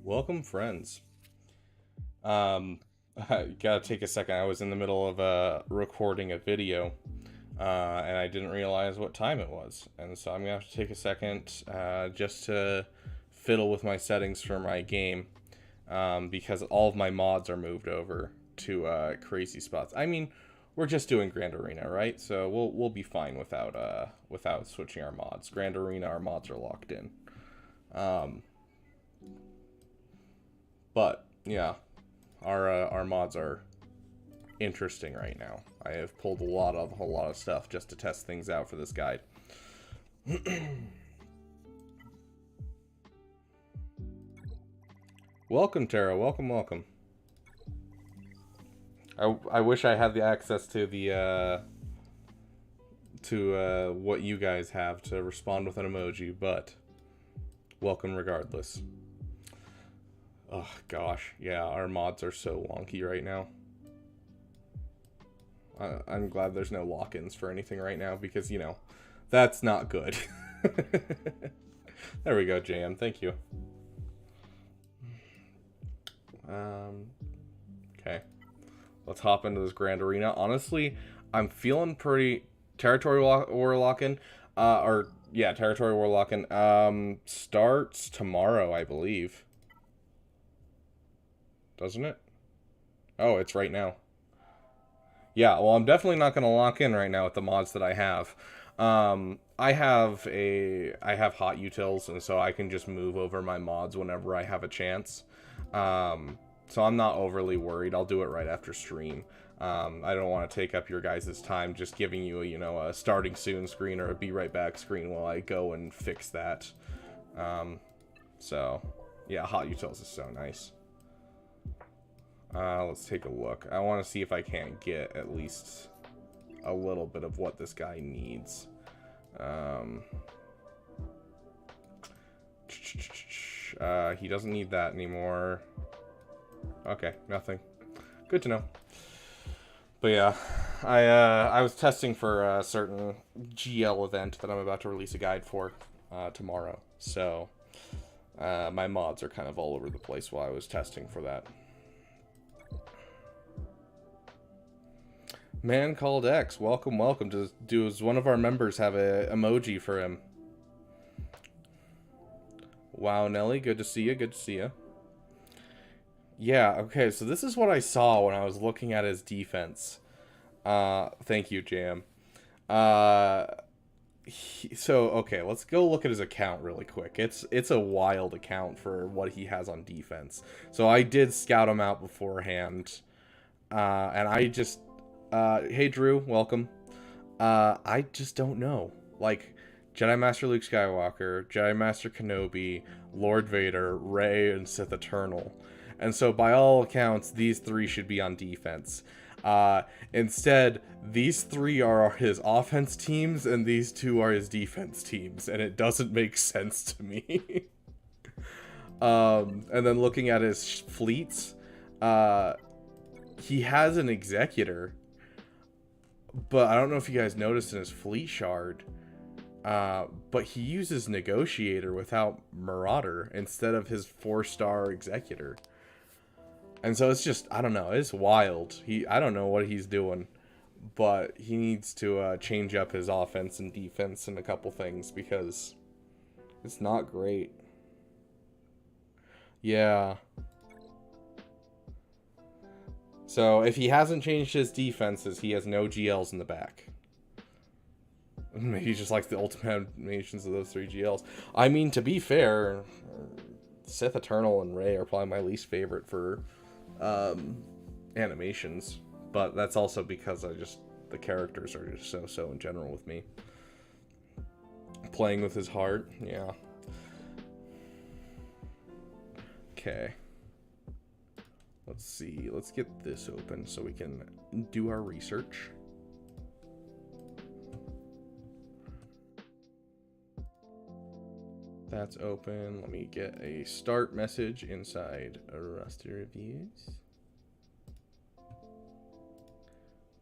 Welcome, friends. I gotta take a second. I was in the middle of recording a video, and I didn't realize what time it was. And so I'm gonna have to take a second just to fiddle with my settings for my game, because all of my mods are moved over to crazy spots. I mean, we're just doing Grand Arena, right? So we'll be fine without switching our mods. Grand Arena, our mods are locked in. Um, But yeah, our mods are interesting right now. I have pulled a lot of stuff just to test things out for this guide. Welcome, Tara. Welcome. I wish I had the access to the what you guys have to respond with an emoji, but welcome regardless. Oh gosh, yeah, our mods are so wonky right now. I'm glad there's no lock-ins for anything right now because, you know, that's not good. There we go, JM. Thank you. Okay. Let's hop into this Grand Arena. Honestly, I'm feeling pretty... Territory War lock-in. Territory War lock-in. Starts tomorrow, I believe. Doesn't it? Oh, it's right now. Yeah, well, I'm definitely not going to lock in right now with the mods that I have. I have hot utils, and so I can just move over my mods whenever I have a chance. So I'm not overly worried. I'll do it right after stream. I don't want to take up your guys' time just giving you a starting soon screen or a be right back screen while I go and fix that. So yeah, hot utils is so nice. Let's take a look. I want to see if I can't get at least a little bit of what this guy needs. He doesn't need that anymore. Okay, nothing. Good to know. But yeah, I was testing for a certain GL event that I'm about to release a guide for tomorrow. So my mods are kind of all over the place while I was testing for that. Man called X, welcome. Does one of our members have a emoji for him? Wow, Nelly, good to see you. Yeah, okay, so this is what I saw when I was looking at his defense. Thank you, Jam. Okay, let's go look at his account really quick. It's a wild account for what he has on defense. So I did scout him out beforehand, and I just... hey Drew, welcome. I just don't know. Like, Jedi Master Luke Skywalker, Jedi Master Kenobi, Lord Vader, Rey, and Sith Eternal. And so by all accounts, these three should be on defense. Instead, these three are his offense teams, and these two are his defense teams, and it doesn't make sense to me. And then looking at his fleets, he has an Executor, but I don't know if you guys noticed in his fleet shard, but he uses Negotiator without Marauder instead of his 4-star Executor. And so it's just, I don't know, it's wild. I don't know what he's doing, but he needs to change up his offense and defense and a couple things because it's not great. Yeah. So if he hasn't changed his defenses, he has no GLs in the back. Maybe just like the ultimations of those 3 GLs. I mean, to be fair, Sith Eternal and Rey are probably my least favorite for animations. But that's also because the characters are just so in general with me. Playing with his heart, yeah. Okay. Let's see. Let's get this open so we can do our research. That's open. Let me get a start message inside Rusty Reviews.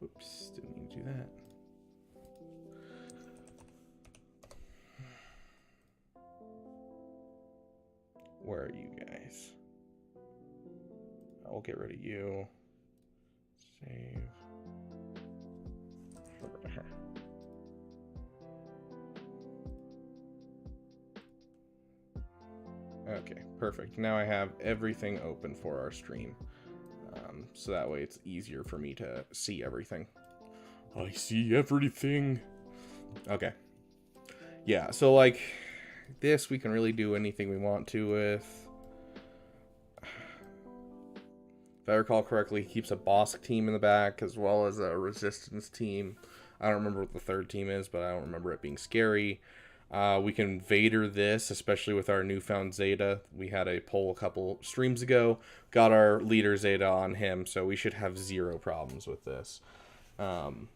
Whoops, didn't mean to do that. Where are you guys? we'll get rid of you. Save. Okay, perfect. Now I have everything open for our stream. So that way it's easier for me to see everything. I see everything. Okay. Yeah, so like this we can really do anything we want to with. If I recall correctly, he keeps a boss team in the back as well as a resistance team. I don't remember what the third team is, but I don't remember it being scary. We can Vader this, especially with our newfound Zeta. We had a poll a couple streams ago. Got our leader Zeta on him, so we should have zero problems with this. Some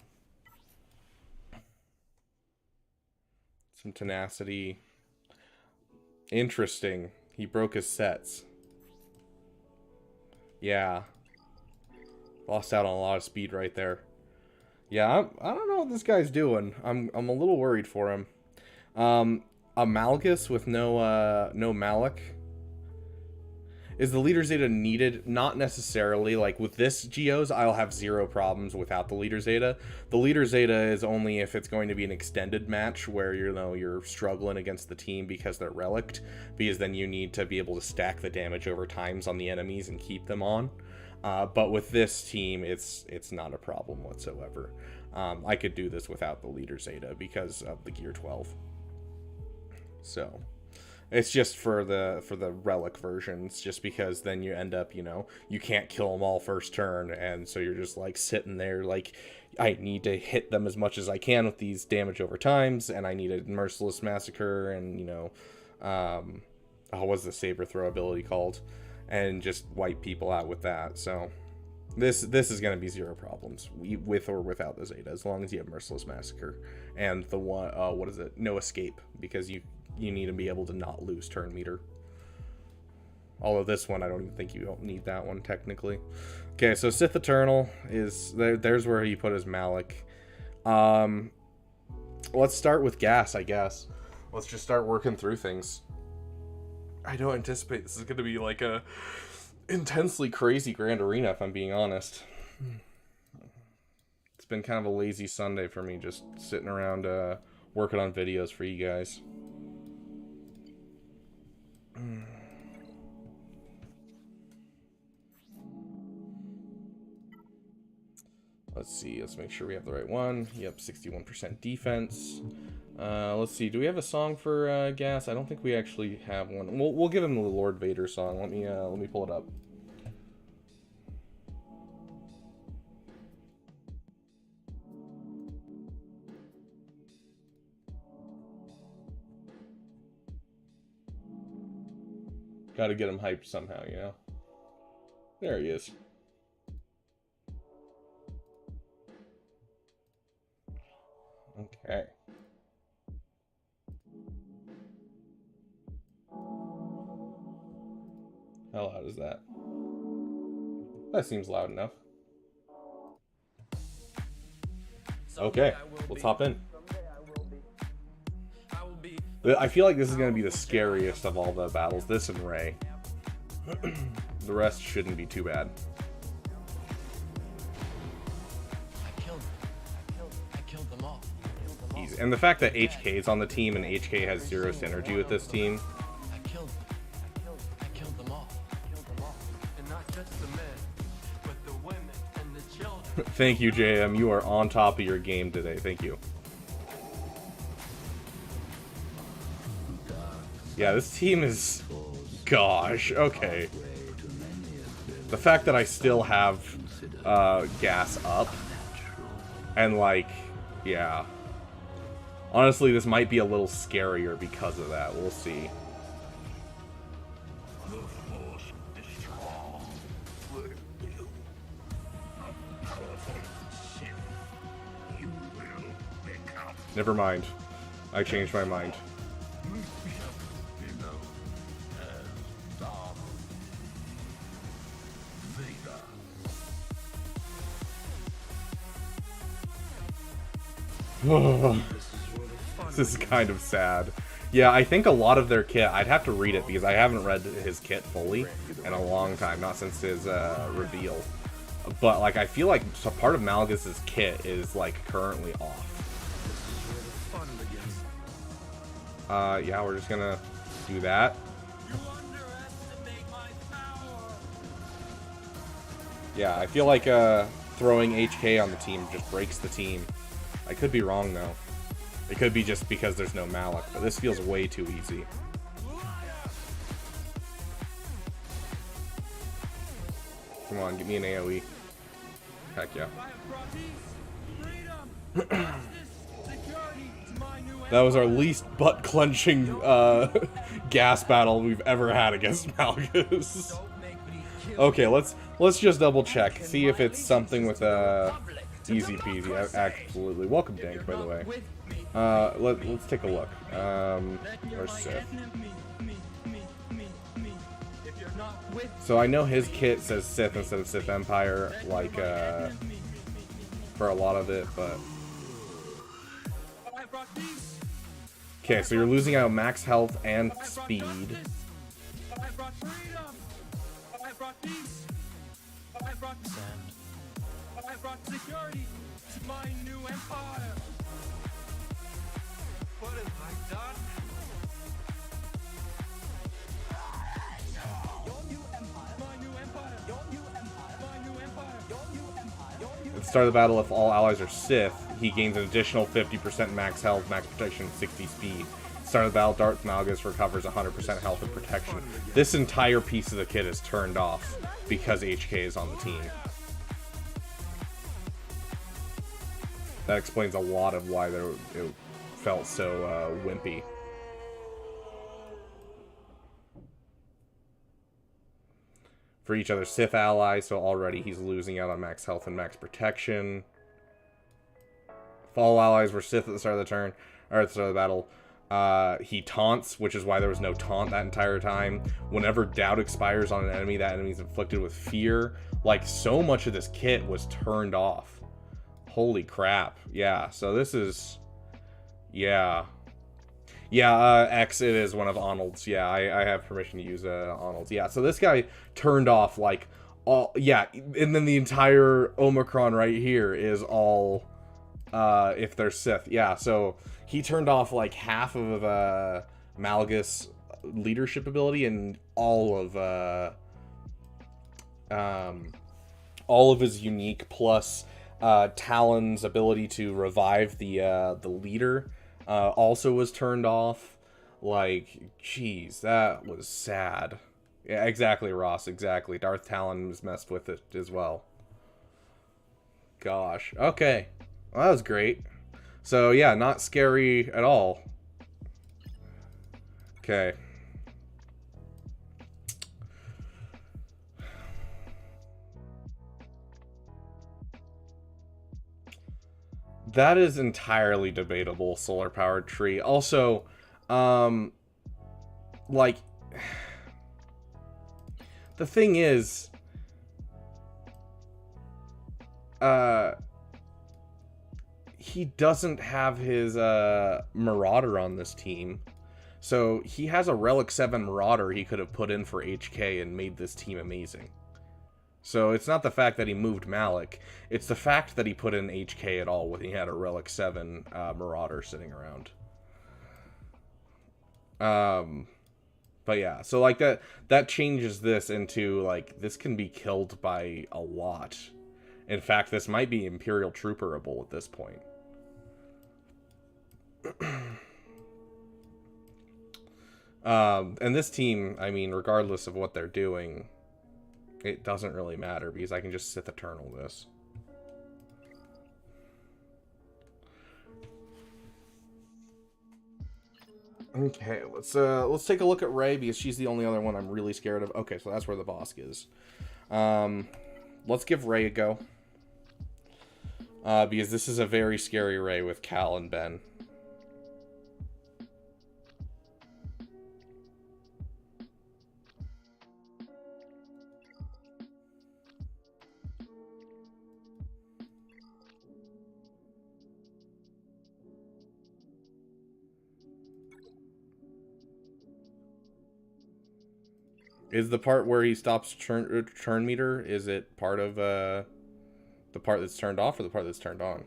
tenacity. Interesting. He broke his sets. Yeah. Lost out on a lot of speed right there. Yeah, I don't know what this guy's doing. I'm a little worried for him. A Malgus with no Malik. Is the leader Zeta needed? Not necessarily. Like with this Geos, I'll have zero problems without the leader Zeta. The leader Zeta is only if it's going to be an extended match where you're struggling against the team because they're relicked, because then you need to be able to stack the damage over times on the enemies and keep them on. But with this team, it's not a problem whatsoever. I could do this without the leader Zeta because of the Gear 12. So it's just for the relic versions, just because then you end up, you can't kill them all first turn, and so you're just like sitting there like, I need to hit them as much as I can with these damage over times, and I need a merciless massacre, and what's the saber throw ability called, and just wipe people out with that. So this is going to be zero problems with or without the Zeta, as long as you have merciless massacre and the one no escape, because you need to be able to not lose turn meter. Although this one, I don't even think you don't need that one technically. Okay, so Sith Eternal is there's where he put his Malik. Let's start with gas, I guess. Let's just start working through things. I don't anticipate this is going to be like a intensely crazy Grand Arena, if I'm being honest. It's been kind of a lazy Sunday for me, just sitting around working on videos for you guys. Let's see, let's make sure we have the right one. Yep, 61% defense. Let's see, do we have a song for Gas? I don't think we actually have one. We'll give him the Lord Vader song. Let me pull it up. Gotta get him hyped somehow, There he is. Okay. How loud is that? That seems loud enough. Okay, let's hop in. I feel like this is going to be the scariest of all the battles. This and Rey. The rest shouldn't be too bad. I killed them all. Easy. And the fact that HK is on the team and HK has zero synergy with this team. I killed them all. And not just the men, but the women and the children. Thank you, JM. You are on top of your game today. Thank you. Yeah, this team is... Gosh, okay. The fact that I still have gas up, and like, yeah. Honestly, this might be a little scarier because of that. We'll see. Never mind. I changed my mind. This is kind of sad. Yeah, I think a lot of their kit, I'd have to read it because I haven't read his kit fully in a long time, not since his reveal. But, like, I feel like part of Malagus's kit is, like, currently off. Yeah, we're just gonna do that. Yeah, I feel like throwing HK on the team just breaks the team. I could be wrong, though. It could be just because there's no Malik, but this feels way too easy. Come on, give me an AoE. Heck yeah. That was our least butt-clenching gas battle we've ever had against Malgus. Okay, let's just double-check. See if it's something with easy peasy. Absolutely. Welcome, Dank, by the way. Let's take a look. Where's Sith? So I know his kit says Sith instead of Sith Empire, like, for a lot of it, but... Okay, so you're losing out max health and speed. Security to my new empire. What have I done? At the start of the battle, if all allies are Sith, he gains an additional 50% max health, max protection, 60 speed. At the start of the battle, Darth Malgus recovers 100% health and protection. This entire piece of the kit is turned off because HK is on the team. That explains a lot of why it felt so wimpy. For each other Sith ally, so already he's losing out on max health and max protection. If all allies were Sith at the start of the turn, or at the start of the battle, he taunts, which is why there was no taunt that entire time. Whenever doubt expires on an enemy, that enemy is inflicted with fear. Like, so much of this kit was turned off. Holy crap. Yeah, so this is... Yeah. Yeah, X, it is one of Arnold's. Yeah, I have permission to use Arnold's. Yeah, so this guy turned off, like, all... Yeah, and then the entire Omicron right here is all, if they're Sith. Yeah, so he turned off, like, half of Malgus' leadership ability and all of his unique, plus Talon's ability to revive the leader also was turned off. Like, jeez, that was sad. Yeah, exactly, Ross, exactly. Darth Talon was messed with it as well. Gosh. Okay. Well, that was great. So, yeah, not scary at all. Okay. That is entirely debatable, solar powered tree. Also, like, the thing is, he doesn't have his Marauder on this team. So he has a Relic 7 Marauder he could have put in for HK and made this team amazing. So it's not the fact that he moved Malik, it's the fact that he put in HK at all when he had a Relic 7 Marauder sitting around. But yeah, so like that changes this into, like, this can be killed by a lot. In fact, this might be Imperial Trooperable at this point. And this team, I mean, regardless of what they're doing, it doesn't really matter because I can just Sith Eternal this. Okay, let's take a look at Rey because she's the only other one I'm really scared of. Okay, so that's where the boss is. Let's give Rey a go. Because this is a very scary Rey with Cal and Ben. Is the part where he stops turn meter, is it part of the part that's turned off or the part that's turned on?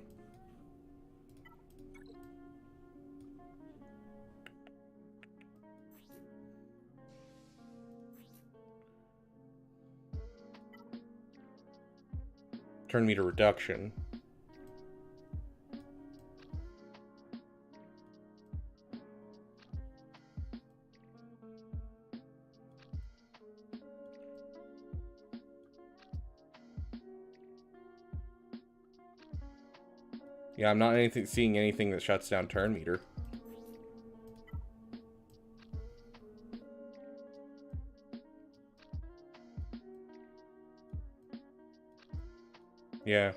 Turn meter reduction. Yeah, I'm not seeing anything that shuts down turn meter. Yeah.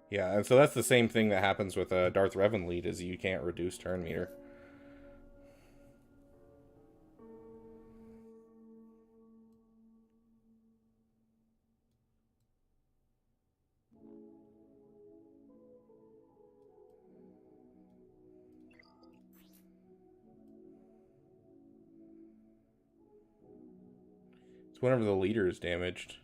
Yeah, and so that's the same thing that happens with Darth Revan lead, is you can't reduce turn meter. It's whenever the leader is damaged.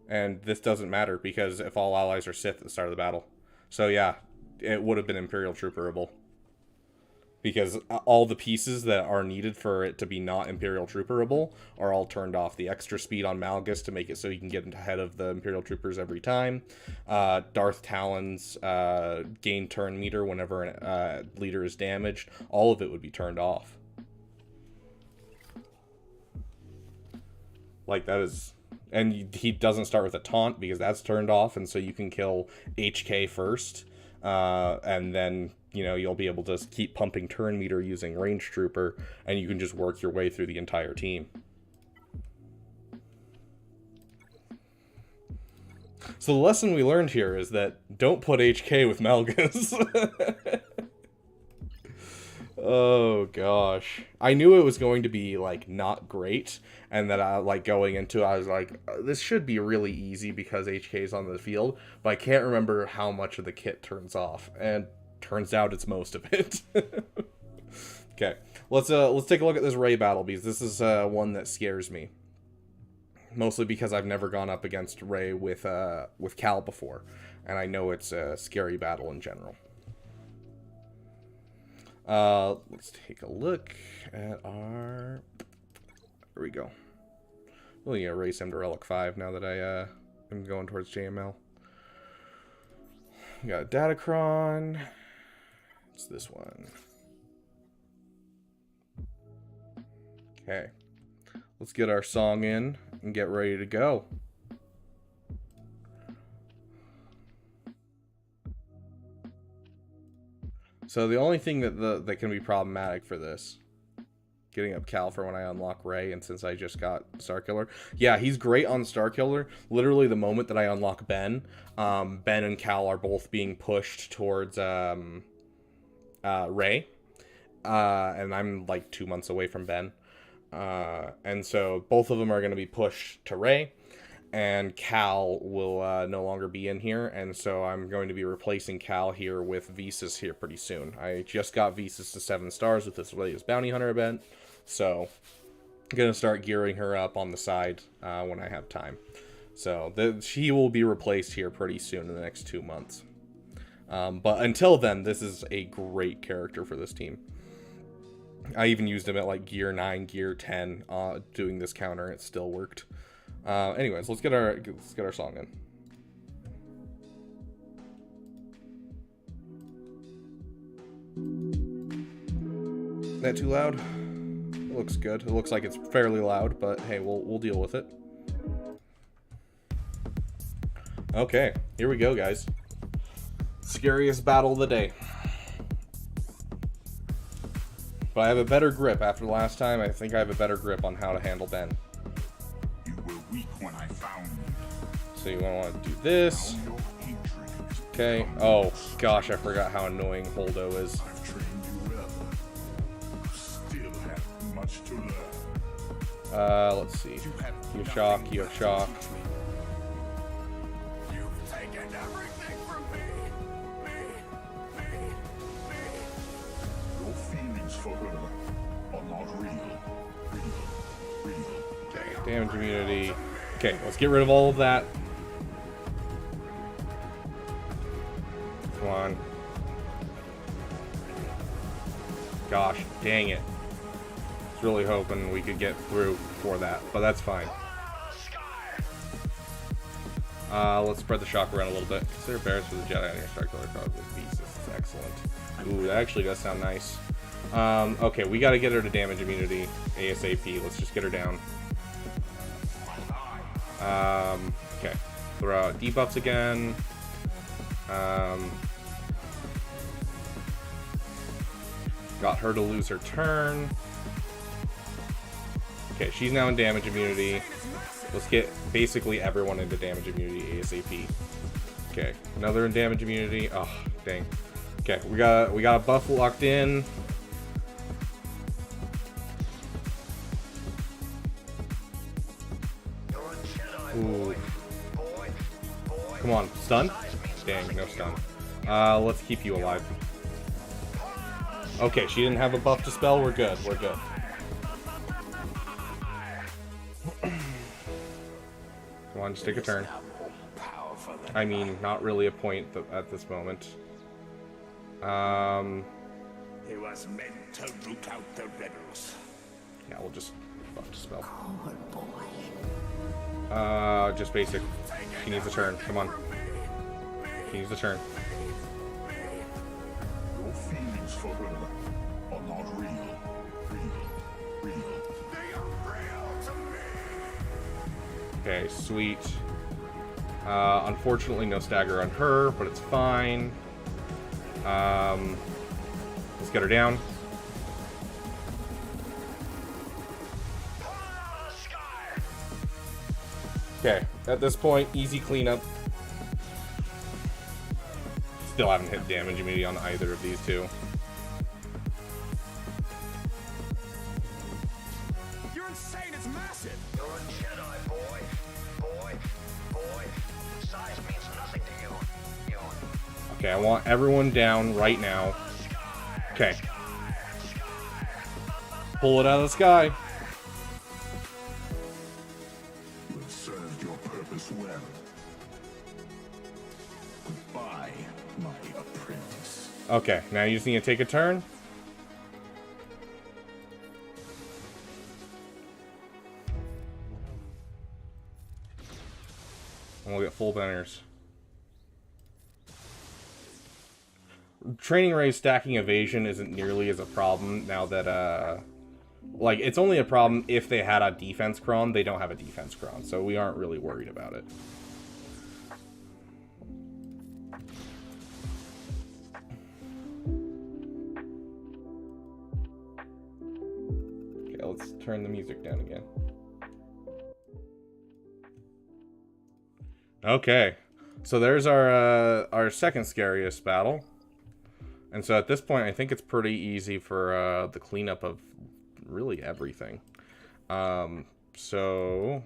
And this doesn't matter because if all allies are Sith at the start of the battle. So yeah, it would have been Imperial Trooperable. Because all the pieces that are needed for it to be not Imperial Trooperable are all turned off. The extra speed on Malgus to make it so you can get ahead of the Imperial Troopers every time. Darth Talon's gain turn meter whenever a leader is damaged. All of it would be turned off. Like, that is... And he doesn't start with a taunt because that's turned off, and so you can kill HK first, and then, you know, you'll be able to keep pumping turn meter using range trooper, and you can just work your way through the entire team. So the lesson we learned here is that don't put HK with Malgus. Oh gosh, I knew it was going to be like not great, and that I like going into it, I was like, this should be really easy because HK is on the field, but I can't remember how much of the kit turns off, and turns out it's most of it. Okay, let's take a look at this Rey battle, because this is one that scares me, mostly because I've never gone up against Rey with Cal before, and I know it's a scary battle in general. Let's take a look at our... There we go. We'll erase him to Relic 5 now that I am going towards JML. We got Datacron. It's this one. Okay. Let's get our song in and get ready to go. So the only thing that can be problematic for this, getting up Cal for when I unlock Rey, and since I just got Starkiller, yeah, he's great on Starkiller. Literally the moment that I unlock Ben, Ben and Cal are both being pushed towards Rey, and I'm like 2 months away from Ben, and so both of them are going to be pushed to Rey. And Cal will no longer be in here, and so I'm going to be replacing Cal here with Visas here pretty soon. I just got Visas to 7 stars with this latest Bounty Hunter event, so I'm going to start gearing her up on the side when I have time. So she will be replaced here pretty soon in the next 2 months. But until then, this is a great character for this team. I even used him at like gear 9, gear 10 doing this counter, it still worked. Anyways, let's get our song in. That too loud? It looks good. It looks like it's fairly loud, but hey, we'll deal with it. Okay, here we go, guys. Scariest battle of the day. But I have a better grip after last time. I think I have a better grip on how to handle Ben. So you want to do this. Okay. Oh gosh, I forgot how annoying Holdo is. Let's see. You have shock. You have shock. Damage immunity. Okay, let's get rid of all of that. Come on. Gosh, dang it. I was really hoping we could get through before that, but that's fine. Let's spread the shock around a little bit. Consider bears for the Jedi on your strike color card with beasts. This is excellent. Ooh, that actually does sound nice. Okay, we gotta get her to damage immunity ASAP. Let's just get her down. Okay. Throw out debuffs again. Got her to lose her turn. Okay, she's now in damage immunity. Let's get basically everyone into damage immunity ASAP. Okay, another in damage immunity. Oh, dang. Okay, we got a buff locked in. Ooh. Come on, stun? Dang, no stun. Let's keep you alive. Okay, she didn't have a buff to spell. We're good. We're good. Come on, just take a turn. I mean, not really a point at this moment. He was meant to root out the rebels. Yeah, we'll just buff to spell. Good boy. Just basic. She needs a turn. Come on. She needs a turn. Your feelings for her are not real. Real. They are real to me. Okay, sweet. Unfortunately, no stagger on her, but it's fine. Let's get her down. Okay, at this point, easy cleanup. Still haven't hit damage immunity on either of these two. You're insane, it's massive! You're a Jedi, boy. Size means nothing to you. Okay, I want everyone down right now. Okay. Pull it out of the sky. You have served your purpose well. Goodbye, my apprentice. Okay, now you just need to take a turn. And we'll get full banners. Training Ray's stacking evasion isn't nearly as a problem now that, like, it's only a problem if they had a defense cron. They don't have a defense cron, so we aren't really worried about it. Okay, let's turn the music down again. Okay, so there's our second scariest battle. And so at this point, I think it's pretty easy for the cleanup of really everything. So...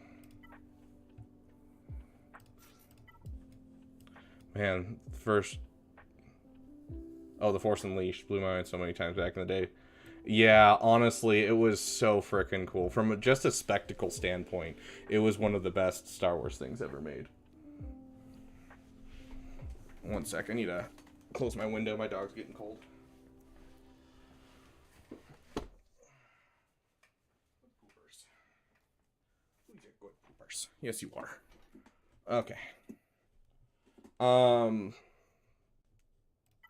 Man, first... Oh, the Force Unleashed blew my mind so many times back in the day. Yeah, honestly, it was so frickin' cool. From just a spectacle standpoint, it was one of the best Star Wars things ever made. One sec, I need to close my window. My dog's getting cold. Poopers. These are good poopers. Yes, you are. Okay.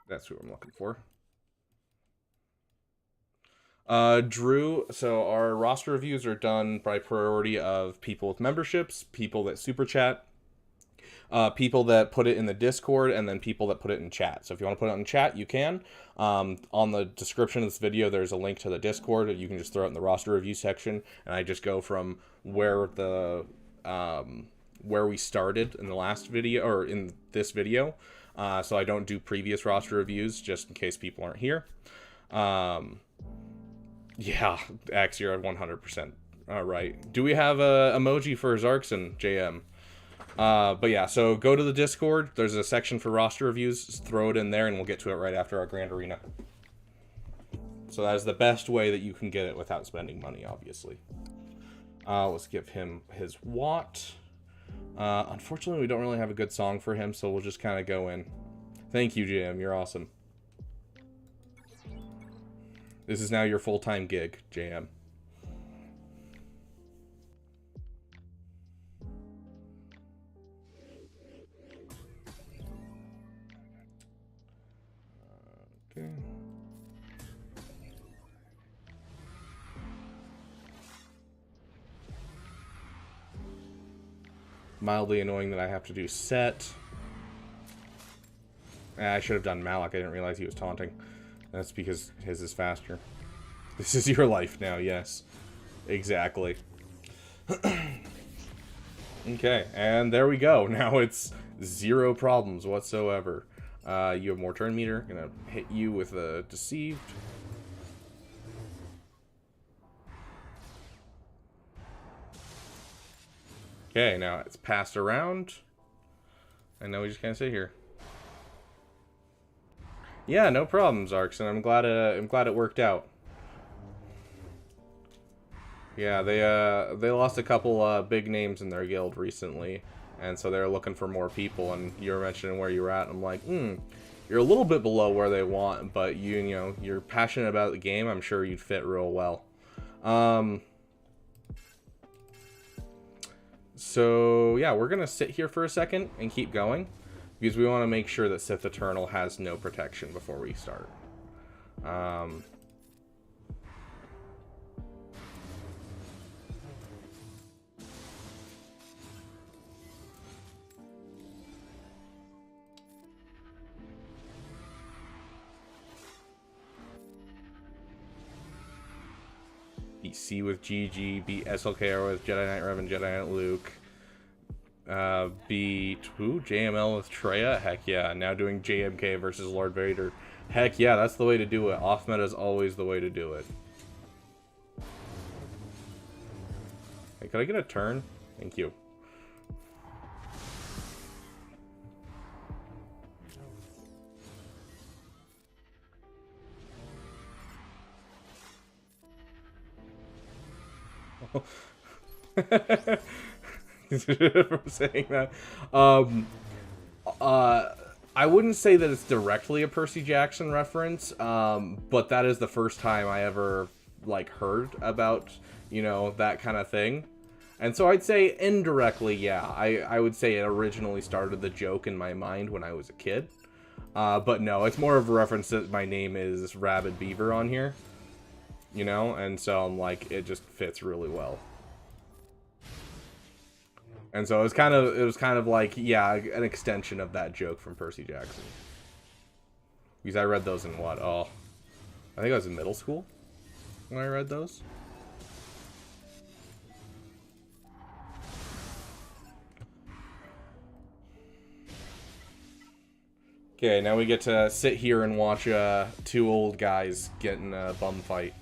That's who I'm looking for. Drew, so our roster reviews are done by priority of people with memberships, people that super chat, people that put it in the Discord, and then people that put it in chat. So if you want to put it in chat, you can. On the description of this video, there's a link to the Discord. You can just throw it in the roster review section, and I just go from where the where we started in the last video, or in this video. So I don't do previous roster reviews, just in case people aren't here. Yeah, Axe, you're at 100%. Right. Do we have a emoji for Zarkson, JM? But yeah, so go to the Discord. There's a section for roster reviews. Just throw it in there, and we'll get to it right after our Grand Arena. So that is the best way that you can get it without spending money, obviously. Let's give him his Watt. Unfortunately, we don't really have a good song for him, so we'll just kind of go in. Thank you, JM. You're awesome. This is now your full-time gig, JM. Okay. Mildly annoying that I have to do set. I should have done Malik. I didn't realize he was taunting. That's because his is faster. This is your life now, yes. Exactly. Okay, and there we go. Now it's 0 problems whatsoever. You have more turn meter. Gonna hit you with a Deceived. Okay, now it's passed around. And now we just can't sit here. Yeah, no problems, Arcs, and I'm glad it worked out. Yeah, they lost a couple big names in their guild recently, and so they're looking for more people. And you were mentioning where you were at. And I'm like, you're a little bit below where they want, but you know, you're passionate about the game. I'm sure you'd fit real well. So yeah, we're gonna sit here for a second and keep going, because we want to make sure that Sith Eternal has no protection before we start. Beat C with GG, beat SLKR with Jedi Knight Revan, Jedi Knight Luke. Beat who? JML with Treya? Heck yeah. Now doing JMK versus Lord Vader. Heck yeah, that's the way to do it. Off meta is always the way to do it. Hey, could I get a turn? Thank you. From saying that, I wouldn't say that it's directly a Percy Jackson reference, but that is the first time I ever like heard about, you know, that kind of thing. And so I'd say indirectly, yeah, I would say it originally started the joke in my mind when I was a kid. But no, it's more of a reference that my name is Rabid Beaver on here. You know, and so I'm like, it just fits really well. And so it was kind of like, yeah, an extension of that joke from Percy Jackson. Because I read those in what? Oh, I think I was in middle school when I read those. Okay, now we get to sit here and watch 2 old guys get in a bum fight.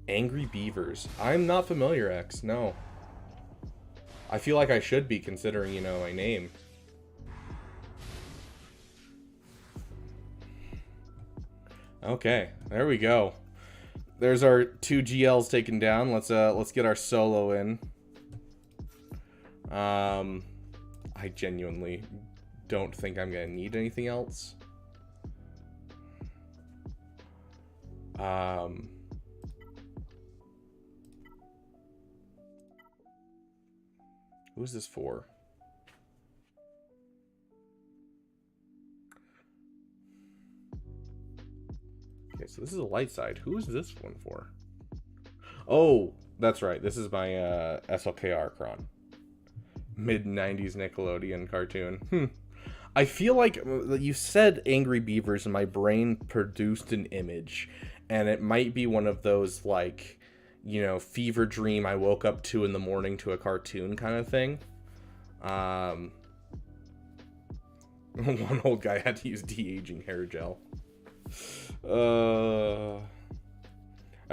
Angry Beavers. I'm not familiar, X. No. I feel like I should be, considering, you know, my name. Okay, there we go. There's our 2 GLs taken down. Let's get our solo in. I genuinely don't think I'm gonna need anything else. Who's this for? Okay, so this is a light side. Who is this one for? Oh, that's right. This is my SLKR Kron. Mid-90s Nickelodeon cartoon. I feel like you said Angry Beavers and my brain produced an image. And it might be one of those, like, you know, fever dream I woke up 2 in the morning to a cartoon kind of thing. One old guy had to use de-aging hair gel. I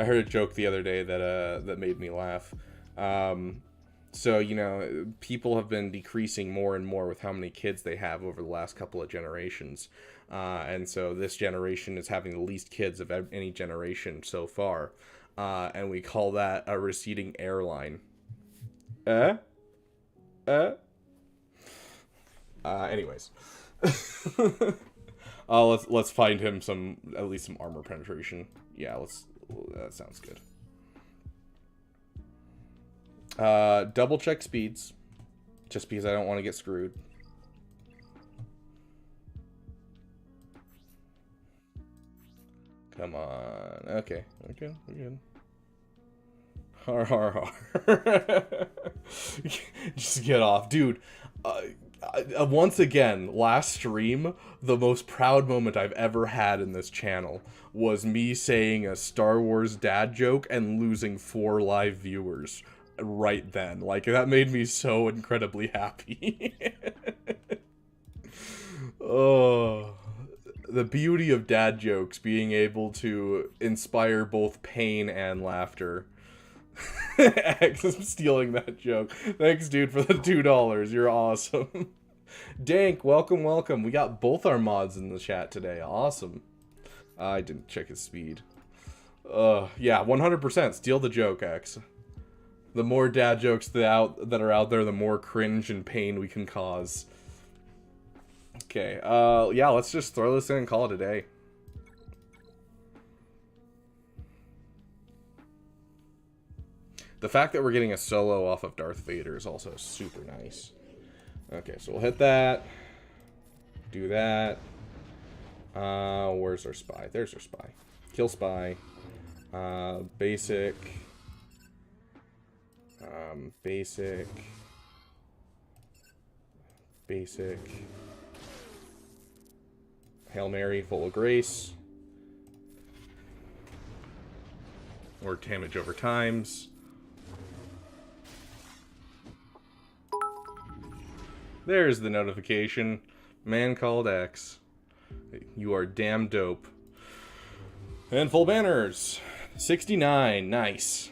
heard a joke the other day that that made me laugh. So, you know, people have been decreasing more and more with how many kids they have over the last couple of generations. And so this generation is having the least kids of any generation so far. And we call that a receding airline. Anyways. Let's find him at least some armor penetration. Yeah, that sounds good. Double check speeds, just because I don't want to get screwed. Come on. Okay, we're good. Har har har. Just get off, dude. Once again, last stream, the most proud moment I've ever had in this channel was me saying a Star Wars dad joke and losing 4 live viewers right then. Like, that made me so incredibly happy. Oh, the beauty of dad jokes being able to inspire both pain and laughter. X, I'm stealing that joke. Thanks, dude, for the $2. You're awesome. Dank, welcome. We got both our mods in the chat today. Awesome. I didn't check his speed. Yeah, 100%. Steal the joke, X. The more dad jokes that are out there, the more cringe and pain we can cause. Okay, yeah, let's just throw this in and call it a day. The fact that we're getting a solo off of Darth Vader is also super nice. Okay, so we'll hit that. Do that. Where's our spy? There's our spy. Kill spy. Basic. Basic. Basic. Hail Mary, full of grace. Or damage over times. There's the notification. Man called X. You are damn dope. And full banners. 69. Nice.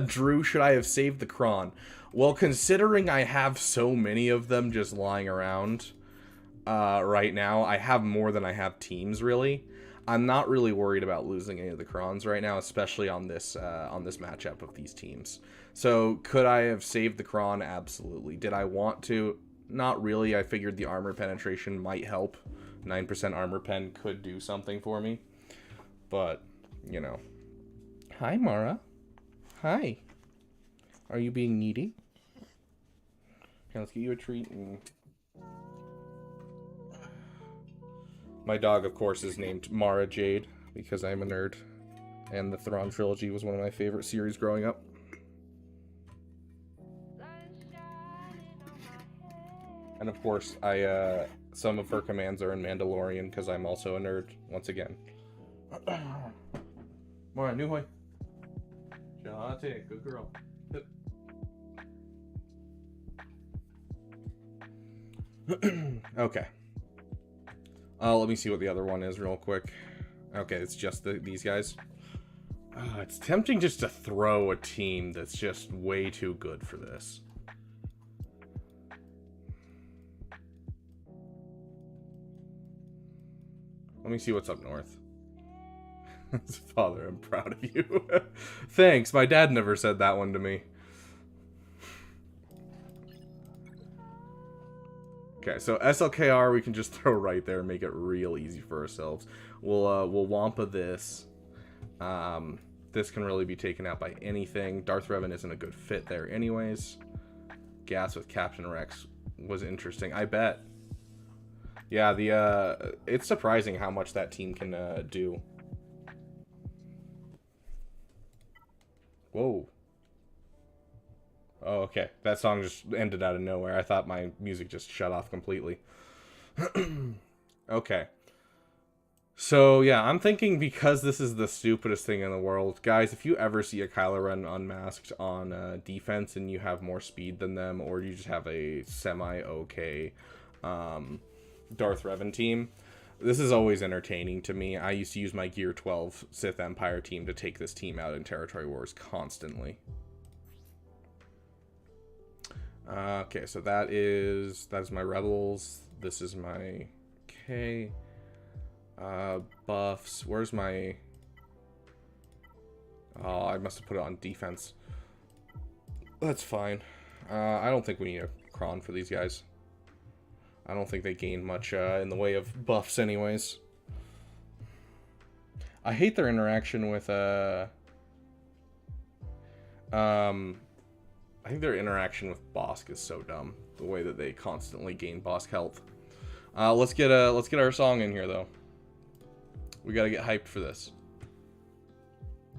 Drew, should I have saved the Kron? Well, considering I have so many of them just lying around right now, I have more than I have teams, really. I'm not really worried about losing any of the Krons right now, especially on this matchup of these teams. So, could I have saved the Kron? Absolutely. Did I want to? Not really. I figured the armor penetration might help. 9% armor pen could do something for me. But, you know. Hi, Mara. Hi. Are you being needy? Okay, let's get you a treat. And... my dog, of course, is named Mara Jade, because I'm a nerd. And the Thrawn trilogy was one of my favorite series growing up. And of course, some of her commands are in Mandalorian, because I'm also a nerd, once again. Mara, Nuhoy. Jate, good girl. Okay. Let me see what the other one is real quick. Okay, it's just these guys. It's tempting just to throw a team that's just way too good for this. Let me see what's up north. Father, I'm proud of you. Thanks, my dad never said that one to me. Okay, so SLKR we can just throw right there and make it real easy for ourselves. We'll Wampa this. This can really be taken out by anything. Darth Revan isn't a good fit there anyways. Gas with Captain Rex was interesting, I bet. Yeah, it's surprising how much that team can do. Whoa. Oh, okay. That song just ended out of nowhere. I thought my music just shut off completely. Okay. So, yeah, I'm thinking because this is the stupidest thing in the world. Guys, if you ever see a Kylo Ren unmasked on defense and you have more speed than them, or you just have a semi-okay Darth Revan team, this is always entertaining to me. I used to use my Gear 12 Sith Empire team to take this team out in Territory Wars constantly. Okay, so that is my rebels. This is my K. Buffs. Where's my... Oh, I must have put it on defense. That's fine. I don't think we need a cron for these guys. I don't think they gain much in the way of buffs anyways. I hate their interaction with... I think their interaction with Bosk is so dumb. The way that they constantly gain Bosk health. Let's get our song in here though. We gotta get hyped for this.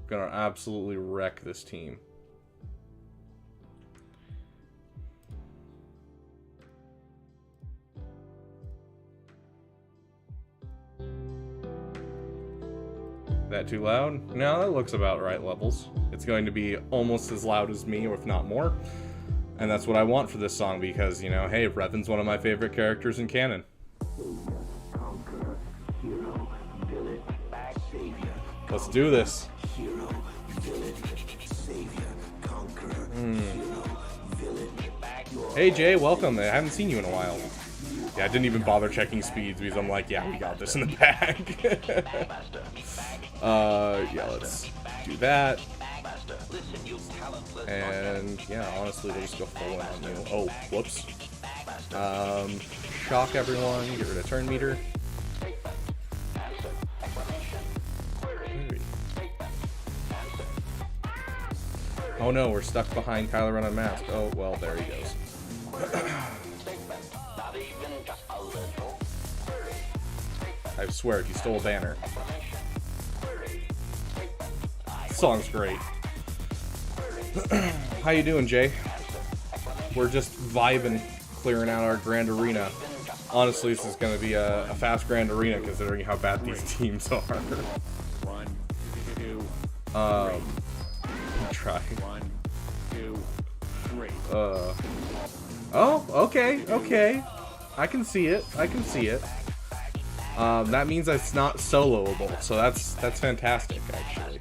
Gonna absolutely wreck this team. That too loud? No, that looks about right levels. It's going to be almost as loud as me, or if not more. And that's what I want for this song because, you know, hey, Revan's one of my favorite characters in canon. Let's do this. Hey Jay, welcome. I haven't seen you in a while. Yeah, I didn't even bother checking speeds because I'm like, yeah, we got this in the bag. Yeah, let's do that. And yeah, honestly, we'll just go full in on you. Oh, whoops. Shock everyone, get rid of turn meter. Oh no, we're stuck behind Kylo Ren unmasked. Oh, well, there he goes. I swear, he stole a banner. This song's great. How you doing, Jay? We're just vibing, clearing out our Grand Arena. Honestly, this is going to be a fast Grand Arena, considering how bad these teams are. Try. 1, 2, 3. Oh, okay. I can see it. That means it's not soloable, so that's fantastic, actually.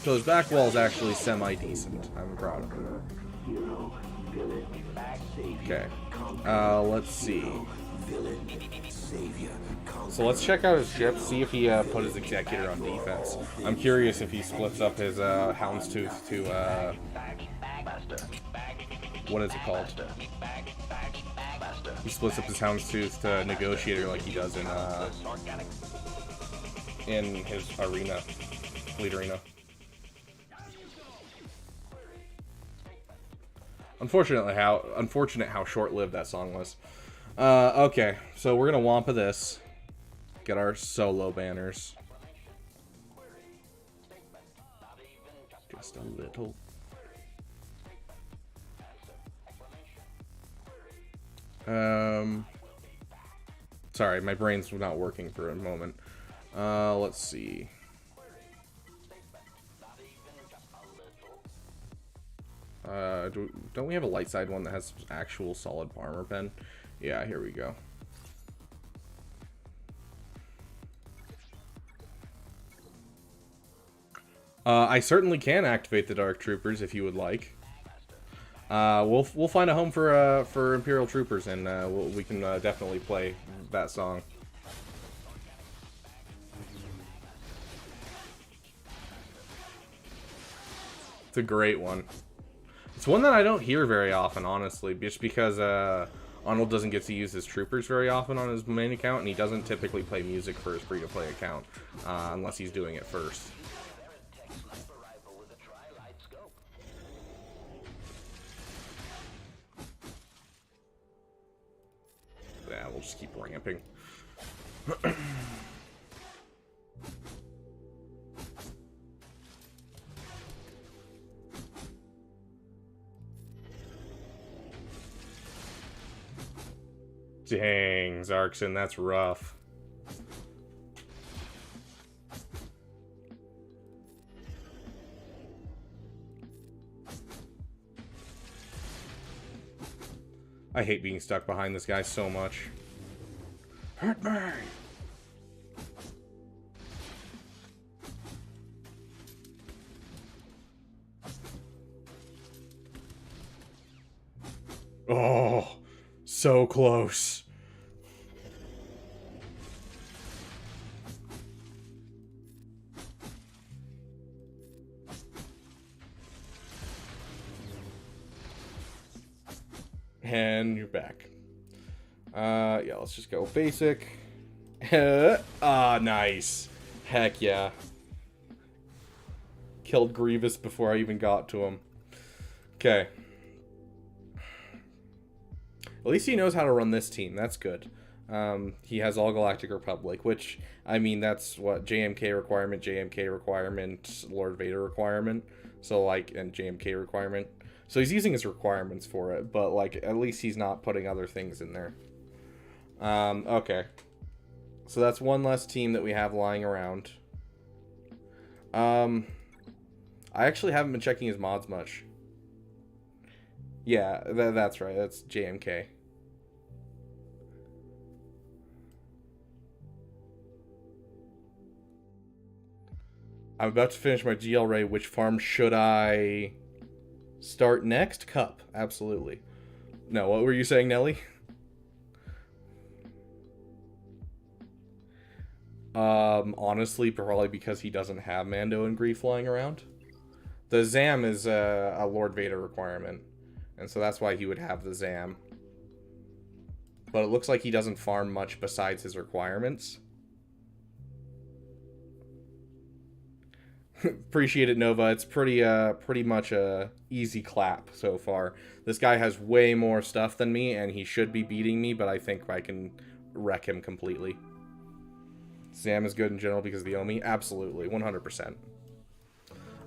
So his back wall is actually semi-decent. I'm proud of him. Okay. Let's see. So let's check out his ship, see if he put his Executor on defense. I'm curious if he splits up his Houndstooth to, what is it called? He splits up his Houndstooth to Negotiator like he does in his arena, fleet arena. Unfortunate how short-lived that song was. Okay, so we're gonna Wampa this. Get our solo banners. Just a little. Sorry, my brain's not working for a moment. Let's see. Don't we have a light side one that has actual solid armor pen? Yeah, here we go. I certainly can activate the Dark Troopers if you would like. We'll find a home for Imperial Troopers, and we can definitely play that song. It's a great one. It's one that I don't hear very often, honestly, just because Arnold doesn't get to use his troopers very often on his main account, and he doesn't typically play music for his free-to-play account, unless he's doing it first. Yeah, we'll just keep ramping. Dang, Zarkson, that's rough. I hate being stuck behind this guy so much. Hurt me! Oh, so close. And you're back. Yeah, let's just go basic. Nice. Heck yeah. Killed Grievous before I even got to him. Okay. At least he knows how to run this team. That's good. He has All Galactic Republic, which, I mean, that's what JMK requirement, Lord Vader requirement. So, like, and JMK requirement. So he's using his requirements for it, but, like, at least he's not putting other things in there. Okay. So that's one less team that we have lying around. I actually haven't been checking his mods much. Yeah, that's right. That's JMK. I'm about to finish my GL Ray. Which farm should I start next? Cup. Absolutely. No, what were you saying, Nelly? Honestly, probably because he doesn't have Mando and Grief flying around. The Zam is a Lord Vader requirement, and so that's why he would have the Zam. But it looks like he doesn't farm much besides his requirements. Appreciate it, Nova. It's pretty much a easy clap so far. This guy has way more stuff than me, and he should be beating me, but I think I can wreck him completely. Zam is good in general because of the Omi. Absolutely, 100%.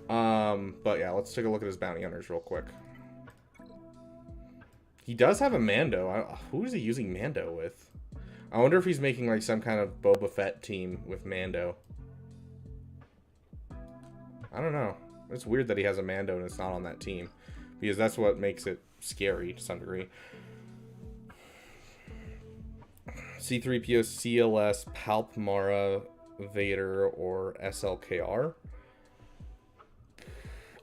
But yeah, let's take a look at his bounty hunters real quick. He does have a Mando. Who is he using Mando with? I wonder if he's making like some kind of Boba Fett team with Mando. I don't know. It's weird that he has a Mando and it's not on that team, because that's what makes it scary to some degree. C-3PO, CLS, Palp Mara, Vader, or SLKR.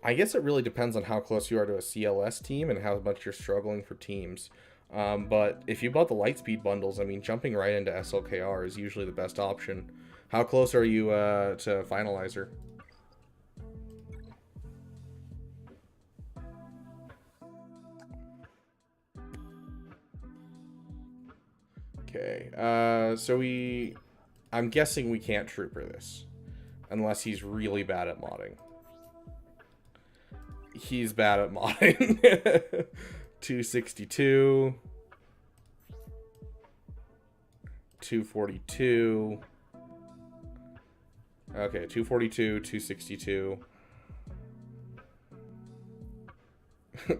I guess it really depends on how close you are to a CLS team and how much you're struggling for teams. But if you bought the Lightspeed bundles, I mean, jumping right into SLKR is usually the best option. How close are you to Finalizer? Okay, so I'm guessing we can't trooper this, unless he's really bad at modding. He's bad at modding. 262. 242. Okay, 242, 262.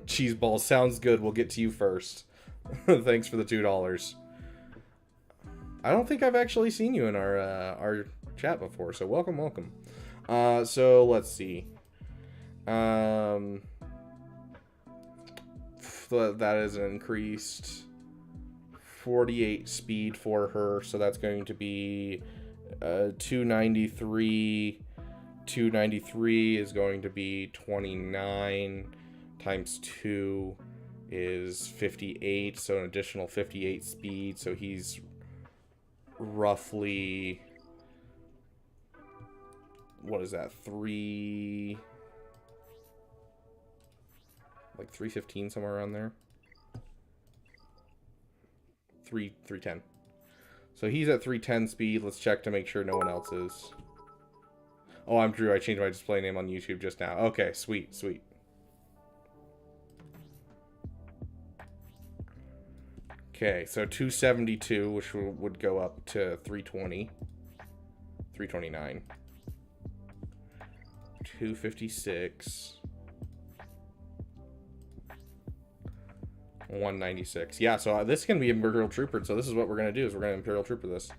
Cheese balls, sounds good. We'll get to you first. Thanks for the $2. I don't think I've actually seen you in our chat before, so welcome. So let's see. That is an increased 48 speed for her, so that's going to be 293. 293 is going to be 29 times 2 is 58, so an additional 58 speed, so he's roughly, what is that, 315, somewhere around there. 310. So he's at 310 speed. Let's check to make sure no one else is. Oh, I'm Drew. I changed my display name on YouTube just now. Okay, sweet. Okay, so 272, which would go up to 320. 329. 256. 196. Yeah, so this is going to be Imperial Trooper, so this is what we're going to do, is we're going to Imperial Trooper this.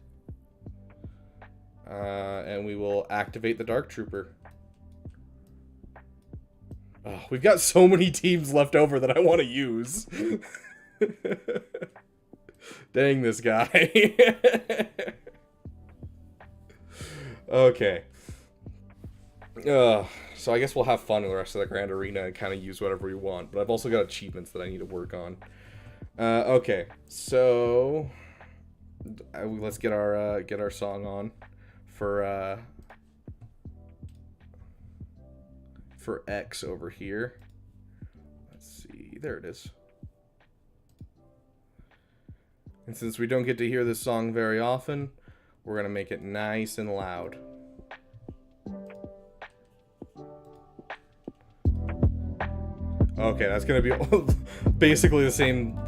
And we will activate the Dark Trooper. Oh, we've got so many teams left over that I want to use. Dang this guy. Okay. So I guess we'll have fun with the rest of the Grand Arena and kind of use whatever we want. But I've also got achievements that I need to work on. Okay, so let's get our song on for X over here. Let's see, there it is. And since we don't get to hear this song very often, we're gonna make it nice and loud. Okay, that's gonna be basically the same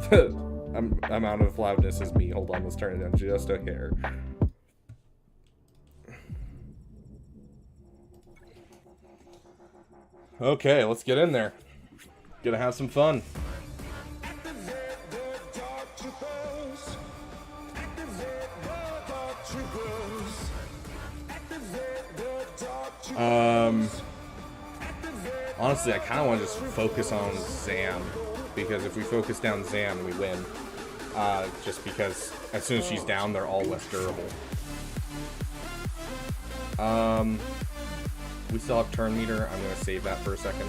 amount of loudness as me. Hold on, let's turn it down just a hair. Okay, let's get in there. Gonna have some fun. Honestly, I kind of want to just focus on Zam, because if we focus down Zam, we win. Just because as soon as she's down, they're all less durable. We still have turn meter. I'm going to save that for a second.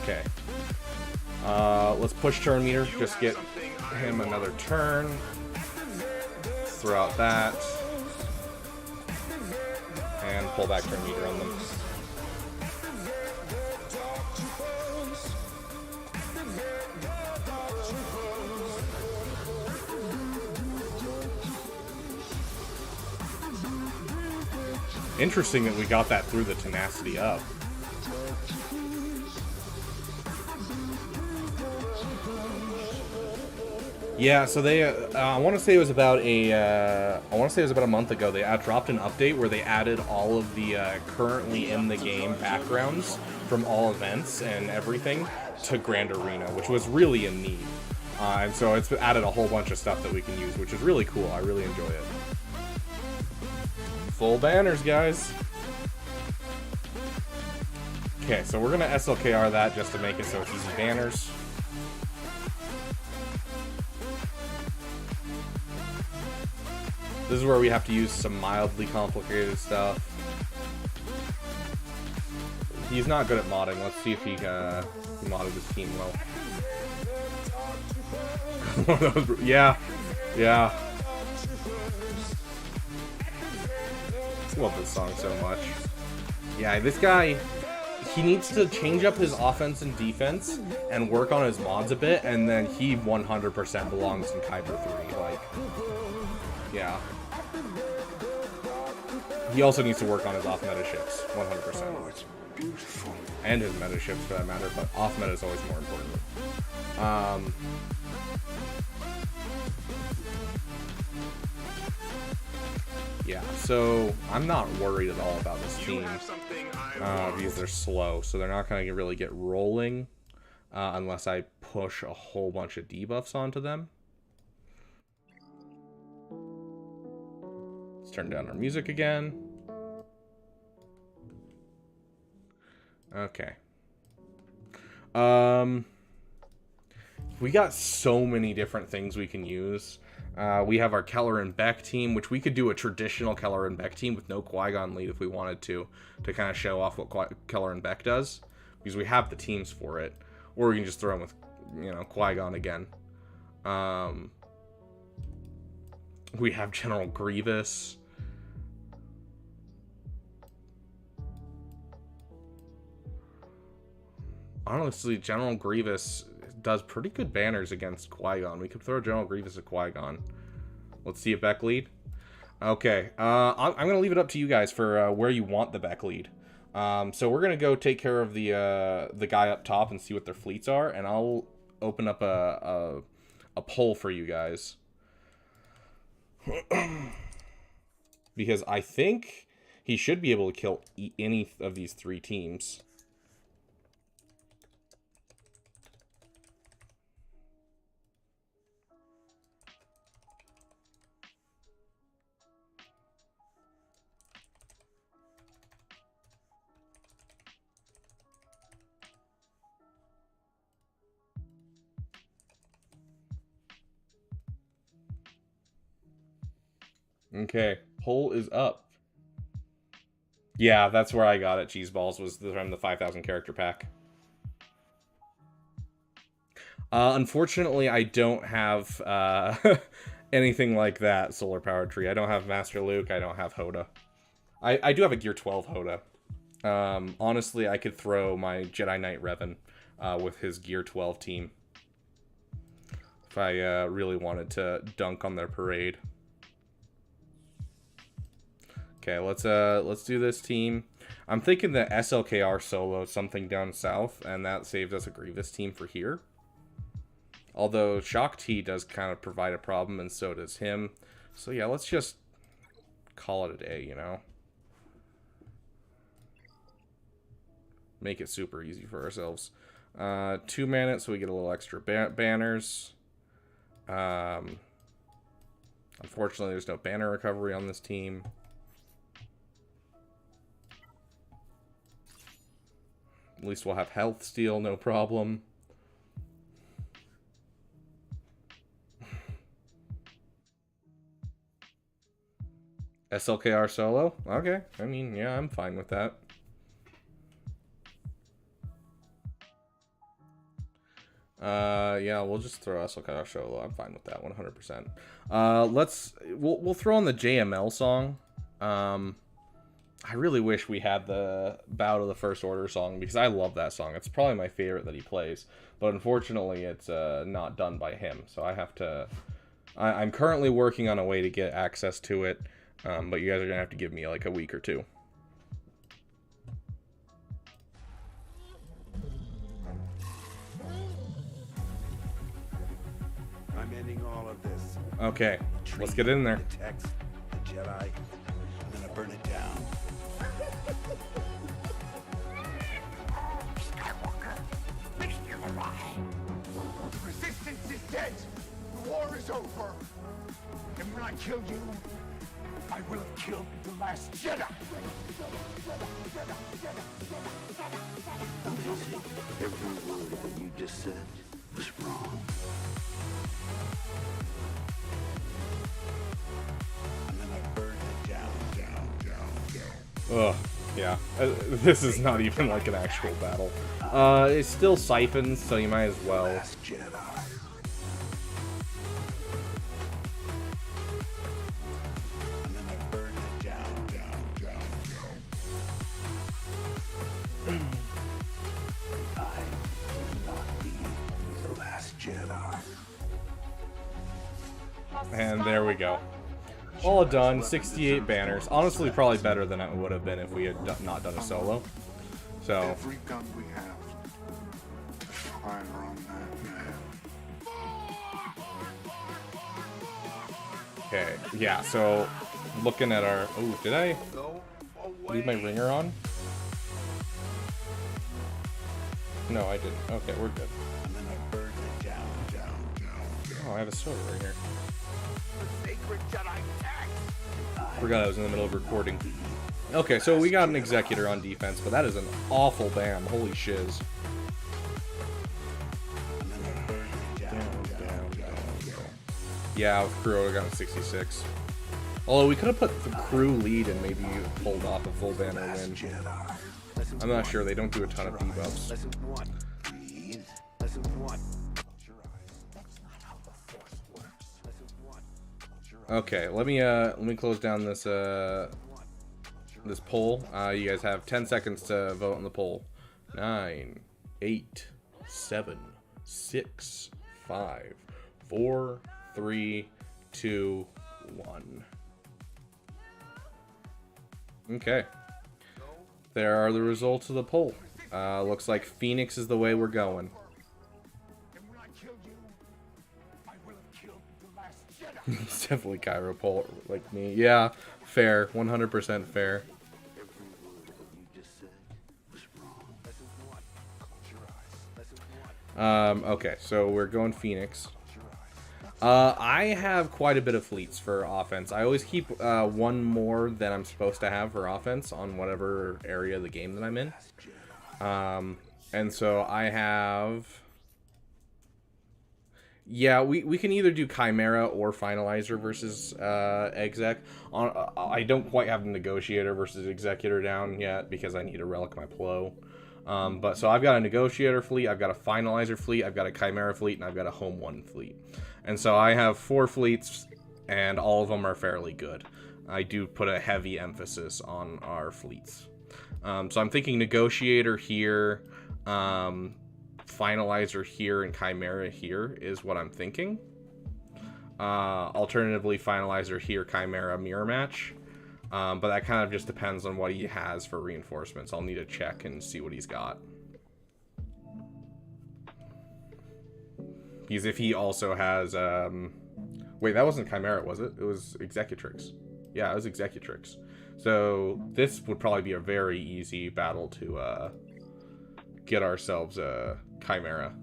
Okay. Let's push turn meter. Just get him another turn. Throw out that. And pull back turn meter on them. Interesting that we got that through the tenacity up. Yeah, so they, I want to say it was about a month ago. They dropped an update where they added all of the currently in the game backgrounds from all events and everything to Grand Arena, which was really a need. And so it's added a whole bunch of stuff that we can use, which is really cool. I really enjoy it. Full banners, guys. Okay, so we're gonna SLKR that just to make it so it's easy banners. This is where we have to use some mildly complicated stuff. He's not good at modding. Let's see if he modded his team well. Yeah. I love this song so much. Yeah, this guy, he needs to change up his offense and defense and work on his mods a bit, and then he 100% belongs in Kuiper 3. Like, yeah. He also needs to work on his off-meta ships, 100%. And his meta ships, for that matter, but off-meta is always more important. Yeah, so I'm not worried at all about this team because they're slow, so they're not going to really get rolling unless I push a whole bunch of debuffs onto them. Let's turn down our music again. Okay. We got so many different things we can use. We have our Keller and Beck team, which we could do a traditional Keller and Beck team with no Qui-Gon lead if we wanted to kind of show off what Keller and Beck does, because we have the teams for it. Or we can just throw them with, you know, Qui-Gon again. We have General Grievous. Honestly, General Grievous does pretty good banners against Qui-Gon. We could throw General Grievous at Qui-Gon. Let's see a Beck lead. Okay, I'm going to leave it up to you guys for where you want the Beck lead. So we're going to go take care of the guy up top and see what their fleets are, and I'll open up a poll for you guys. Because I think he should be able to kill any of these three teams. Okay, poll is up. Yeah, that's where I got it. Cheeseballs was from the 5,000 character pack. Unfortunately, I don't have anything like that solar power tree. I don't have Master Luke. I don't have Hoda. I do have a Gear 12 Hoda. Honestly, I could throw my Jedi Knight Revan with his Gear 12 team if I really wanted to dunk on their parade. Okay, let's do this team. I'm thinking that SLKR solo something down south, and that saves us a Grievous team for here. Although Shock T does kind of provide a problem, and so does him. So yeah, let's just call it a day, you know? Make it super easy for ourselves. 2 mana, so we get a little extra banners. Unfortunately, there's no banner recovery on this team. At least we'll have health steal, no problem. SLKR solo? Okay. I mean, yeah, I'm fine with that. Yeah, we'll just throw SLKR solo. I'm fine with that 100%. We'll throw on the JML song. I really wish we had the Bow to the First Order song, because I love that song. It's probably my favorite that he plays, but unfortunately it's not done by him, so I have to... I'm currently working on a way to get access to it, but you guys are gonna have to give me like a week or two. I'm ending all of this. Okay, let's get in there. The text, the Jedi, I'm gonna burn it down. The resistance is dead. The war is over. And when I kill you, I will have killed the last Jedi. Amazing. Every word that you just said was wrong. And then I burned it down. Ugh, yeah. This is not even like an actual battle. It's still siphons, so you might as well. Last Jedi. And then I burned it down. I will not be the last Jedi. And there we go. All done, 68 banners. Honestly, probably better than it would have been if we had not done a solo. So, Every gun we have, fire on that man. okay, yeah, so looking at our... Oh, did I leave my ringer on? No, I didn't. Okay, we're good. And then I burned it down. Oh, I have a soda ringer. The sacred Jedi text. Forgot I was in the middle of recording. Okay, so we got an Executor on defense, but that is an awful bam. Holy shiz. And then I burned it down. Yeah, with crew, I got a 66. Although we could have put the crew lead and maybe pulled off a full banner win. Jedi. I'm not sure. They don't do a ton of debuffs. Lesson 1. Breathe. Lesson 1. Okay, let me close down this this poll. You guys have 10 seconds to vote on the poll. 9, 8, 7, 6, 5, 4, 3, 2, 1. Okay. There are the results of the poll. Looks like Phoenix is the way we're going. And when I kill you, I will have killed the last Jedi. It's definitely Cairo poll like me. Yeah, fair. 100% fair. Every word that you just said was wrong. Lesson 1. Close your eyes. Lesson 1. Okay, so we're going Phoenix. Close your eyes. I have quite a bit of fleets for offense. I always keep one more than I'm supposed to have for offense on whatever area of the game that I'm in. And so I have... Yeah, we can either do Chimera or Finalizer versus Exec. I don't quite have the Negotiator versus Executor down yet because I need to relic my Plo. But so I've got a negotiator fleet, I've got a finalizer fleet, I've got a chimera fleet, and I've got a home 1 fleet. And so I have 4 fleets, and all of them are fairly good. I do put a heavy emphasis on our fleets. So I'm thinking negotiator here, finalizer here, and chimera here is what I'm thinking. Alternatively, finalizer here, chimera, mirror match. But that kind of just depends on what he has for reinforcements. I'll need to check and see what he's got. Because if he also has... wait, that wasn't chimera, was it? It was executrix. Yeah, it was executrix. So this would probably be a very easy battle to get ourselves a chimera.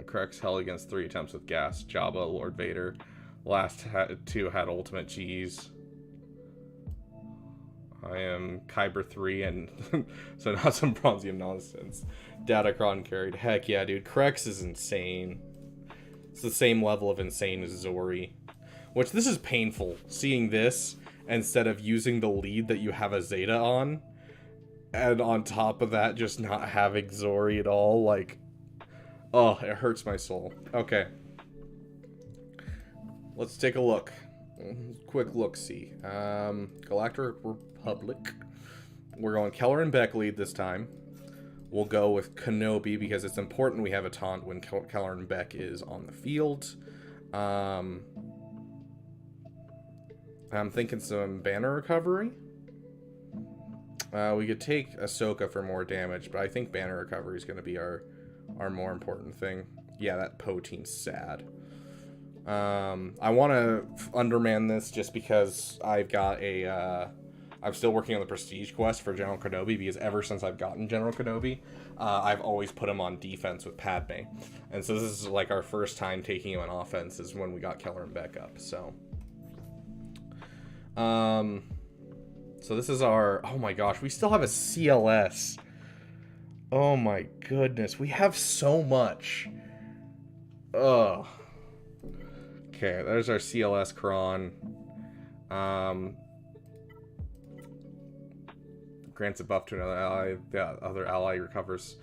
Corrects hell against 3 attempts with gas. Jabba, Lord Vader. Last 2 had ultimate G's. I am Kyber 3 and so not some Bronzium nonsense. Datacron carried. Heck yeah, dude. Krex is insane. It's the same level of insane as Zori. Which, this is painful, seeing this instead of using the lead that you have a Zeta on. And on top of that, just not having Zori at all. Like, oh, it hurts my soul. Okay. Let's take a look. Quick look-see. Galactic Republic. We're going Keller and Beck lead this time. We'll go with Kenobi because it's important we have a taunt when Keller and Beck is on the field. I'm thinking some banner recovery. We could take Ahsoka for more damage, but I think banner recovery is going to be our more important thing. Yeah, that Poteen's sad. I want to underman this just because I've got a... I'm still working on the Prestige quest for General Kenobi, because ever since I've gotten General Kenobi, I've always put him on defense with Padme. And so this is like our first time taking him on offense is when we got Keller and Beck up, so... So this is our... Oh my gosh, we still have a CLS. Oh my goodness, we have so much. Ugh. Okay, there's our CLS Kron. Grants a buff to another ally. The other ally recovers.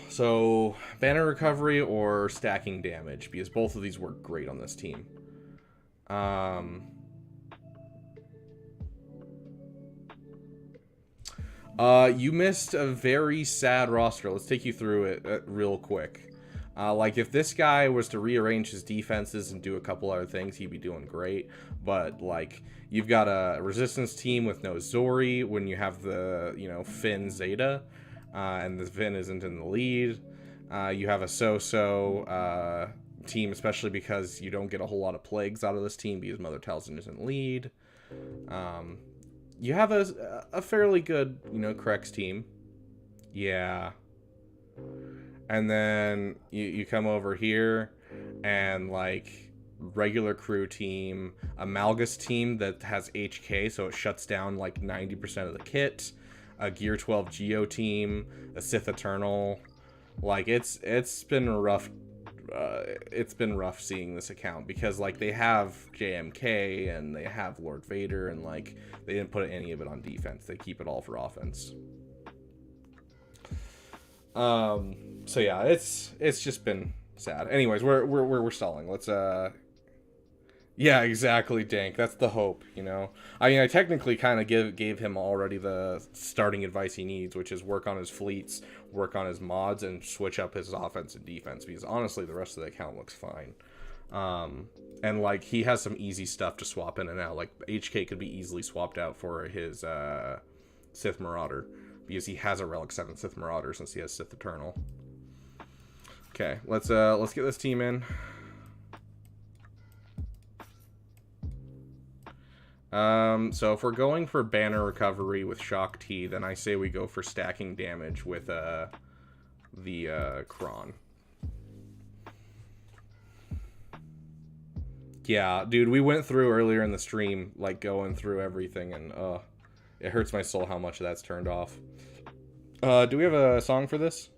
So, banner recovery or stacking damage, because both of these work great on this team. You missed a very sad roster. Let's take you through it real quick. Like, if this guy was to rearrange his defenses and do a couple other things, he'd be doing great. But, like, you've got a resistance team with no Zori when you have the, you know, Finn Zeta, and the Finn isn't in the lead. You have a so-so team, especially because you don't get a whole lot of plagues out of this team because Mother Talzin isn't lead. You have a fairly good, you know, Krex team. Yeah. And then you come over here and, like, regular crew team, a Malgus team that has HK, so it shuts down, like, 90% of the kit, a Gear 12 Geo team, a Sith Eternal. Like, it's been rough. It's been rough seeing this account because, like, they have JMK and they have Lord Vader, and, like, they didn't put any of it on defense. They keep it all for offense. So yeah, it's just been sad. Anyways, we're stalling. Let's yeah, exactly, Dank. That's the hope, you know. I mean, I technically kind of gave him already the starting advice he needs, which is work on his fleets, work on his mods, and switch up his offense and defense, because honestly, the rest of the account looks fine. And, like, he has some easy stuff to swap in and out. Like, HK could be easily swapped out for his Sith Marauder, because he has a Relic 7 Sith Marauder since he has Sith Eternal. Okay, let's get this team in. So if we're going for banner recovery with Shock T, then I say we go for stacking damage with the Kron. Yeah, dude, we went through earlier in the stream, like, going through everything, and it hurts my soul how much of that's turned off. Do we have a song for this?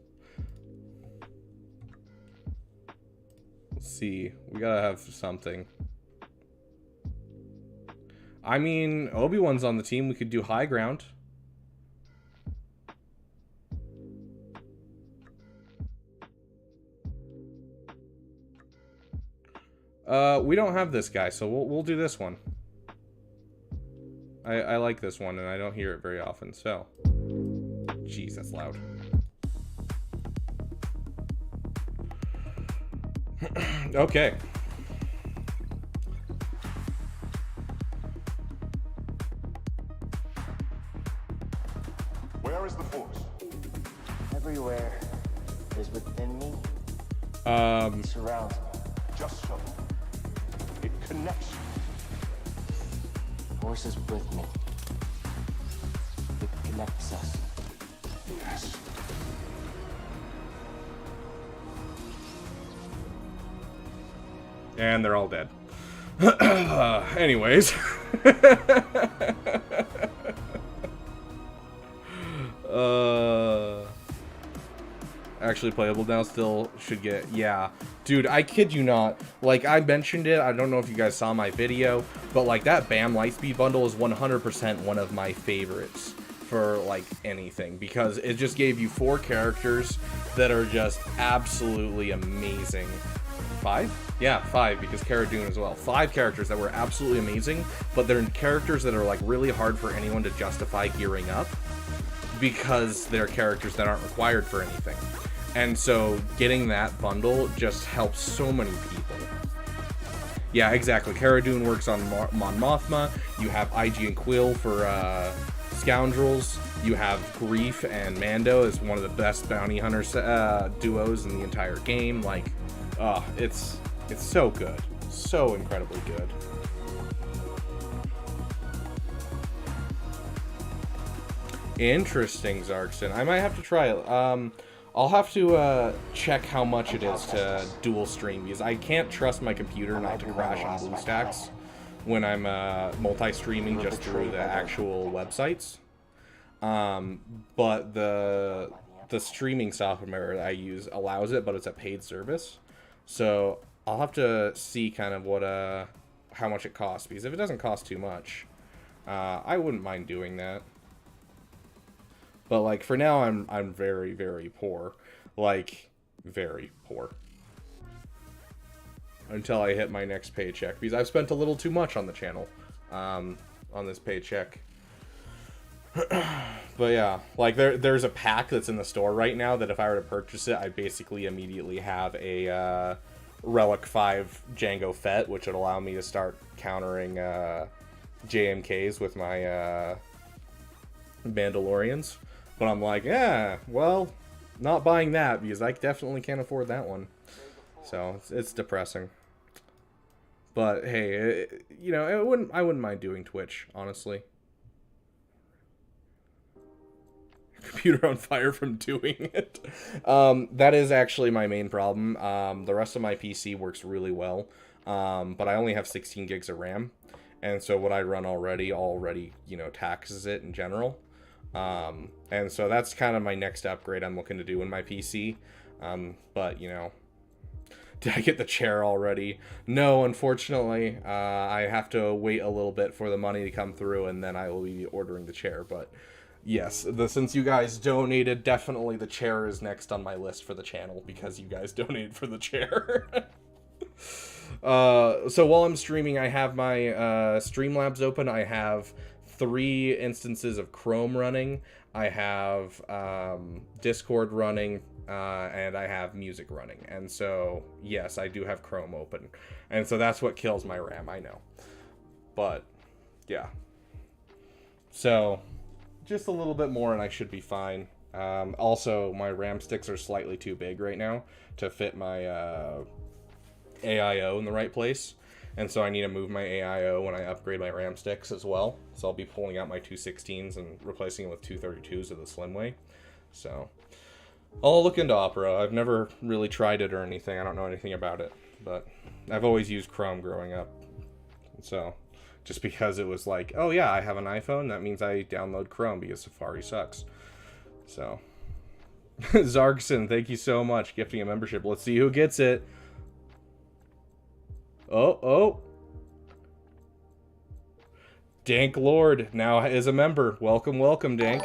Let's see. We gotta have something. I mean, Obi-Wan's on the team. We could do High Ground. We don't have this guy, so we'll do this one. I like this one, and I don't hear it very often, so. Jeez, that's loud. Okay. Where is the force? Everywhere is within me. It surrounds me. Just so. It connects you. Force is with me. It connects us. Yes. And they're all dead. Anyways. Actually playable now, still should get, yeah. Dude, I kid you not, like, I mentioned it, I don't know if you guys saw my video, but, like, that BAM Lightspeed bundle is 100% one of my favorites for, like, anything, because it just gave you 4 characters that are just absolutely amazing. 5? Yeah, 5, because Cara Dune as well. 5 characters that were absolutely amazing, but they're characters that are, like, really hard for anyone to justify gearing up, because they're characters that aren't required for anything. And so getting that bundle just helps so many people. Yeah, exactly. Cara Dune works on Mon Mothma. You have IG and Quill for Scoundrels. You have Grief and Mando as one of the best bounty hunter duos in the entire game. Like, it's so good. So incredibly good. Interesting, Zarkson. I might have to try it. I'll have to check how much it is to dual stream, because I can't trust my computer not to crash on BlueStacks when I'm multi-streaming just through the actual websites. But the streaming software I use allows it, but it's a paid service. So I'll have to see kind of what how much it costs, because if it doesn't cost too much, I wouldn't mind doing that. But, like, for now, I'm very, very poor. Like, very poor. Until I hit my next paycheck. Because I've spent a little too much on the channel. On this paycheck. But, yeah. Like, there's a pack that's in the store right now that if I were to purchase it, I basically immediately have a Relic 5 Jango Fett, which would allow me to start countering JMKs with my Mandalorians. But I'm like, yeah, well, not buying that, because I definitely can't afford that one. So it's depressing. But hey, you know, I wouldn't mind doing Twitch, honestly. Computer on fire from doing it. That is actually my main problem. The rest of my PC works really well, but I only have 16 gigs of RAM, and so what I run already, you know, taxes it in general. And so that's kind of my next upgrade I'm looking to do in my PC. But, you know, did I get the chair already? No, unfortunately. I have to wait a little bit for the money to come through, and then I will be ordering the chair. But, yes, since you guys donated, definitely the chair is next on my list for the channel, because you guys donated for the chair. So while I'm streaming, I have my Streamlabs open. I have 3 instances of Chrome running. I have Discord running, and I have music running. And so, yes, I do have Chrome open. And so that's what kills my RAM, I know. But, yeah. So, just a little bit more and I should be fine. Also, my RAM sticks are slightly too big right now to fit my AIO in the right place. And so I need to move my AIO when I upgrade my RAM sticks as well. So I'll be pulling out my 216s and replacing it with 232s of the Slimway. So I'll look into Opera. I've never really tried it or anything. I don't know anything about it. But I've always used Chrome growing up. So just because it was like, oh yeah, I have an iPhone, that means I download Chrome because Safari sucks. So Zarkson, thank you so much, gifting a membership. Let's see who gets it. Oh. Dank Lord now is a member. Welcome, Dank.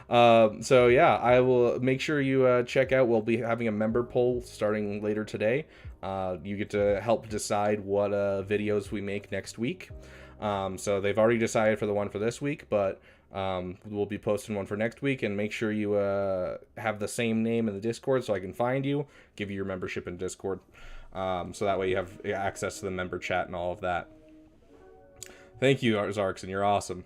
So yeah, I will make sure you check out. We'll be having a member poll starting later today. You get to help decide what videos we make next week. So they've already decided for the one for this week, but we'll be posting one for next week. And make sure you have the same name in the Discord so I can find you, give you your membership in Discord. So that way you have access to the member chat and all of that. Thank you, Zarkson. You're awesome.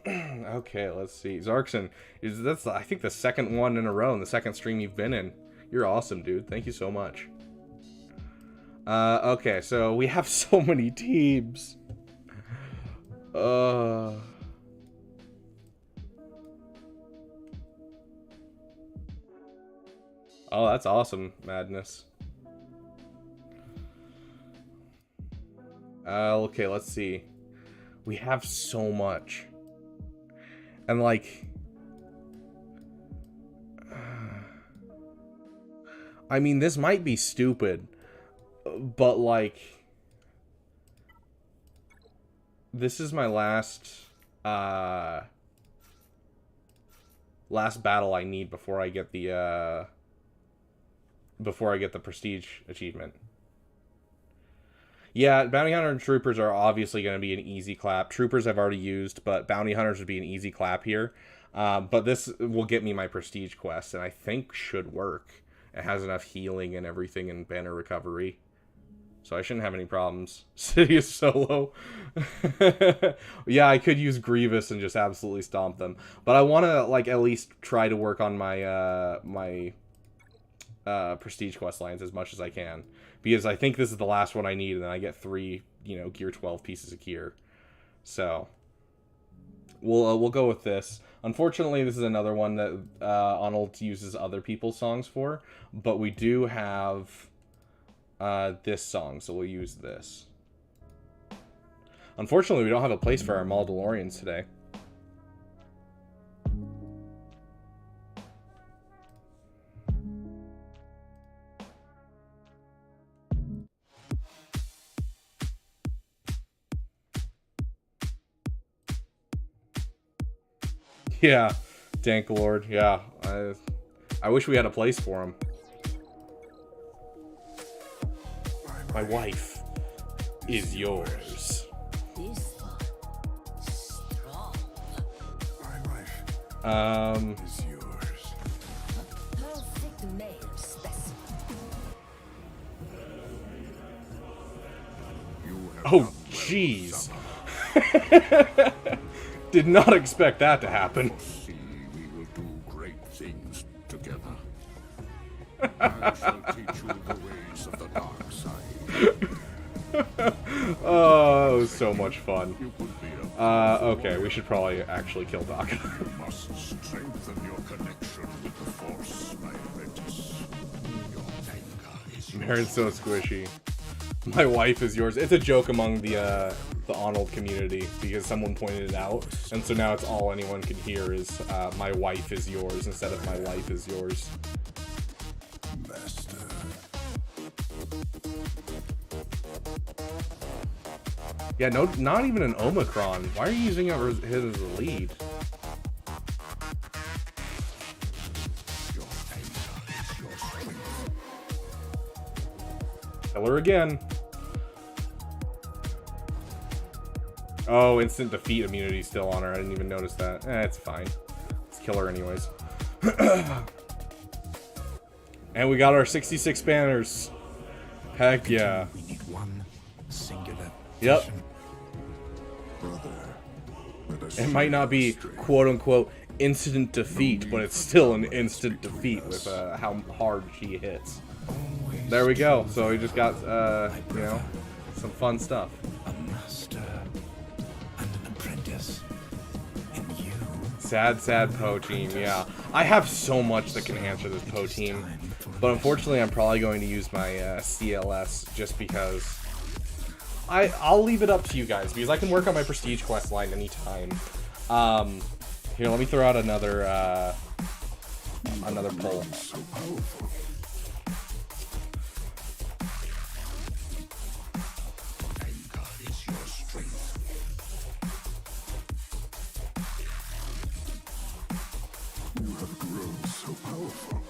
Okay, let's see. Zarkson, that's I think the second one in a row and the second stream you've been in. You're awesome, dude. Thank you so much. Okay, so we have so many teams. Oh, that's awesome, Madness. Okay, let's see. We have so much. And like, I mean, this might be stupid, but like, this is my last battle I need before I get the prestige achievement. Yeah, Bounty Hunter and Troopers are obviously going to be an easy clap. Troopers I've already used, but Bounty Hunters would be an easy clap here. But this will get me my Prestige quest, and I think should work. It has enough healing and everything and banner recovery. So I shouldn't have any problems. Sidious solo. Yeah, I could use Grievous and just absolutely stomp them. But I want to, like, at least try to work on my Prestige quest lines as much as I can. Because I think this is the last one I need, and then I get 3, Gear 12 pieces of gear. So, we'll go with this. Unfortunately, this is another one that Arnold uses other people's songs for, but we do have this song, so we'll use this. Unfortunately, we don't have a place for our Maldalorians today. Yeah, Dank Lord. Yeah, I wish we had a place for him. My wife is yours. This one strong. My wife is yours. Perfect male specimen. You have Oh, done well, jeez. Summer. Did not expect that to happen. See, we will do great things together. I shall teach you the ways of the dark side. Oh, that was so much fun. You could be a Okay, we should probably actually kill Doc. You must strengthen your connection with the Force, my apprentice. Your anger is your Marin's so squishy. My wife is yours. It's a joke among the Arnold community because someone pointed it out, and so now it's all anyone can hear is my wife is yours instead of my life is yours. master. Yeah, no, not even an Omicron. Why are you using him as a lead? Your anger is your strength. Kill her again. Oh, instant defeat immunity still on her. I didn't even notice that. It's fine. Let's kill her anyways. And we got our 66 banners. Heck yeah. We need one singular Yep. vision. Brother, let us It might not be quote-unquote instant defeat, but it's still an instant defeat with how hard she hits. There we go. So we just got, some fun stuff. a master and an apprentice in you. Sad, sad Poe team, yeah. I have so much that can answer this Poe team, but unfortunately I'm probably going to use my CLS just because I'll leave it up to you guys because I can work on my Prestige quest line anytime. Here, let me throw out another poll. So powerful. Anger is your strength. powerful.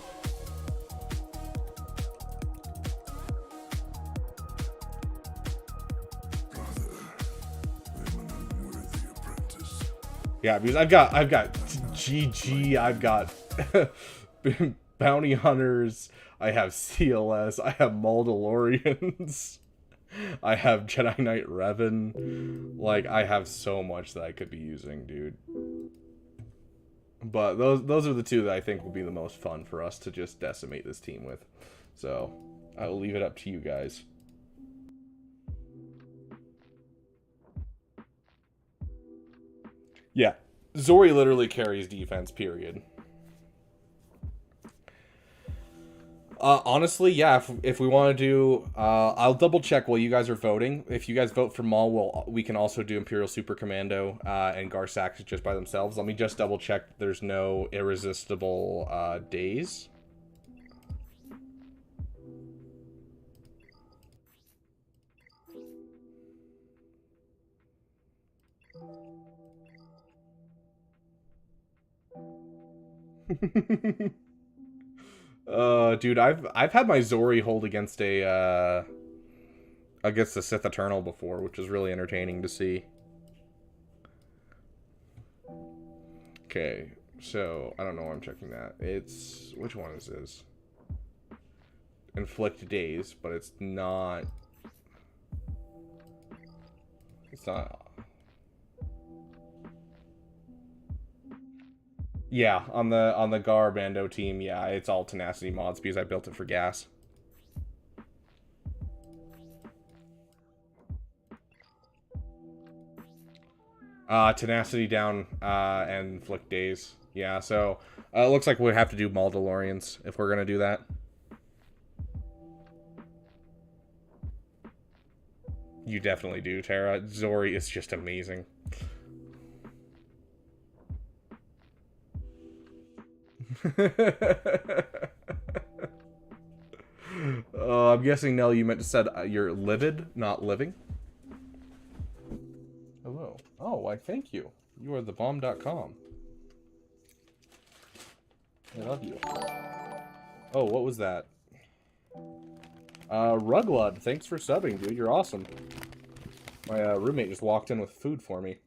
Rather, I'm an unworthy apprentice. Yeah, because I've got GG, I've got bounty hunters, I have CLS, I have Maldalorians, I have Jedi Knight Revan. Like, I have so much that I could be using, dude. But those are the two that I think will be the most fun for us to just decimate this team with. So, I will leave it up to you guys. Yeah, Zori literally carries defense, period. Honestly, yeah, if we want to do... I'll double check while you guys are voting. If you guys vote for Maul, we can also do Imperial Super Commando and Garsax just by themselves. Let me just double check that there's no irresistible days. Dude, I've had my Zori hold against a Sith Eternal before, which is really entertaining to see. Okay, so I don't know why I'm checking that. It's which one is this? Inflict days, but it's not. It's not. Yeah, on the Gar Bando team, yeah, it's all tenacity mods because I built it for gas. Tenacity down and inflict days. Yeah, so it looks like we'll have to do Maldalorians if we're gonna do that. You definitely do, Tara. Zori is just amazing. I'm guessing, Nell, you meant to said you're livid, not living. Hello. Oh, why, thank you. You are thebomb.com. I love you. Oh, what was that? Ruglud, thanks for subbing, dude. You're awesome. My roommate just walked in with food for me.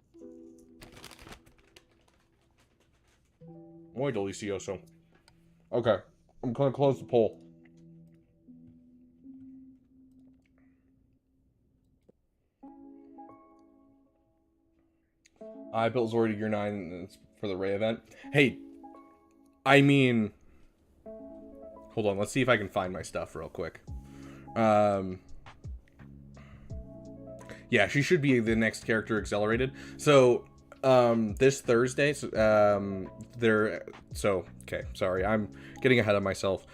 Muy delicioso. Okay, I'm gonna close the poll. I built Zori to Gear 9 for the Ray event. Hey, I mean... Hold on, let's see if I can find my stuff real quick. Yeah, she should be the next character accelerated. So, this Thursday, okay, sorry, I'm getting ahead of myself.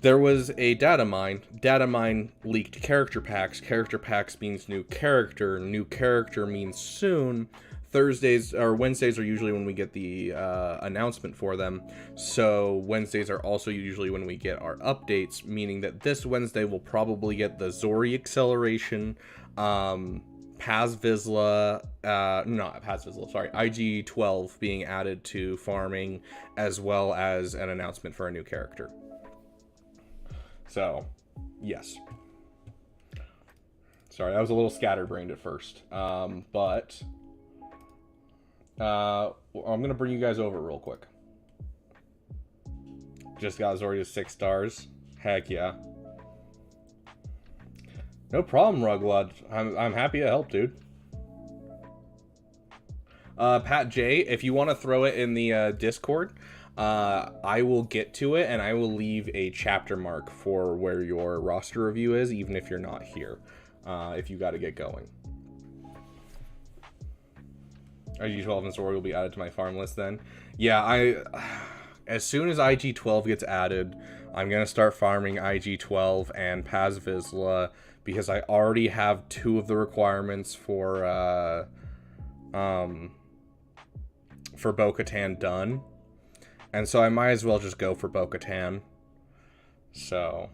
There was a data mine leaked character packs. Character packs means new character means soon. Thursdays or Wednesdays are usually when we get the announcement for them. So Wednesdays are also usually when we get our updates, meaning that this Wednesday we'll probably get the Zori acceleration, Paz Vizsla, IG-12 being added to farming, as well as an announcement for a new character. So, yes. Sorry, I was a little scatterbrained at first, but I'm gonna bring you guys over real quick. Just got Zori to 6 stars. Heck yeah. No problem, Ruglud. I'm happy to help, dude. Pat J, if you want to throw it in the Discord, I will get to it and I will leave a chapter mark for where your roster review is, even if you're not here. If you got to get going. IG-12 and Zori will be added to my farm list then. Yeah, as soon as IG-12 gets added, I'm going to start farming IG-12 and Paz Vizsla, because I already have 2 of the requirements for Bo-Katan done. And so I might as well just go for Bo-Katan. So,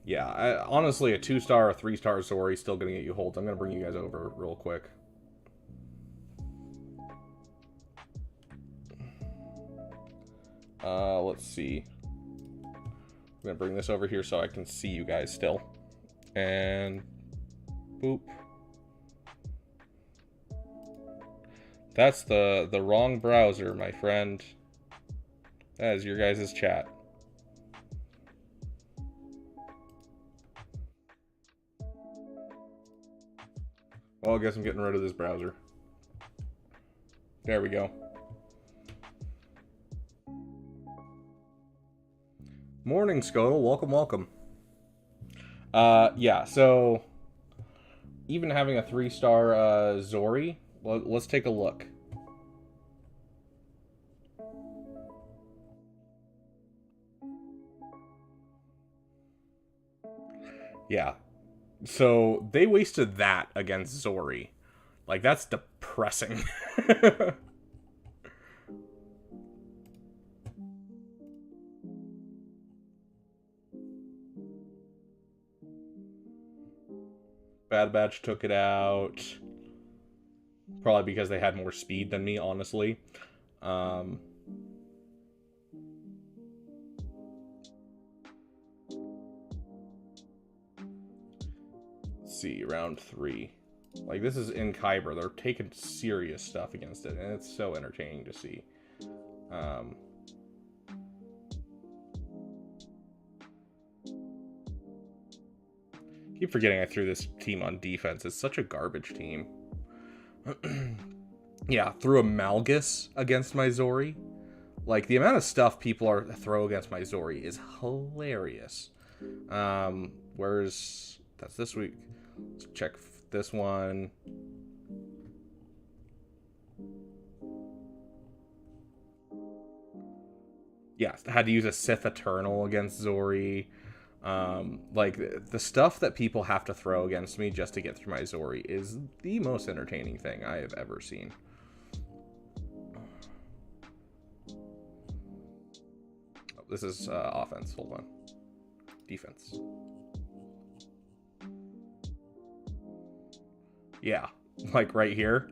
yeah, honestly, a 2-star or 3-star Zori is still going to get you holds. I'm going to bring you guys over real quick. Let's see. I'm gonna bring this over here so I can see you guys still. And boop. That's the wrong browser, my friend. That is your guys' chat. Well, I guess I'm getting rid of this browser. There we go. Morning, Scoto. Welcome, welcome. Yeah, so even having a 3-star Zori, let's take a look. Yeah. So they wasted that against Zori. Like, that's depressing. Bad Batch took it out. Probably because they had more speed than me, honestly. Let's see, round 3. Like, this is in Kyber. They're taking serious stuff against it, and it's so entertaining to see. Keep forgetting I threw this team on defense. It's such a garbage team. Yeah, threw a Malgus against my Zori. Like, the amount of stuff people throw against my Zori is hilarious. Where's... That's this week. Let's check this one. Yeah, I had to use a Sith Eternal against Zori. Like, the stuff that people have to throw against me just to get through my Zori is the most entertaining thing I have ever seen. Oh, this is offense. Hold on. Defense. Yeah, like right here.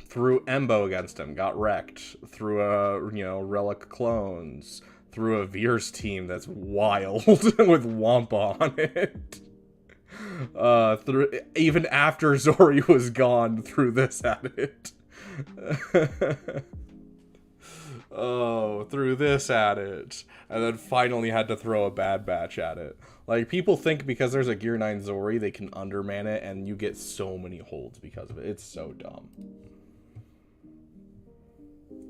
Threw Embo against him, got wrecked. Threw a, Relic Clones. Through a Veer's team that's wild with Wampa on it. Even after Zori was gone, threw this at it. Oh, threw this at it. And then finally had to throw a Bad Batch at it. Like, people think because there's a Gear 9 Zori, they can underman it, and you get so many holds because of it. It's so dumb.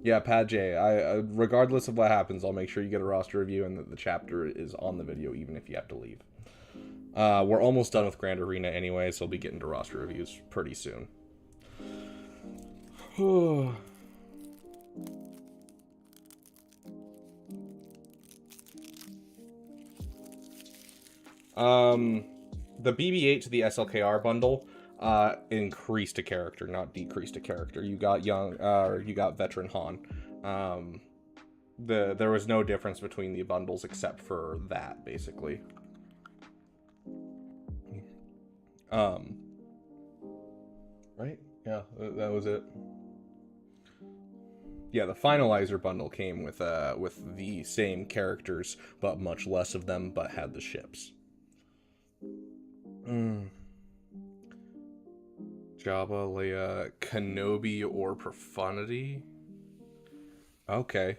Yeah, Pat J, regardless of what happens, I'll make sure you get a roster review and that the chapter is on the video, even if you have to leave. We're almost done with Grand Arena anyway, so I'll be getting to roster reviews pretty soon. The BB-8 to the SLKR bundle increased a character, not decreased a character. You got you got veteran Han. There was no difference between the bundles except for that, basically. Right? Yeah, that was it. Yeah, the Finalizer bundle came with the same characters, but much less of them, but had the ships. Jabba, Leia, Kenobi, or Profundity? Okay.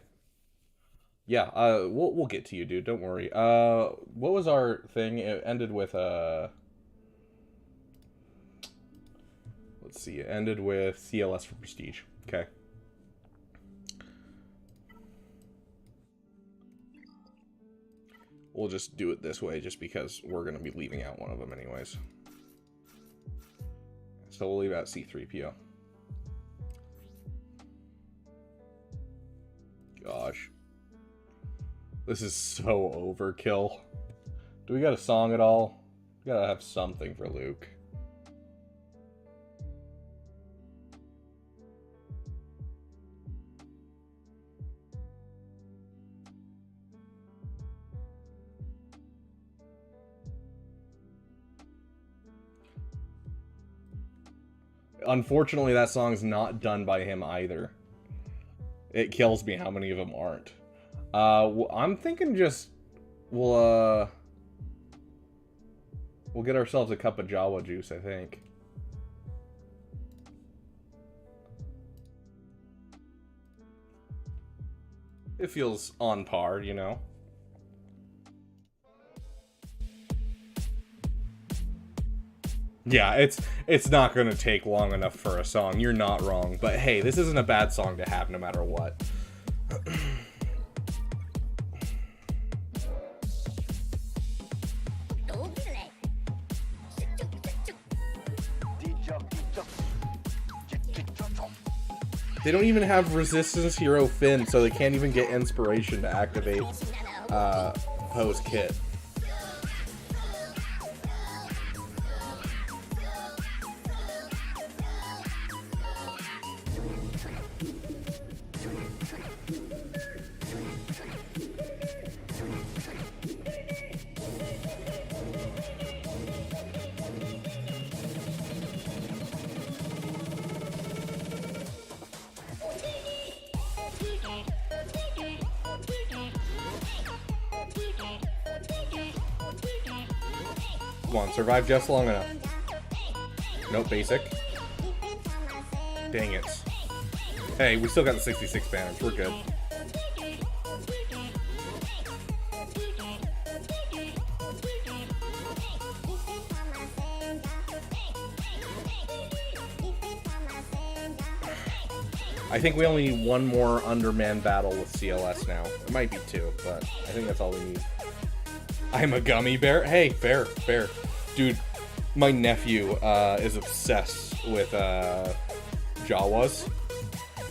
Yeah, we'll get to you, dude. Don't worry. What was our thing? It ended with let's see. It ended with CLS for Prestige. Okay. We'll just do it this way, just because we're gonna be leaving out one of them anyways. So we'll leave out C-3PO. Gosh. This is so overkill. Do we got a song at all? We gotta have something for Luke. Unfortunately, that song's not done by him either. It kills me how many of them aren't. I'm thinking just we'll get ourselves a cup of Jawa juice, I think. It feels on par, you know. Yeah, it's not going to take long enough for a song. You're not wrong. But hey, this isn't a bad song to have no matter what. They don't even have Resistance Hero Finn, so they can't even get inspiration to activate Poe's kit. Come on, survive just long enough. Nope, basic. Dang it. Hey, we still got the 66 banners. We're good. I think we only need one more underman battle with CLS now. It might be two, but I think that's all we need. I'm a gummy bear? Hey, fair, fair. Dude, my nephew is obsessed with Jawas.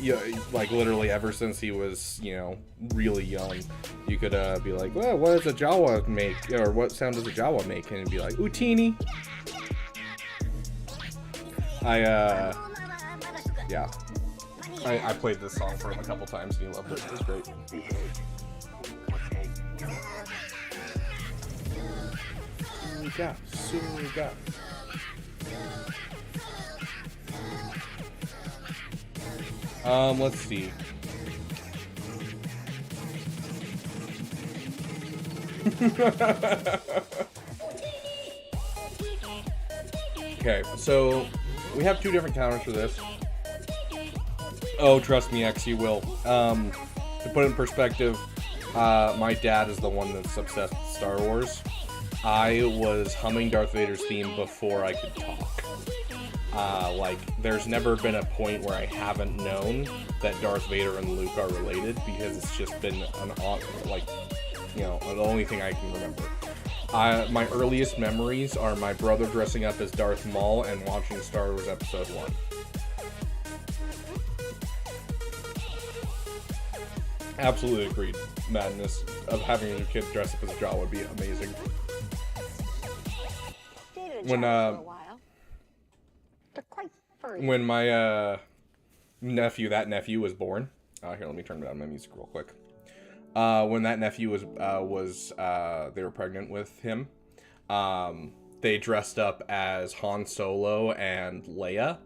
Yeah, like literally ever since he was, you know, really young. You could be like, well, what does a Jawa make? Or what sound does a Jawa make? And he'd be like, Utini. Yeah. I played this song for him a couple times and he loved it. It was great. Suga. Let's see. Okay, so we have two different counters for this. Oh, trust me, X, you will. To put it in perspective, my dad is the one that's obsessed with Star Wars. I was humming Darth Vader's theme before I could talk. Like, there's never been a point where I haven't known that Darth Vader and Luke are related, because it's just been like, you know, the only thing I can remember. My earliest memories are my brother dressing up as Darth Maul and watching Star Wars Episode 1. Absolutely agreed. Madness of having your kid dress up as a Jawa would be amazing. When my nephew was born, here, let me turn down my music real quick. When that nephew was they were pregnant with him, they dressed up as Han Solo and Leia,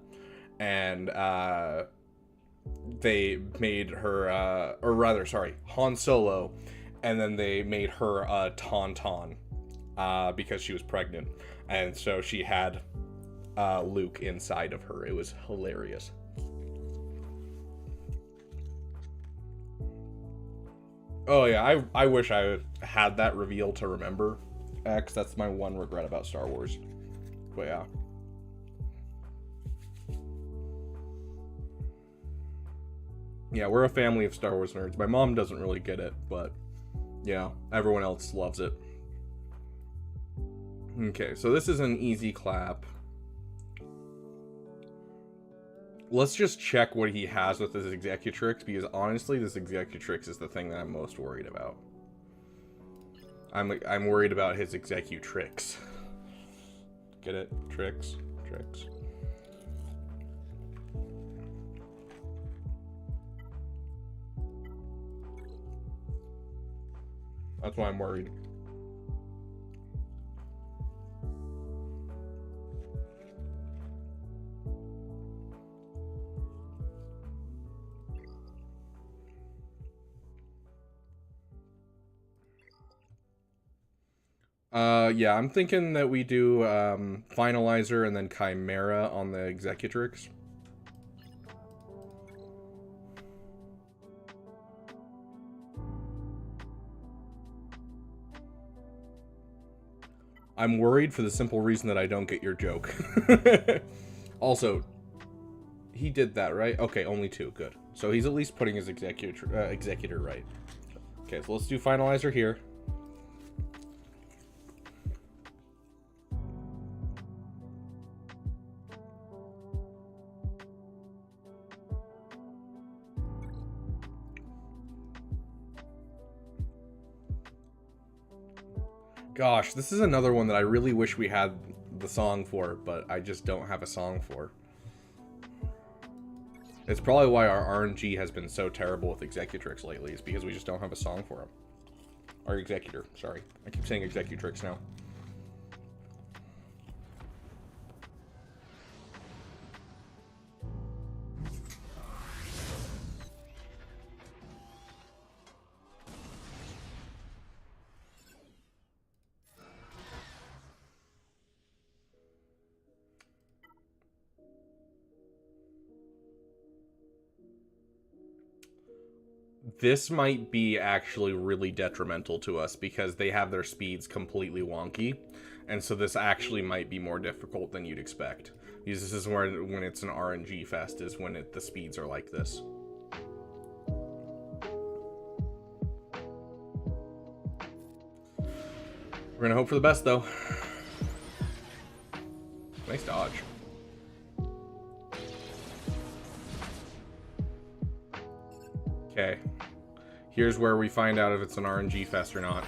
and they made her, or rather, sorry, Han Solo, and then they made her a Tauntaun, because she was pregnant, and so she had Luke inside of her. It was hilarious. Oh yeah, I wish I had that reveal to remember X. That's my one regret about Star Wars. But yeah. Yeah, we're a family of Star Wars nerds. My mom doesn't really get it, but yeah, everyone else loves it. Okay, so this is an easy clap. Let's just check what he has with his Executrix, because honestly, this Executrix is the thing that I'm most worried about. I'm worried about his Executrix. Get it? Tricks. That's why I'm worried. Yeah, I'm thinking that we do Finalizer and then Chimera on the Executrix. I'm worried for the simple reason that I don't get your joke. Also, he did that, right? Okay, only 2. Good. So he's at least putting his executor right. Okay, so let's do Finalizer here. Gosh, this is another one that I really wish we had the song for, but I just don't have a song for. It's probably why our RNG has been so terrible with Executrix lately, is because we just don't have a song for him. Our Executor, sorry. I keep saying Executrix now. This might be actually really detrimental to us because they have their speeds completely wonky, and so this actually might be more difficult than you'd expect. Because this is where, when it's an RNG fest, is when the speeds are like this. We're gonna hope for the best, though. Nice dodge. Okay. Here's where we find out if it's an RNG fest or not.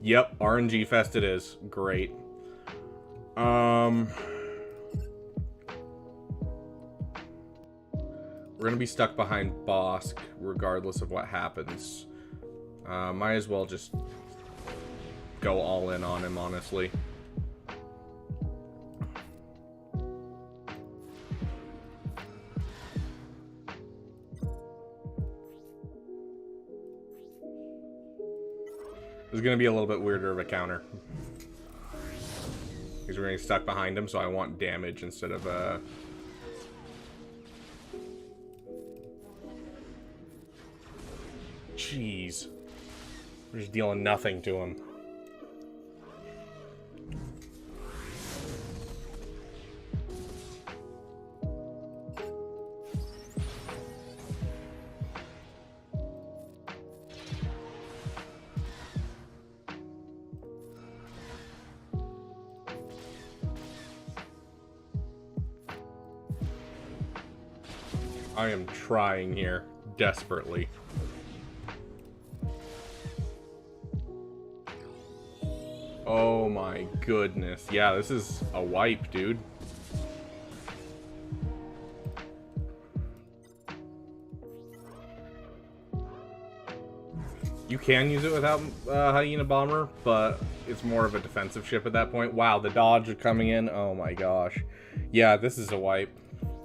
Yep, RNG fest it is. Great. We're gonna be stuck behind Bosk regardless of what happens. Might as well just go all in on him, honestly. This is going to be a little bit weirder of a counter. Because we're getting stuck behind him, so I want damage instead of, Jeez. We're just dealing nothing to him. I am trying here, desperately. Oh my goodness. Yeah, this is a wipe, dude. You can use it without Hyena Bomber, but it's more of a defensive ship at that point. Wow, the dodge are coming in. Oh my gosh. Yeah, this is a wipe.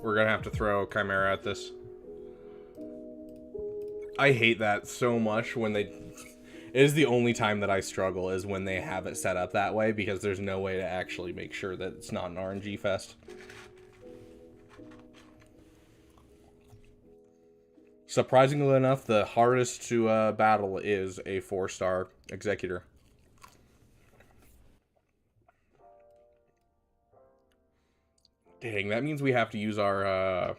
We're gonna have to throw Chimera at this. I hate that so much when they... It is the only time that I struggle, is when they have it set up that way, because there's no way to actually make sure that it's not an RNG fest. Surprisingly enough, the hardest to battle is a 4-star Executor. Dang, that means we have to use our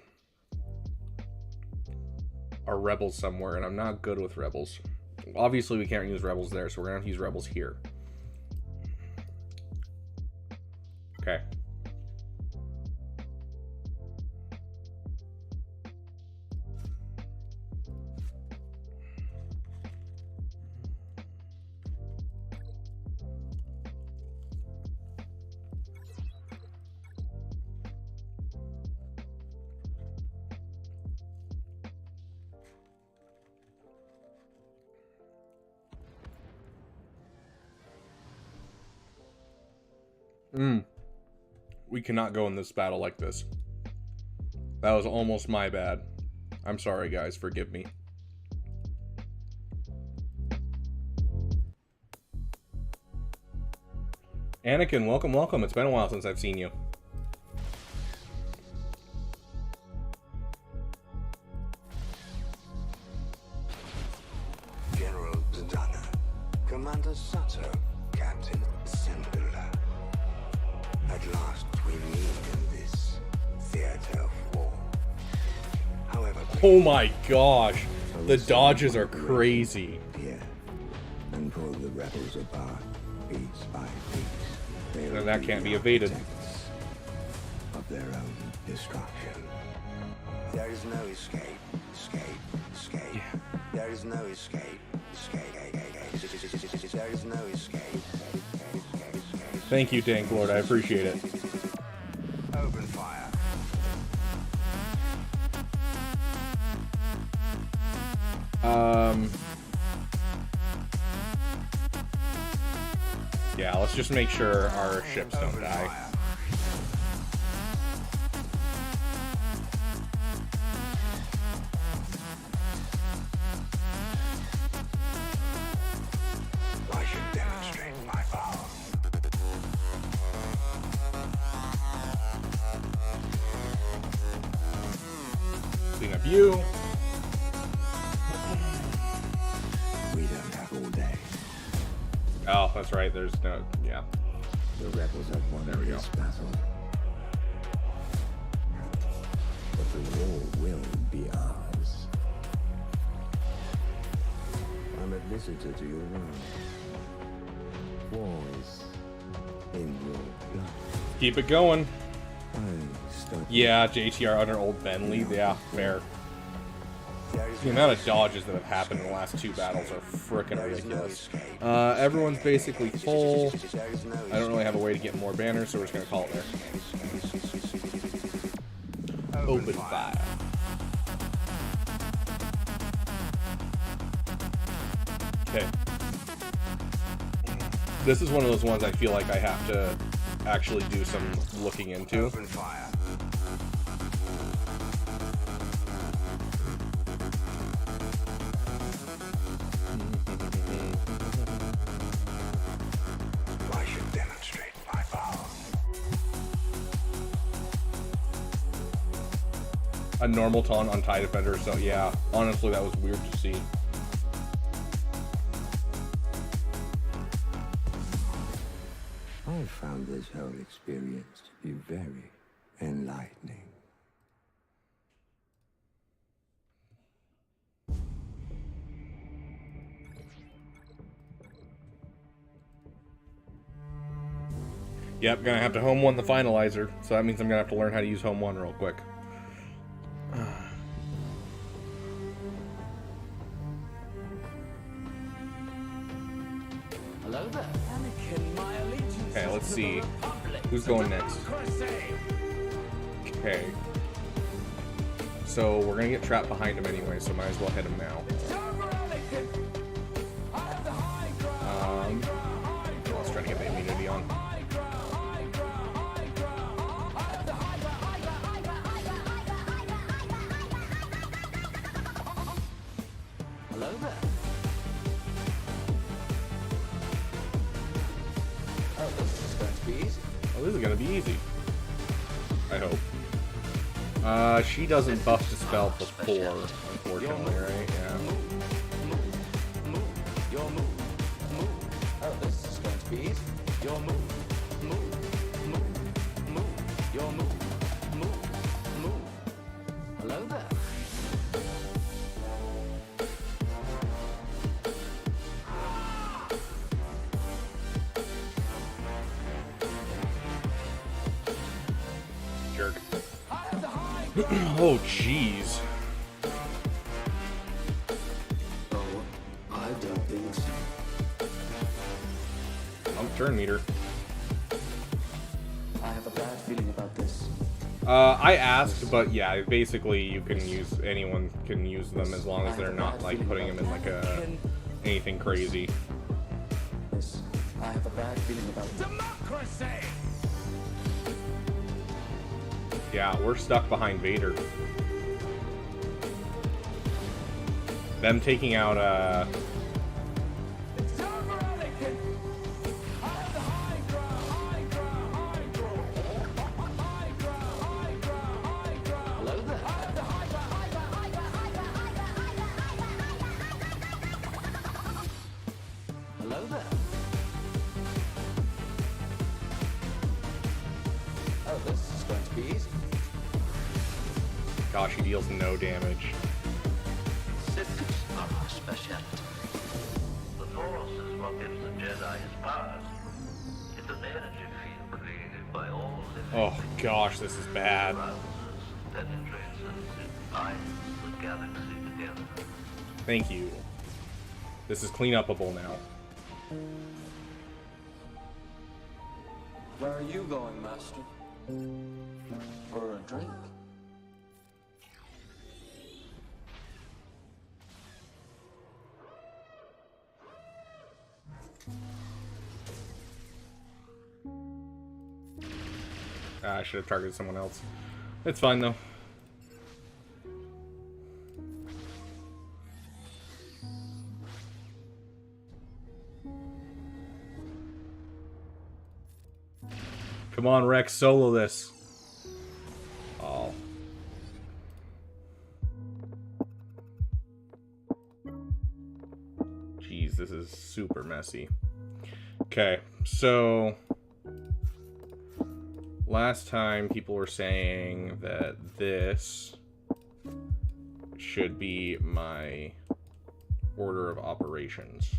Rebels somewhere, and I'm not good with Rebels. Obviously, we can't use Rebels there, so we're gonna have to use Rebels here. Okay. We cannot go in this battle like this. That was almost my bad. I'm sorry, guys. Forgive me. Anakin, welcome, welcome. It's been a while since I've seen you. General Zadana, Commander Sato, Captain Sindula. At last we meet in this theater of war. However, Oh my gosh. The dodges are crazy. here and pull the rebels apart piece by piece. They'll And that can't be the evaded. architects of their own destruction. There is no escape. Escape. There is no escape. Escape. There is no escape. Thank you, Tank Lord. I appreciate it. Open fire. Yeah, let's just make sure our ships don't Open die. fire. I should demonstrate my power. Clean up you. We don't have all day. Oh, that's right. There's no... Yeah. The rebels have won There we go. this battle. But the war will be ours. I'm a visitor to your world. Wars in your blood. Keep it going. I stuck. Yeah, JTR under old Bentley. Yeah, fair. The amount of dodges that have happened in the last two battles are frickin' ridiculous. Everyone's basically full. I don't really have a way to get more banners, so we're just gonna call it there. Open fire. Okay. This is one of those ones I feel like I have to actually do some looking into. Open fire. I should demonstrate my power. A normal taunt on TIE Defender, so yeah, honestly that was weird to see. I found this whole experience to be very enlightening. Yep, gonna have to home one the finalizer, so that means I'm gonna have to learn how to use home one real quick. Hello there. Anakin, my allegiance Okay, let's is to see. the Republic. Who's going next? Okay. So we're gonna get trapped behind him anyway, so might as well hit him now. Let's try to get the immunity on. Hello there. Oh, this is going to be easy. Oh, this is gonna be easy. I hope. She doesn't buff Dispel before, unfortunately, right? Yeah. Your move. Oh, this is going to be easy. Your move. Your move. Hello there. Jerk. Oh, jeez. Oh, I've done things. Turn meter. I have a bad feeling about this. I asked, but yeah, basically you can use, anyone can use them as long as they're not like putting them in like a anything crazy. This, I have a bad feeling about Democracy! Yeah, we're stuck behind Vader. Them taking out It's over, Anakin! I have the high ground! Hello there. Oh, this is going to be easy. Gosh, he deals no damage. Siths are our specialty. The Force is what gives the Jedi his powers. It's an energy field created by all living Oh gosh, this is bad. browsers, penetrates and binds the galaxy together. Thank you. This is clean-upable now. Where are you going, Master? For a drink? I should have targeted someone else. It's fine though. Come on, Rex, solo this. Oh. Jeez, this is super messy. Okay, so last time people were saying that this should be my order of operations.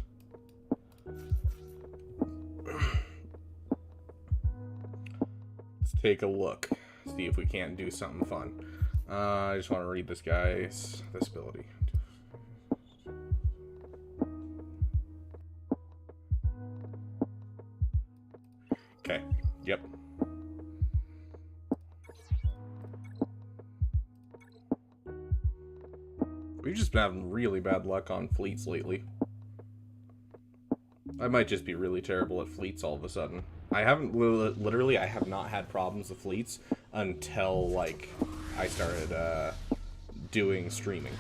Let's take a look, see if we can't do something fun. I just want to read this guy's ability. Okay, yep. We've just been having really bad luck on fleets lately. I might just be really terrible at fleets all of a sudden. I haven't, literally, I have not had problems with fleets until, like, I started, doing streaming.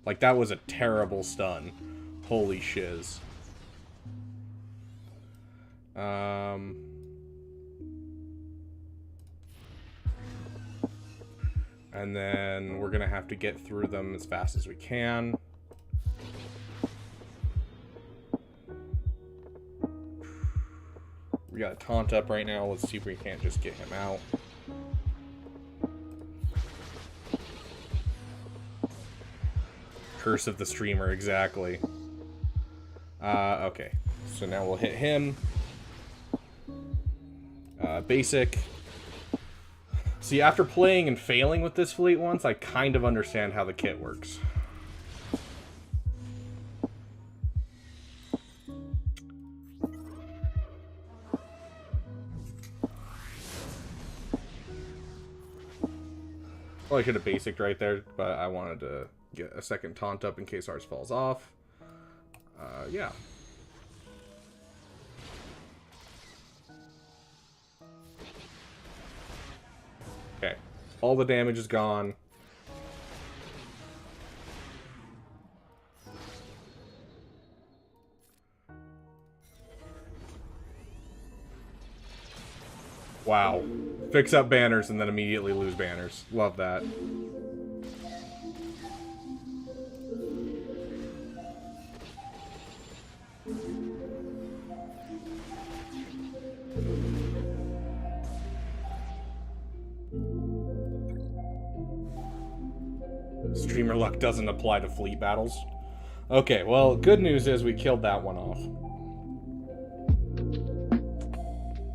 Like, that was a terrible stun. Holy shiz. And then we're gonna have to get through them as fast as we can. We got a taunt up right now. Let's see if we can't just get him out. Curse of the streamer, exactly. Okay. So now we'll hit him. Basic. See, after playing and failing with this fleet once, I kind of understand how the kit works. Well, I should have basicked right there, but I wanted to get a second taunt up in case ours falls off. Yeah. Okay. All the damage is gone. Wow. Fix up banners and then immediately lose banners. Love that. Streamer luck doesn't apply to fleet battles. Okay, well, good news is we killed that one off.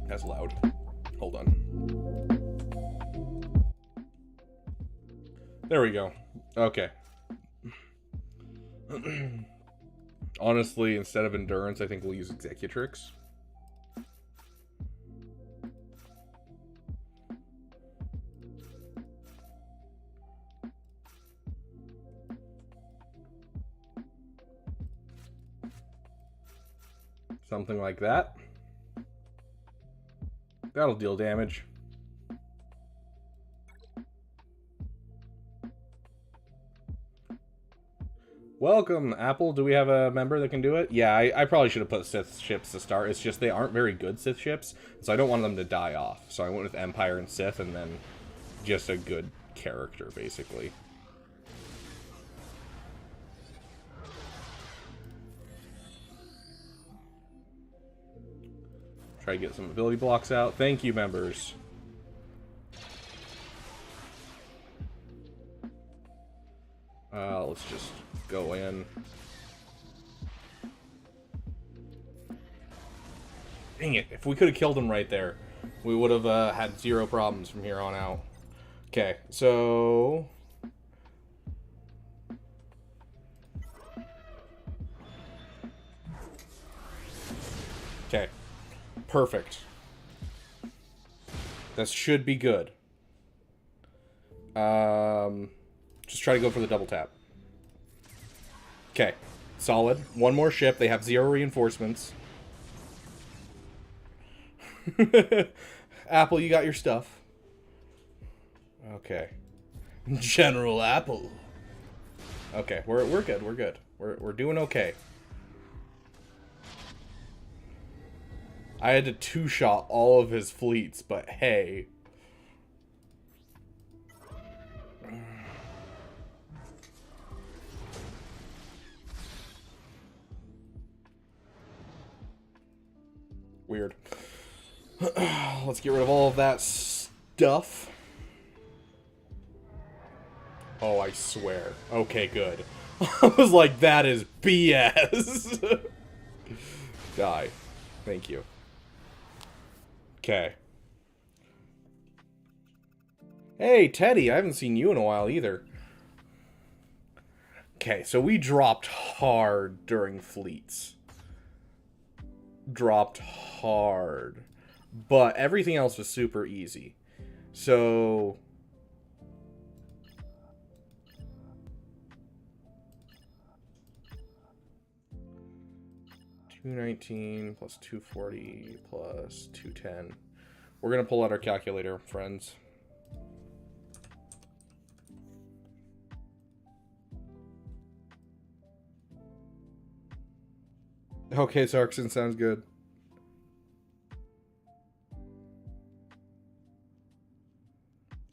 That's loud. Hold on. There we go. Okay. Honestly, instead of endurance, I think we'll use executrix. Something like that. That'll deal damage. Welcome, Apple. Do we have a member that can do it? Yeah, I probably should have put Sith ships to start. It's just they aren't very good Sith ships, so I don't want them to die off. So I went with Empire and Sith, and then just a good character, basically. Try to get some ability blocks out. Thank you, members. Let's just go in. Dang it. If we could have killed him right there, we would have had 0 problems from here on out. Okay, so... Okay. Perfect. This should be good. Just try to go for the double tap. Okay. Solid. One more ship. They have 0 reinforcements. Apple, you got your stuff. Okay. General Apple. Okay, we're good. We're good. We're doing okay. I had to 2-shot all of his fleets, but hey. Weird. Let's get rid of all of that stuff. Oh, I swear. Okay, good. I was like, that is BS. Die. Thank you. Okay. Hey, Teddy, I haven't seen you in a while either. Okay, so we dropped hard during fleets. Dropped hard. But everything else was super easy. So... $219 plus 240 plus 210. We're going to pull out our calculator, friends. Okay, Sarkson, sounds good.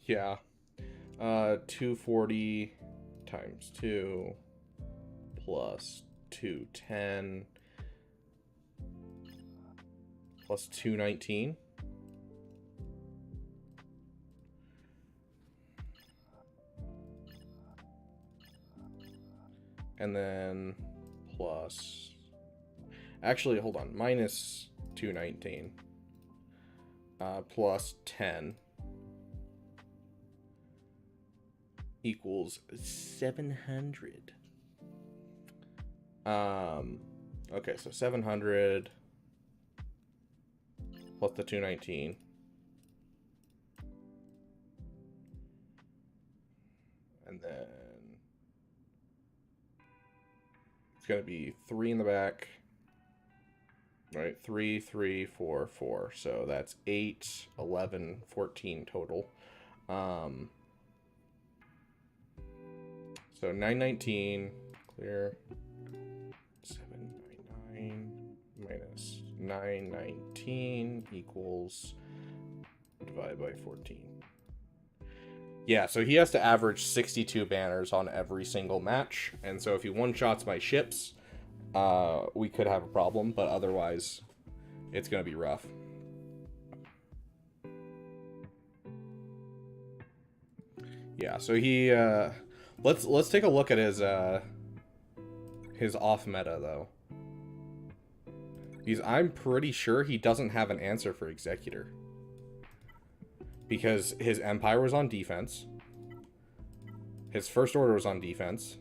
Yeah. 240 times 2 plus 210 plus 219. And then plus... Actually, hold on. Minus 219. Plus 10. Equals 700. Okay, so 700... plus the 219. And then it's going to be 3 in the back. Right, 3, 3, 4, 4. So that's 8, 11, 14 total. So 919, clear. 799 minus 919 equals divided by 14. Yeah, so he has to average 62 banners on every single match. And so if he one-shots my ships, we could have a problem, but otherwise it's going to be rough. Yeah, so he let's take a look at his off meta though. I'm pretty sure he doesn't have an answer for Executor. Because his Empire was on defense. His First Order was on defense.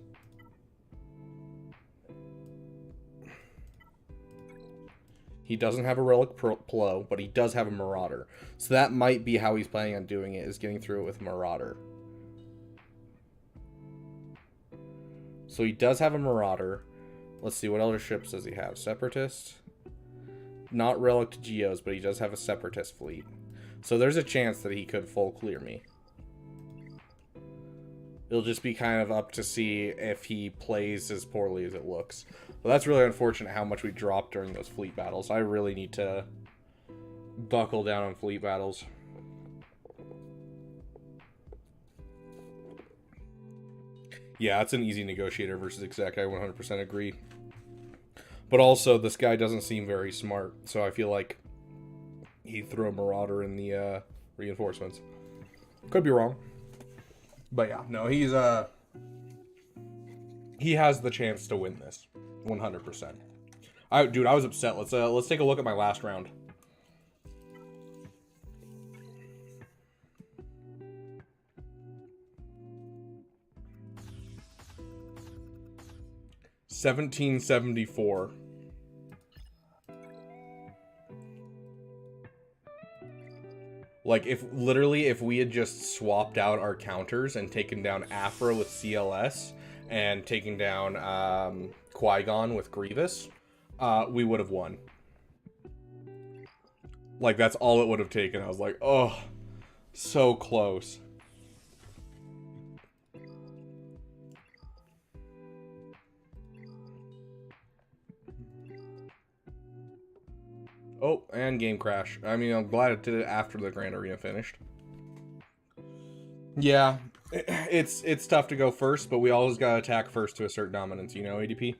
He doesn't have a Relic Plo, but he does have a Marauder. So that might be how he's planning on doing it, is getting through it with Marauder. So he does have a Marauder. Let's see, what other ships does he have? Separatist? Not Relic Geos, but he does have a Separatist fleet. So there's a chance that he could full clear me. It'll just be kind of up to see if he plays as poorly as it looks. But that's really unfortunate how much we dropped during those fleet battles. I really need to buckle down on fleet battles. Yeah, it's an easy negotiator versus exec. I 100% agree. But also, this guy doesn't seem very smart. So I feel like he'd throw Marauder in the reinforcements. Could be wrong. But yeah, no, he has the chance to win this. 100%. Dude, I was upset. Let's take a look at my last round. $17.74. Like, if we had just swapped out our counters and taken down Afra with CLS and taken down Qui-Gon with Grievous, we would have won. Like, that's all it would have taken. I was like, oh, so close. Oh, and game crash. I mean, I'm glad it did it after the Grand Arena finished. Yeah, it's tough to go first, but we always gotta attack first to assert dominance, you know, ADP?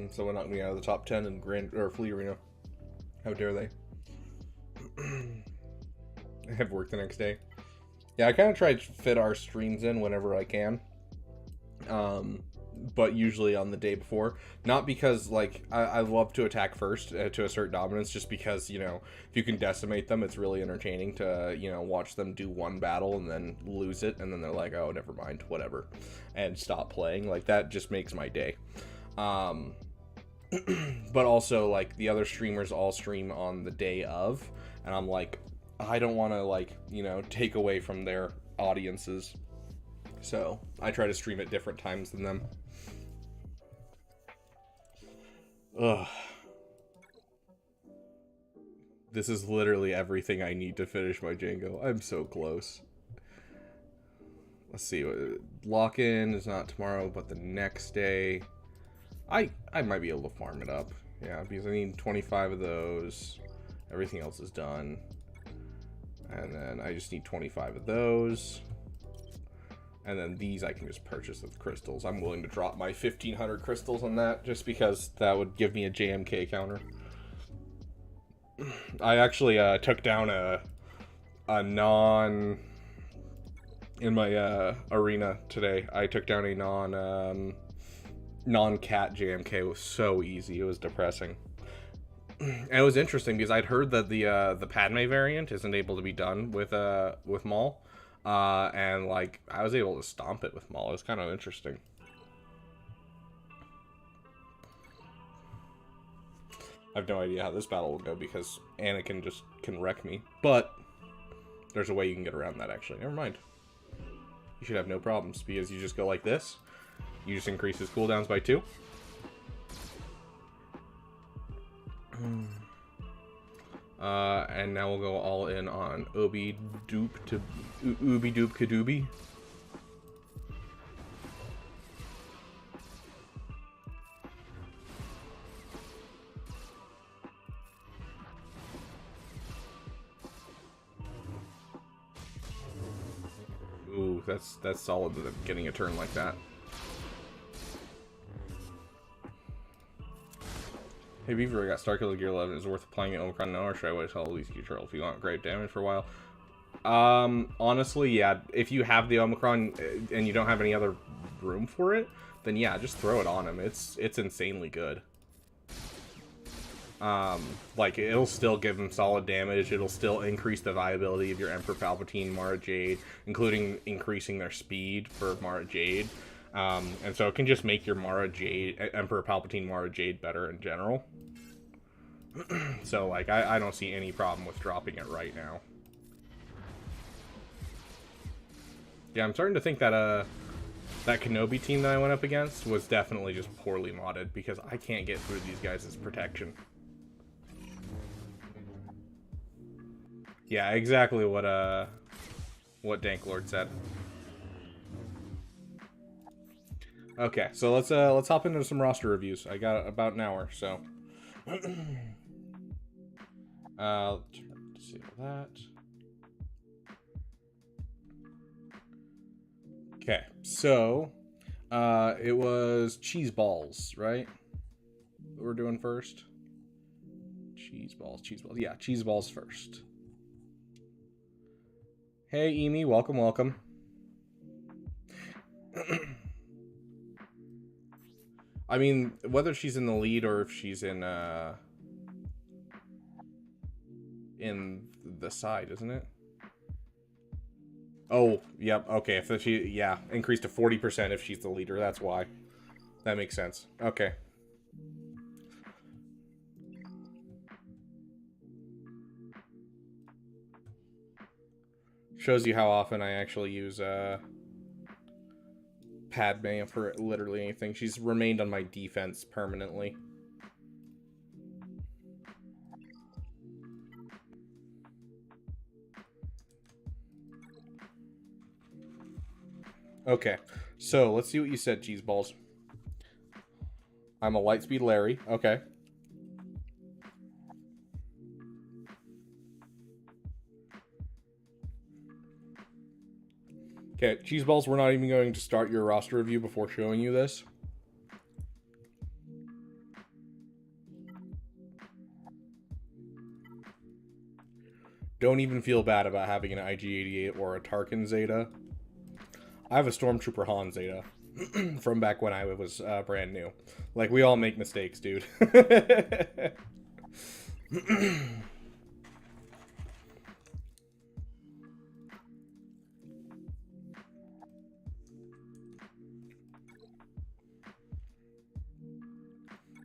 Someone knocked me out of the top 10 in Grand or Fleet Arena. How dare they? I have work the next day. Yeah, I kind of try to fit our streams in whenever I can. But usually on the day before. Not because, like, I love to attack first to assert dominance, just because, you know, if you can decimate them, it's really entertaining to, you know, watch them do one battle and then lose it, and then they're like, oh, never mind, whatever, and stop playing. Like, that just makes my day. But also, like, the other streamers all stream on the day of, and I'm like, I don't want to, like, you know, take away from their audiences, so I try to stream at different times than them. Ugh. This is literally everything I need to finish my Django. I'm so close. Let's see, lock-in is not tomorrow, but the next day. I might be able to farm it up. Yeah, because I need 25 of those. Everything else is done. And then I just need 25 of those. And then these I can just purchase with crystals. I'm willing to drop my 1,500 crystals on that, just because that would give me a JMK counter. I actually took down a non... In my arena today, I took down a non-cat JMK. It was so easy. It was depressing. And it was interesting because I'd heard that the Padme variant isn't able to be done with Maul, and like I was able to stomp it with Maul. It was kind of interesting. I have no idea how this battle will go because Anakin just can wreck me, but there's a way you can get around that. Actually, never mind. You should have no problems because you just go like this. You just increase his cooldowns by 2. And now we'll go all in on Ubi Doop Kadooby. Ooh, that's solid getting a turn like that. Hey Beaver, I got Starkiller Gear 11. Is it worth playing at Omicron now, or should I wait till at least control if you want great damage for a while? Honestly, yeah. If you have the Omicron and you don't have any other room for it, then yeah, just throw it on him. It's insanely good. Like, it'll still give him solid damage. It'll still increase the viability of your Emperor Palpatine, Mara Jade, including increasing their speed for Mara Jade. And so it can just make your Mara Jade, Emperor Palpatine Mara Jade better in general. So, like, I don't see any problem with dropping it right now. Yeah, I'm starting to think that, that Kenobi team that I went up against was definitely just poorly modded, because I can't get through these guys' protection. Yeah, exactly what Danklord said. Okay, so let's hop into some roster reviews. I got about an hour, so disable that. Okay, so it was cheese balls, right? What we're doing first. Cheese balls. Yeah, cheese balls first. Hey, Amy, welcome. I mean, whether she's in the lead or if she's in the side, isn't it? Oh, yep. Okay, if she, yeah, increased to 40% if she's the leader. That's why. That makes sense. Okay. Shows you how often I actually use Padme for literally anything. She's remained on my defense permanently. Okay, so let's see what you said, cheese balls. I'm a Lightspeed Larry. Okay. Okay, cheese balls, we're not even going to start your roster review before showing you this. Don't even feel bad about having an IG-88 or a Tarkin Zeta. I have a Stormtrooper Han Zeta from back when I was brand new. Like, we all make mistakes, dude.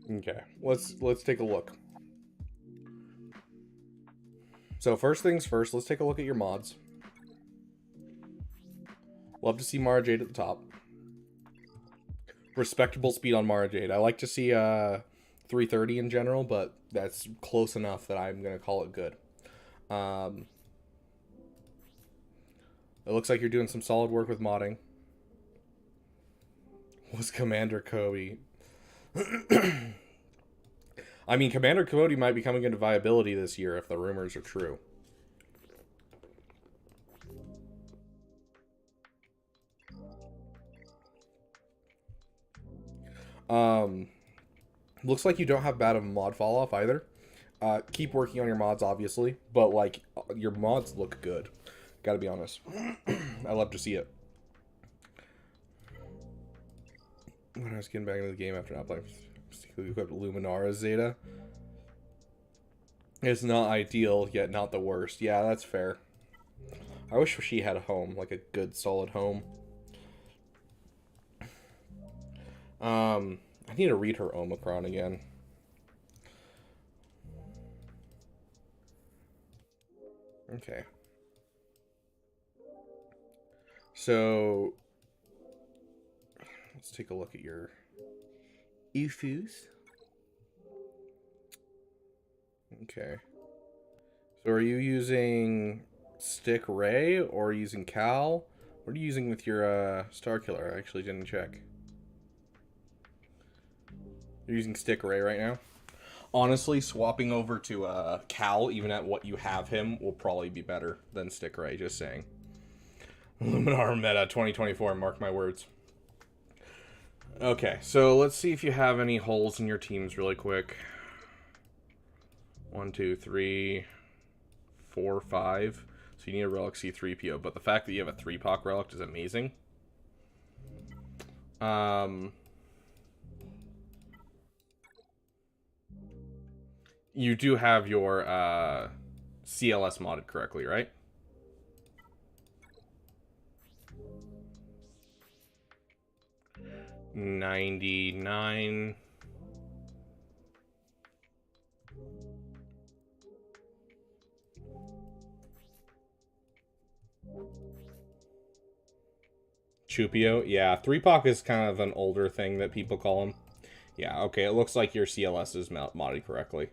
Okay, let's take a look. So first things first, let's take a look at your mods. Love to see Mara Jade at the top. Respectable speed on Mara Jade. I like to see 330 in general, but that's close enough that I'm gonna call it good. It looks like you're doing some solid work with modding. Was Commander Cody? I mean, Commander Cody might be coming into viability this year if the rumors are true. Looks like you don't have bad of a mod fall off either. Keep working on your mods, obviously, but like your mods look good. Gotta be honest. I love to see it. When I was getting back into the game after not playing equipped Luminara Zeta. It's not ideal, yet not the worst. Yeah, that's fair. I wish she had a home, like a good, solid home. I need to read her Omicron again. Okay. So, let's take a look at your Ufus. Okay. So are you using Stick Ray or using Cal? What are you using with your Star Killer? I actually didn't check. You're using Stick Ray right now? Honestly, swapping over to Cal, even at what you have him, will probably be better than Stick Ray, just saying. Luminar Meta 2024, mark my words. Okay, so let's see if you have any holes in your teams really quick. 1, 2, 3, 4, 5. So you need a Relic C3PO, but the fact that you have a 3-POC Relic is amazing. You do have your CLS modded correctly, right? $99. Chupio? Yeah, 3-POC is kind of an older thing that people call him. Yeah, okay, it looks like your CLS is modded correctly.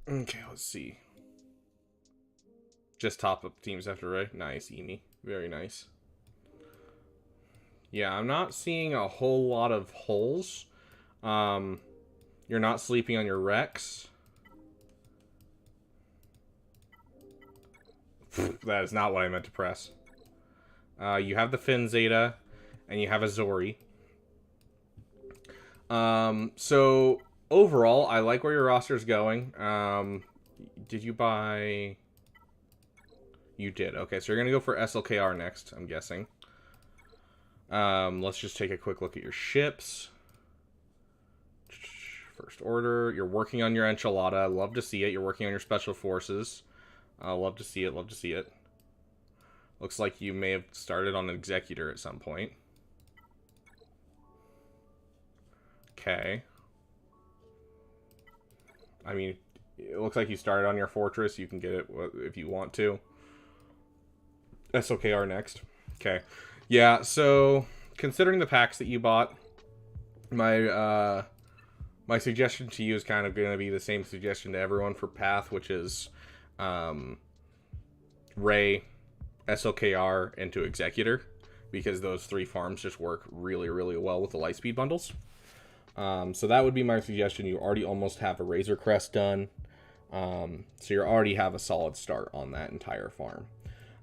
Okay, let's see. Just top up teams after, right? Nice, Emi. Very nice. Yeah, I'm not seeing a whole lot of holes. You're not sleeping on your Rex. That is not what I meant to press. You have the Finn Zeta, and you have a Zori. So overall, I like where your roster is going. Did you buy? You did. Okay, so you're gonna go for SLKR next, I'm guessing. Let's just take a quick look at your ships. First order. You're working on your enchilada. Love to see it. You're working on your special forces. Love to see it. Love to see it. Looks like you may have started on an executor at some point. Okay. I mean, it looks like you started on your fortress. You can get it if you want to. SOKR next. Okay. Yeah, so considering the packs that you bought, my suggestion to you is kind of going to be the same suggestion to everyone for Path, which is Ray, SLKR, into Executor, because those 3 farms just work really, really well with the Lightspeed bundles. So that would be my suggestion. You already almost have a Razor Crest done, so you already have a solid start on that entire farm.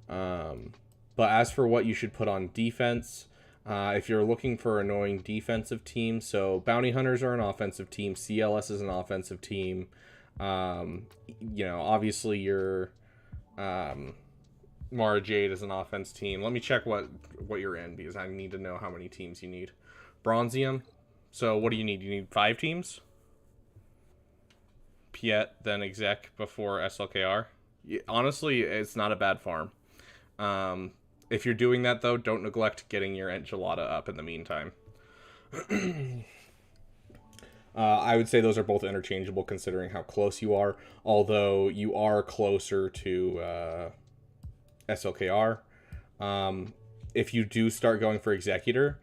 But as for what you should put on defense, if you're looking for annoying defensive teams, so Bounty Hunters are an offensive team, CLS is an offensive team. You know, obviously your Mara Jade is an offense team. Let me check what you're in, because I need to know how many teams you need. Bronzium. So what do you need? You need 5 teams? Piet, then Exec before SLKR. Honestly, it's not a bad farm. If you're doing that, though, don't neglect getting your enchilada up in the meantime. I would say those are both interchangeable considering how close you are, although you are closer to SLKR. If you do start going for Executor,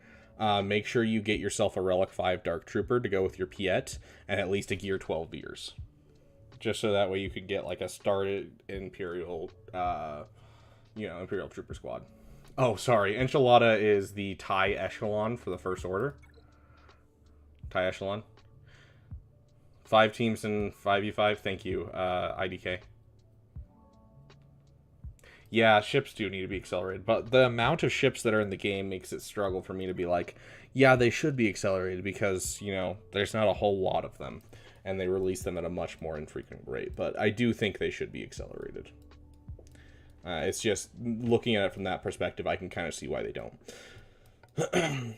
make sure you get yourself a Relic 5 Dark Trooper to go with your Piet, and at least a Gear 12 Beers. Just so that way you could get like a started Imperial, Imperial Trooper Squad. Oh, sorry. Enchilada is the TIE Echelon for the First Order. TIE Echelon. 5 teams in 5v5. Thank you, IDK. Yeah, ships do need to be accelerated, but the amount of ships that are in the game makes it struggle for me to be like, yeah, they should be accelerated, because, there's not a whole lot of them, and they release them at a much more infrequent rate, but I do think they should be accelerated. It's just, looking at it from that perspective, I can kind of see why they don't.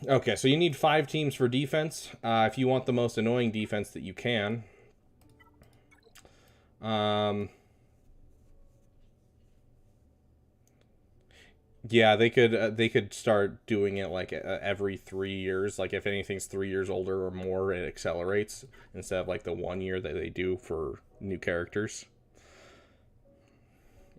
Okay, so you need 5 teams for defense. If you want the most annoying defense that you can. Yeah, they could start doing it like every 3 years. Like if anything's 3 years older or more, it accelerates instead of like the 1 year that they do for new characters.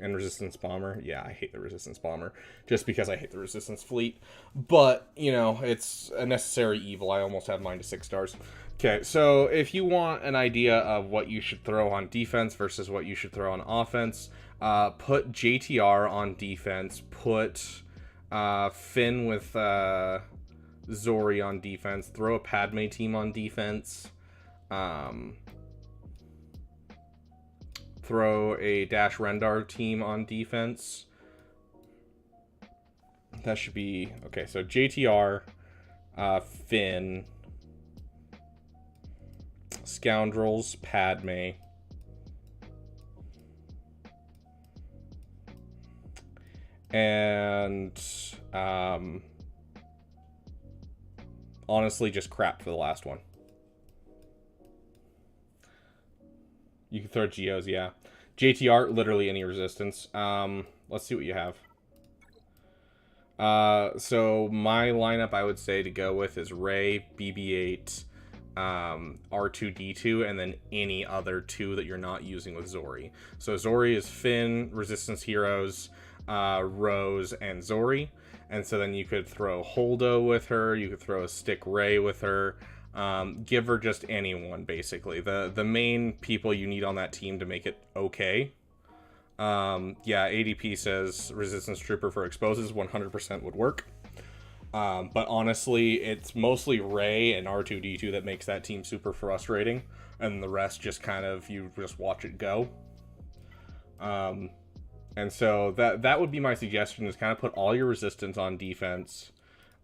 And Resistance Bomber. Yeah, I hate the Resistance Bomber. Just because I hate the Resistance Fleet. But, it's a necessary evil. I almost have mine to 6 stars. Okay, so if you want an idea of what you should throw on defense versus what you should throw on offense, put JTR on defense. Put Finn with Zori on defense. Throw a Padme team on defense. Throw a Dash Rendar team on defense. That should be... Okay, so JTR, Finn, Scoundrels, Padme, and honestly just crap for the last one. You can throw Geos, yeah. JTR, literally any resistance. Let's see what you have. So my lineup, I would say to go with is Rey, BB-8, R2-D2, and then any other 2 that you're not using with Zori. So Zori is Finn, Resistance Heroes, Rose, and Zori. And so then you could throw Holdo with her. You could throw a Stick Rey with her. Give her just anyone, basically. The main people you need on that team to make it okay Yeah, ADP says Resistance Trooper for Exposes 100% would work. But honestly, it's mostly Rey and R2-D2 that makes that team super frustrating. And the rest just kind of, you just watch it go. And so that would be my suggestion, is kind of put all your Resistance on defense.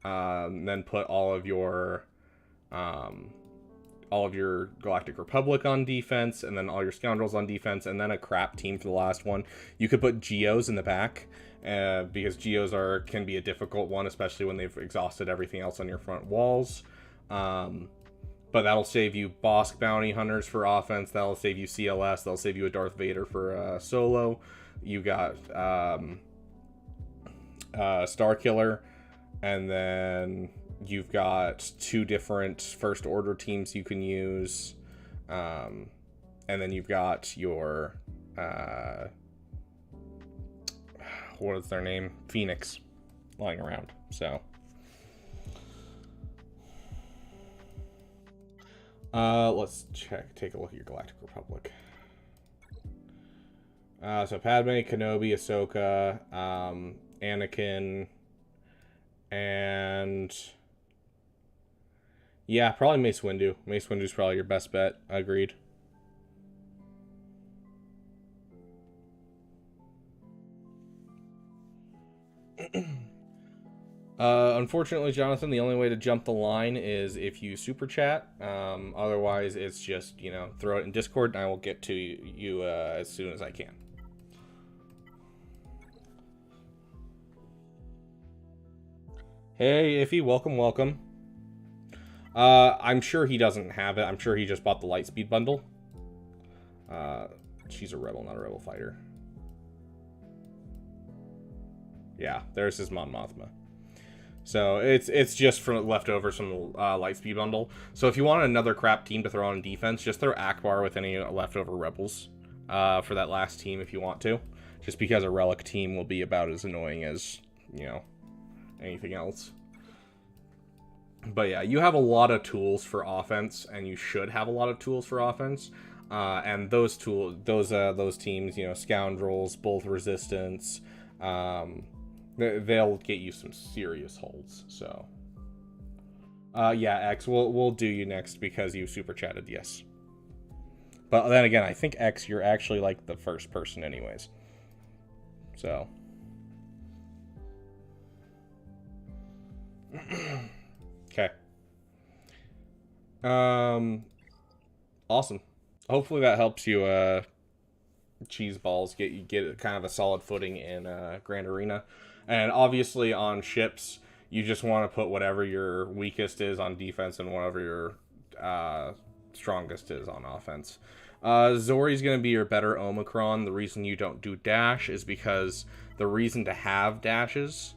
Then put all of your Galactic Republic on defense, and then all your Scoundrels on defense, and then a crap team for the last one. You could put Geos in the back, because Geos can be a difficult one, especially when they've exhausted everything else on your front walls. But that'll save you Bosk Bounty Hunters for offense. That'll save you CLS. That'll save you a Darth Vader for solo. You got Star Killer, and then you've got 2 different First Order teams you can use. And then you've got your what is their name? Phoenix lying around. So let's take a look at your Galactic Republic. So Padme, Kenobi, Ahsoka, Anakin, and yeah, probably Mace Windu. Mace Windu's probably your best bet. Agreed. Unfortunately, Jonathan, the only way to jump the line is if you super chat. Otherwise, it's just, throw it in Discord, and I will get to you as soon as I can. Hey, Iffy, welcome. I'm sure he doesn't have it. I'm sure he just bought the Lightspeed bundle. She's a rebel, not a rebel fighter. Yeah, there's his Mon Mothma. So it's just from leftovers from the Lightspeed bundle. So if you want another crap team to throw on defense, just throw Akbar with any leftover rebels for that last team if you want to. Just because a relic team will be about as annoying as, anything else. But yeah, you have a lot of tools for offense, and you should have a lot of tools for offense. And those teams, Scoundrels, both Resistance, they'll get you some serious holds. So, yeah, X, we'll do you next because you super chatted, yes. But then again, I think X, you're actually like the first person, anyways. So. Okay. Awesome. Hopefully that helps you cheese balls get kind of a solid footing in Grand Arena. And obviously on ships, you just want to put whatever your weakest is on defense and whatever your strongest is on offense. Zori's going to be your better Omicron. The reason you don't do dash is because the reason to have dashes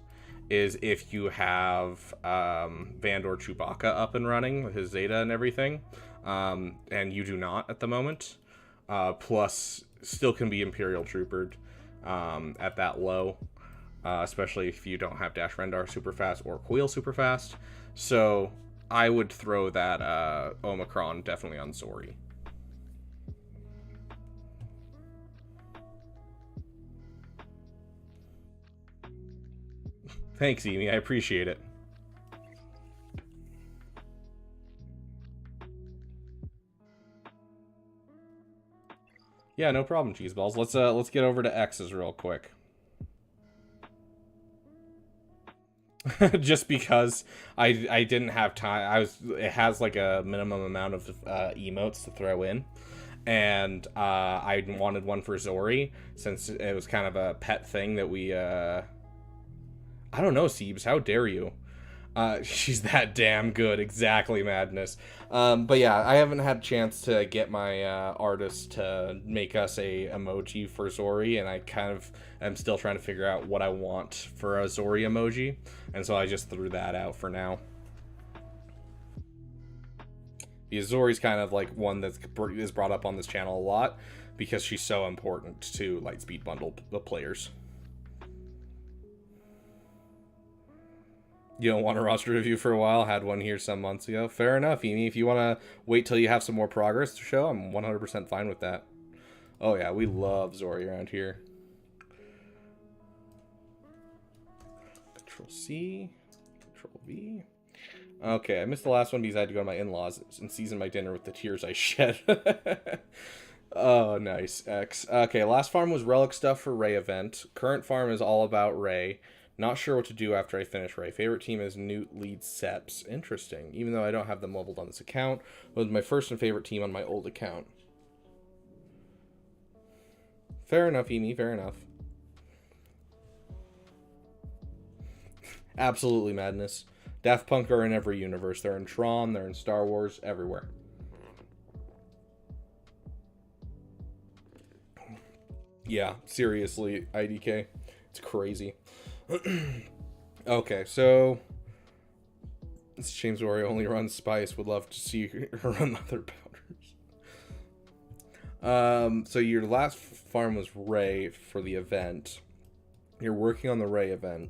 is if you have Vandor Chewbacca up and running with his Zeta and everything, and you do not at the moment. Plus, still can be Imperial Troopered at that low, especially if you don't have Dash Rendar super fast or Queel super fast. So I would throw that Omicron definitely on Zori. Thanks, Amy. I appreciate it. Yeah, no problem, cheeseballs. Let's get over to X's real quick. Just because I didn't have time. It has like a minimum amount of emotes to throw in. And I wanted one for Zori since it was kind of a pet thing that we I don't know, Siebes, how dare you? She's that damn good. Exactly, Madness. But yeah, I haven't had a chance to get my artist to make us a emoji for Zori, and I kind of am still trying to figure out what I want for a Zori emoji, and so I just threw that out for now. Because Zori's kind of like one that is brought up on this channel a lot, because she's so important to Lightspeed bundle players. You don't want a roster review for a while? Had one here some months ago. Fair enough, Amy. If you want to wait till you have some more progress to show, I'm 100% fine with that. Oh yeah, we love Zori around here. Control C, Control V. Okay, I missed the last one because I had to go to my in-laws and season my dinner with the tears I shed. Oh, nice. X. Okay, last farm was relic stuff for Ray event. Current farm is all about Ray. Not sure what to do after I finish Ray. Favorite team is Newt leads Seps. Interesting. Even though I don't have them leveled on this account, it was my first and favorite team on my old account. Fair enough, Emi. Fair enough. Absolutely madness. Daft Punk are in every universe. They're in Tron, they're in Star Wars, everywhere. Yeah, seriously, IDK. It's crazy. Okay, so... It's James where I only run Spice. Would love to see her run other powders. So your last farm was Ray for the event. You're working on the Ray event.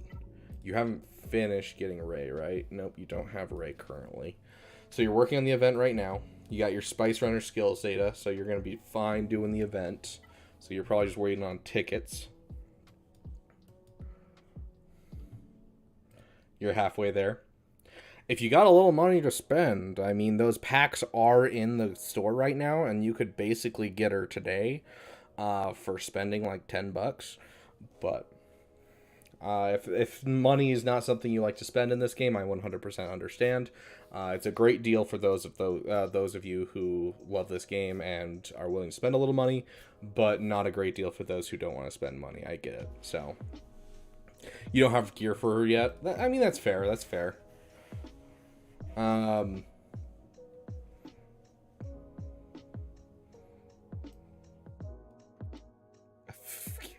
You haven't finished getting Ray, right? Nope, you don't have Ray currently. So you're working on the event right now. You got your Spice Runner skills data, so you're going to be fine doing the event. So you're probably just waiting on tickets. You're halfway there. If you got a little money to spend, I mean, those packs are in the store right now, and you could basically get her today for spending like $10. But if money is not something you like to spend in this game, I 100% understand. It's a great deal for those of you who love this game and are willing to spend a little money, but not a great deal for those who don't want to spend money. I get it. So you don't have gear for her yet. I mean, that's fair. That's fair.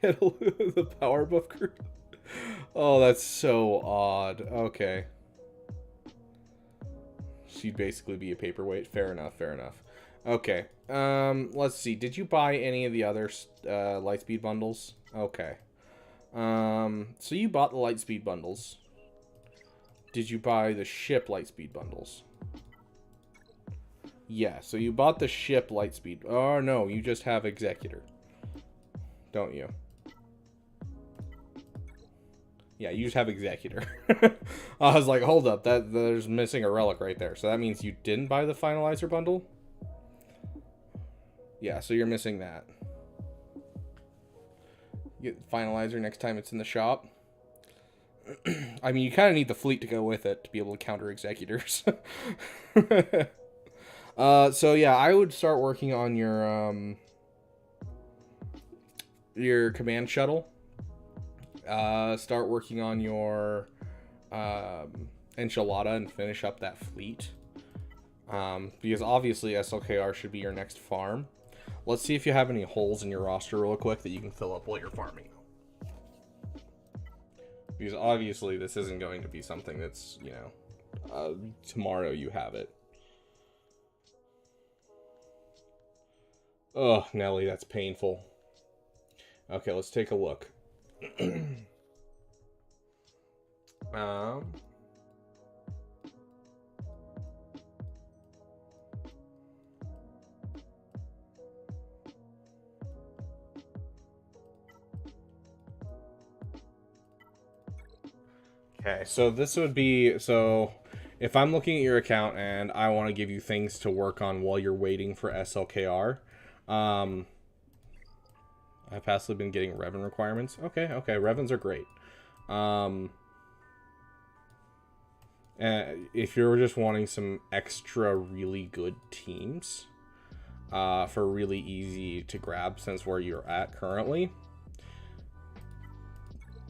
The power buff crew. Oh, that's so odd. Okay. She'd basically be a paperweight. Fair enough, fair enough. Okay. Let's see. Did you buy any of the other Lightspeed bundles? Okay. So you bought the Lightspeed bundles. Did you buy the ship Lightspeed bundles? Yeah, so you bought the ship Lightspeed. Oh, no, you just have Executor. Don't you? Yeah, you just have Executor. I was like, hold up, there's missing a relic right there. So that means you didn't buy the Finalizer bundle? Yeah, so you're missing that. You get the Finalizer next time it's in the shop. I mean, you kind of need the fleet to go with it to be able to counter Executors. So yeah, I would start working on your command shuttle. Start working on your enchilada and finish up that fleet. Because obviously SLKR should be your next farm. Let's see if you have any holes in your roster real quick that you can fill up while you're farming. Because obviously this isn't going to be something that's, you know, tomorrow you have it. Oh, Nelly, that's painful. Okay, let's take a look. Okay, so this would be, so if I'm looking at your account and I want to give you things to work on while you're waiting for SLKR, I've passively been getting Revan requirements. Okay, Revans are great. If you're just wanting some extra really good teams for really easy to grab since where you're at currently,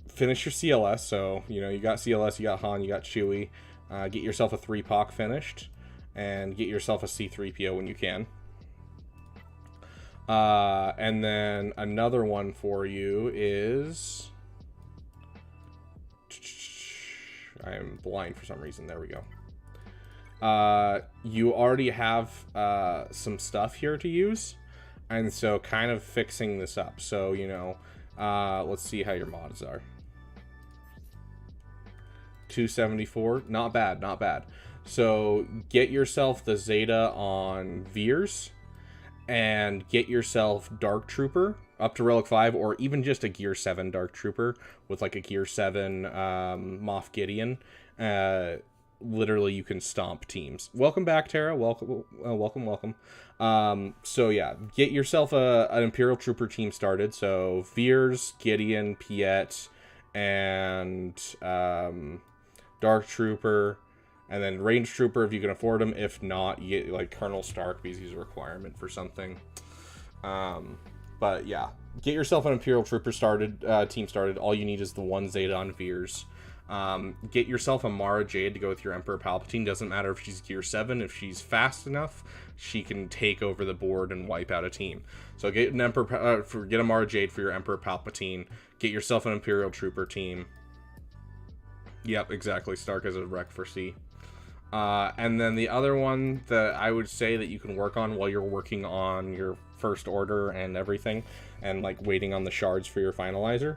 finish your CLS. So, you know, you got CLS, you got Han, you got Chewie. Get yourself a 3-POC finished and get yourself a C-3PO when you can. And then another one for you is... I am blind for some reason. There we go. You already have some stuff here to use. And so kind of fixing this up. So, you know, let's see how your mods are. 274. Not bad, not bad. So get yourself the Zeta on Veers. And get yourself Dark Trooper up to Relic 5, or even just a Gear 7 Dark Trooper with like a Gear 7 Moff Gideon, literally you can stomp teams. Welcome back, Tara. Welcome. So yeah, get yourself an Imperial Trooper team started. So Veers, Gideon, Piet, and Dark Trooper, and then Range Trooper if you can afford them. If not, you get like Colonel Stark because he's a requirement for something. But yeah, get yourself an Imperial Trooper team started. All you need is the one Zeta on Veers. Get yourself a Mara Jade to go with your Emperor Palpatine. Doesn't matter if she's Gear 7. If she's fast enough, she can take over the board and wipe out a team. So get an get a Mara Jade for your Emperor Palpatine. Get yourself an Imperial Trooper team. Yep, exactly. Stark as a rec for C. And then the other one that I would say that you can work on while you're working on your First Order and everything, and like waiting on the shards for your finalizer,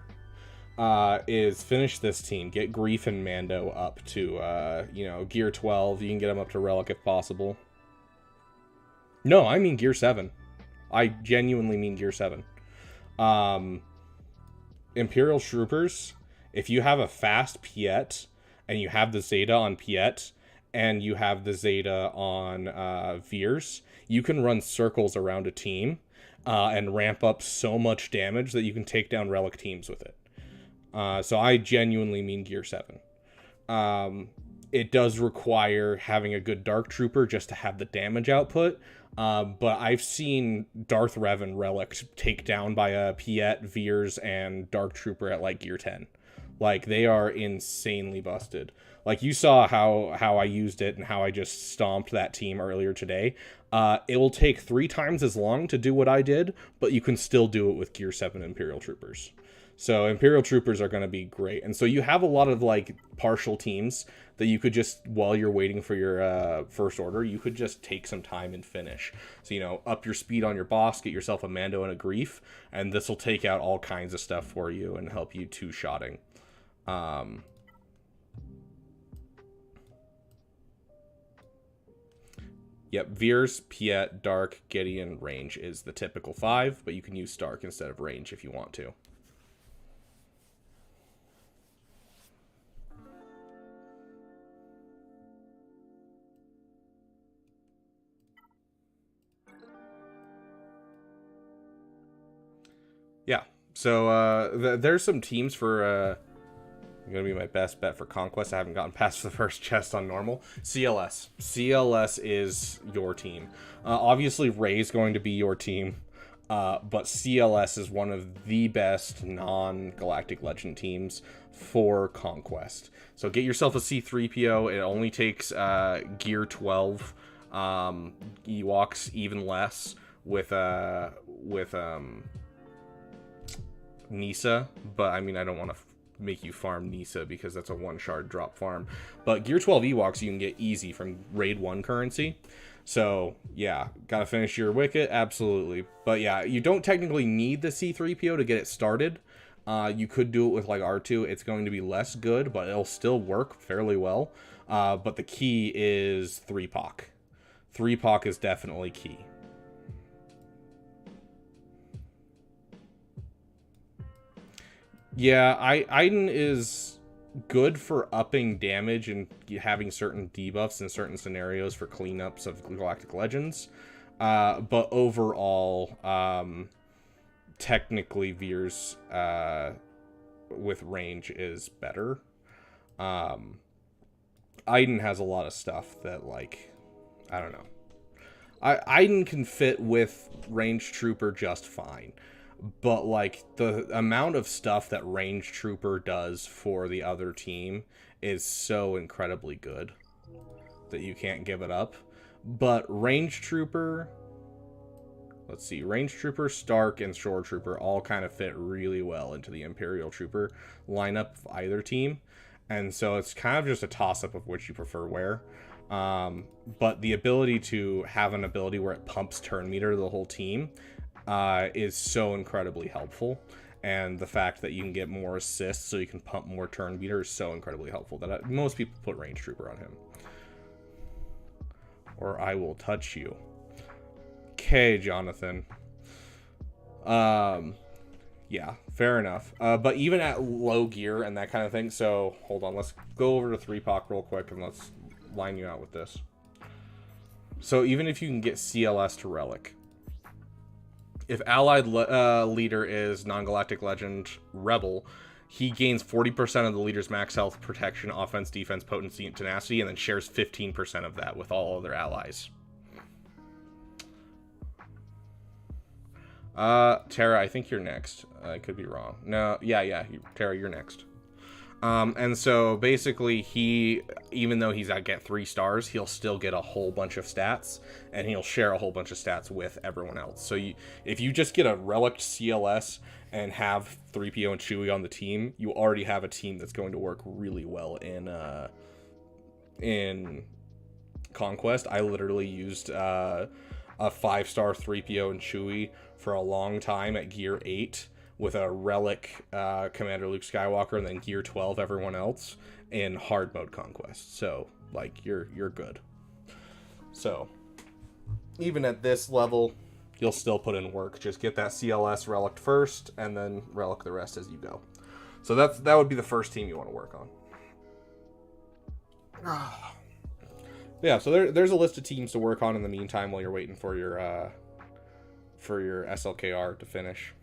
is finish this team. Get Grief and Mando up to, Gear 12. You can get them up to Relic if possible. No, I mean Gear 7. I genuinely mean Gear 7. Imperial Troopers, if you have a fast Piet, and you have the Zeta on Piet, and you have the Zeta on Veers, you can run circles around a team, and ramp up so much damage that you can take down Relic teams with it. So I genuinely mean Gear 7. It does require having a good Dark Trooper just to have the damage output. But I've seen Darth Revan Relic take down by a Piet, Veers, and Dark Trooper at like Gear 10. Like, they are insanely busted. Like, you saw how I used it and how I just stomped that team earlier today. It will take 3 times as long to do what I did, but you can still do it with Gear 7 Imperial Troopers. So Imperial Troopers are going to be great. And so you have a lot of like partial teams that you could just, while you're waiting for your First Order, you could just take some time and finish. So, up your speed on your boss, get yourself a Mando and a Grief, and this will take out all kinds of stuff for you and help you two-shotting. Yep, Veers, Piet, Dark, Gideon, Range is the typical 5, but you can use Stark instead of Range if you want to. Yeah, so there's some teams for going to be my best bet for Conquest. I haven't gotten past the first chest on normal. CLS is your team. Obviously, Rey's going to be your team, but CLS is one of the best non-Galactic Legend teams for Conquest. So get yourself a C-3PO. It only takes Gear 12 Ewoks, even less, with Nisa, but I mean, I don't want to make you farm Nisa because that's a 1-shard drop farm. But Gear 12 Ewoks you can get easy from Raid 1 currency. So, yeah, gotta finish your Wicket, absolutely. But yeah, you don't technically need the C-3PO to get it started. You could do it with like R2. It's going to be less good, but it'll still work fairly well. But the key is 3-Poc. 3-Poc is definitely key. Yeah, Iden is good for upping damage and having certain debuffs in certain scenarios for cleanups of Galactic Legends. But overall, technically Veers with range is better. Iden has a lot of stuff that, like, I don't know. Iden can fit with Range Trooper just fine. But, like, the amount of stuff that Range Trooper does for the other team is so incredibly good that you can't give it up. But Range Trooper, let's see, Range Trooper, Stark, and Shore Trooper all kind of fit really well into the Imperial Trooper lineup of either team. And so it's kind of just a toss-up of which you prefer where. But the ability to have an ability where it pumps turn meter to the whole team is so incredibly helpful, and the fact that you can get more assists so you can pump more turn meter is so incredibly helpful that most people put Range Trooper on him. Or I will touch you. Okay, Jonathan. Yeah, fair enough. But even at low gear and that kind of thing, so hold on, let's go over to 3POC real quick and let's line you out with this. So even if you can get CLS to Relic, if allied leader is non-galactic legend Rebel, he gains 40% of the leader's max health, protection, offense, defense, potency, and tenacity, and then shares 15% of that with all other allies. Tara, I think you're next. I could be wrong. No, yeah, Tara, you're next. And so basically he, even though he's at get 3 stars, he'll still get a whole bunch of stats, and he'll share a whole bunch of stats with everyone else. So if you just get a relic CLS and have 3PO and Chewie on the team, you already have a team that's going to work really well in Conquest. I literally used a 5-star 3PO and Chewie for a long time at gear 8 with a relic Commander Luke Skywalker, and then gear 12 everyone else in hard mode Conquest. So like you're good. So even at this level, you'll still put in work. Just get that CLS relic first, and then relic the rest as you go. So that would be the first team you want to work on. Yeah, so there's a list of teams to work on in the meantime while you're waiting for your SLKR to finish.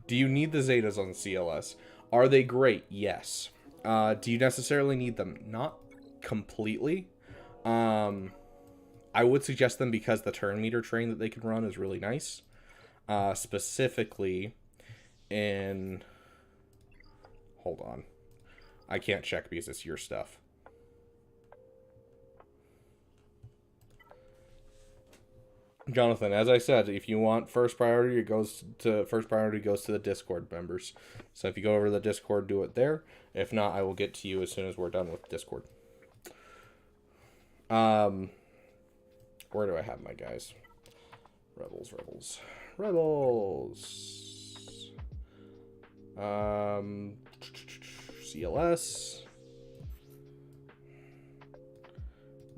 Do you need the Zetas on CLS? Are they great? Yes. Do you necessarily need them? Not completely. I would suggest them because the turn meter train that they can run is really nice. Specifically in... Hold on. I can't check because it's your stuff. Jonathan, as I said, if you want first priority, goes to the Discord members. So if you go over to the Discord, do it there. If not, I will get to you as soon as we're done with Discord. Where do I have my guys? Rebels. CLS.